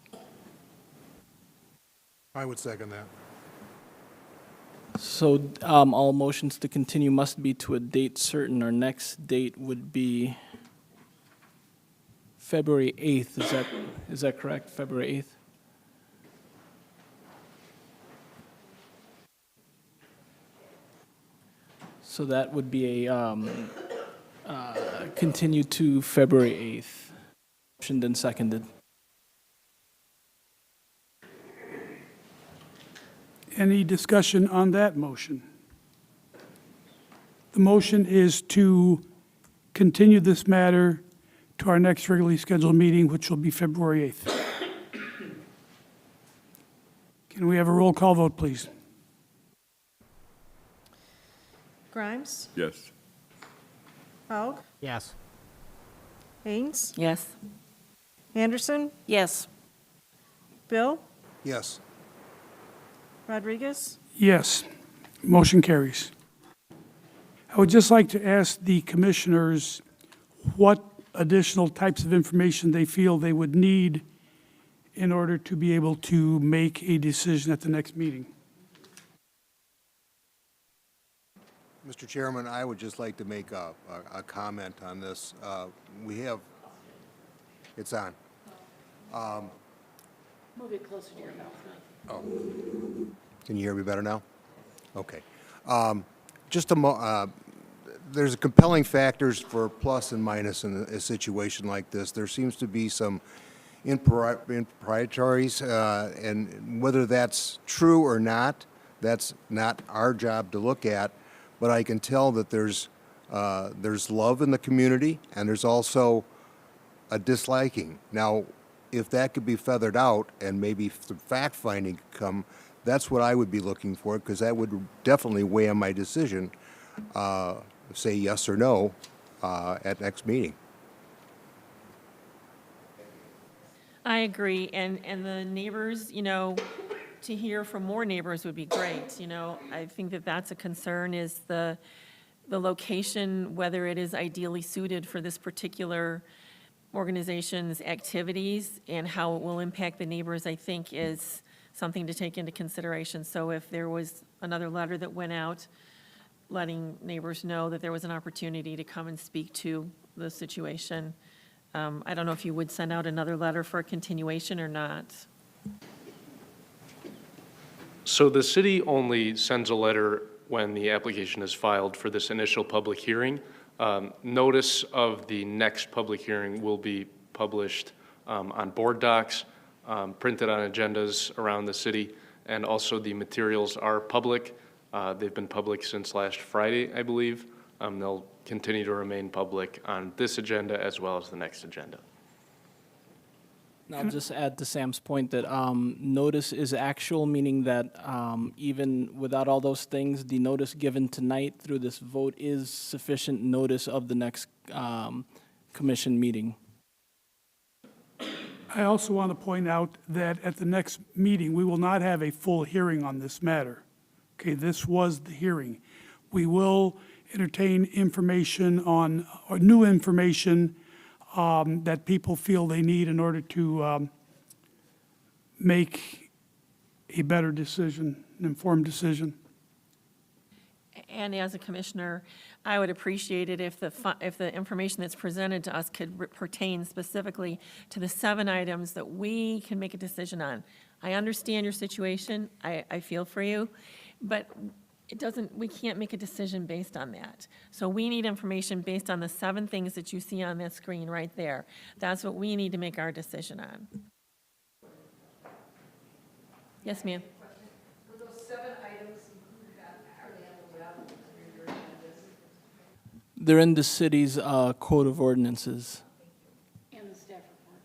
I would second that. So all motions to continue must be to a date certain. Our next date would be February 8th. Is that correct? February 8th? So that would be a continue to February 8th. Motioned and seconded. Any discussion on that motion? The motion is to continue this matter to our next regularly scheduled meeting, which will be February 8th. Can we have a roll call vote, please? Grimes? Yes. Haug? Yes. Haynes? Yes. Anderson? Yes. Bill? Yes. Rodriguez? Yes, motion carries. I would just like to ask the commissioners what additional types of information they feel they would need in order to be able to make a decision at the next meeting. Mr. Chairman, I would just like to make a comment on this. We have, it's on. Move it closer to your mouth, Mike. Oh. Can you hear me better now? Okay. There's compelling factors for plus and minus in a situation like this. There seems to be some improprieties, and whether that's true or not, that's not our job to look at. But I can tell that there's love in the community, and there's also a disliking. Now, if that could be feathered out and maybe some fact-finding could come, that's what I would be looking for, because that would definitely weigh on my decision, say yes or no at next meeting. I agree, and the neighbors, you know, to hear from more neighbors would be great, you know. I think that that's a concern, is the location, whether it is ideally suited for this particular organization's activities and how it will impact the neighbors, I think is something to take into consideration. So if there was another letter that went out letting neighbors know that there was an opportunity to come and speak to the situation, I don't know if you would send out another letter for a continuation or not. So the city only sends a letter when the application is filed for this initial public hearing. Notice of the next public hearing will be published on board docs, printed on agendas around the city, and also the materials are public. They've been public since last Friday, I believe. They'll continue to remain public on this agenda as well as the next agenda. I'll just add to Sam's point that notice is actual, meaning that even without all those things, the notice given tonight through this vote is sufficient notice of the next commission meeting. I also want to point out that at the next meeting, we will not have a full hearing on this matter. Okay, this was the hearing. We will entertain information on, or new information that people feel they need in order to make a better decision, an informed decision. And as a commissioner, I would appreciate it if the information that's presented to us could pertain specifically to the 7 items that we can make a decision on. I understand your situation, I feel for you, but we can't make a decision based on that. So we need information based on the 7 things that you see on that screen right there. That's what we need to make our decision on. Yes, ma'am. Were those 7 items included on the web? They're in the city's code of ordinances, And the staff report.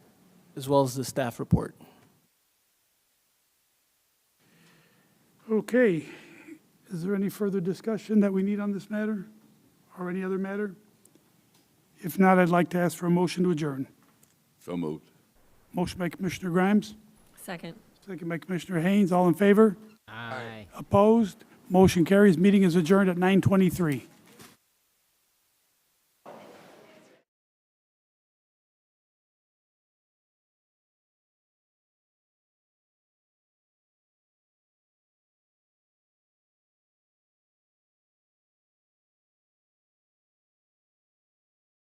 as well as the staff report. Okay. Is there any further discussion that we need on this matter or any other matter? If not, I'd like to ask for a motion to adjourn. So moved. Motion by Commissioner Grimes, Second. second by Commissioner Haynes. All in favor? Aye. Opposed? Motion carries. Meeting is adjourned at 9:23.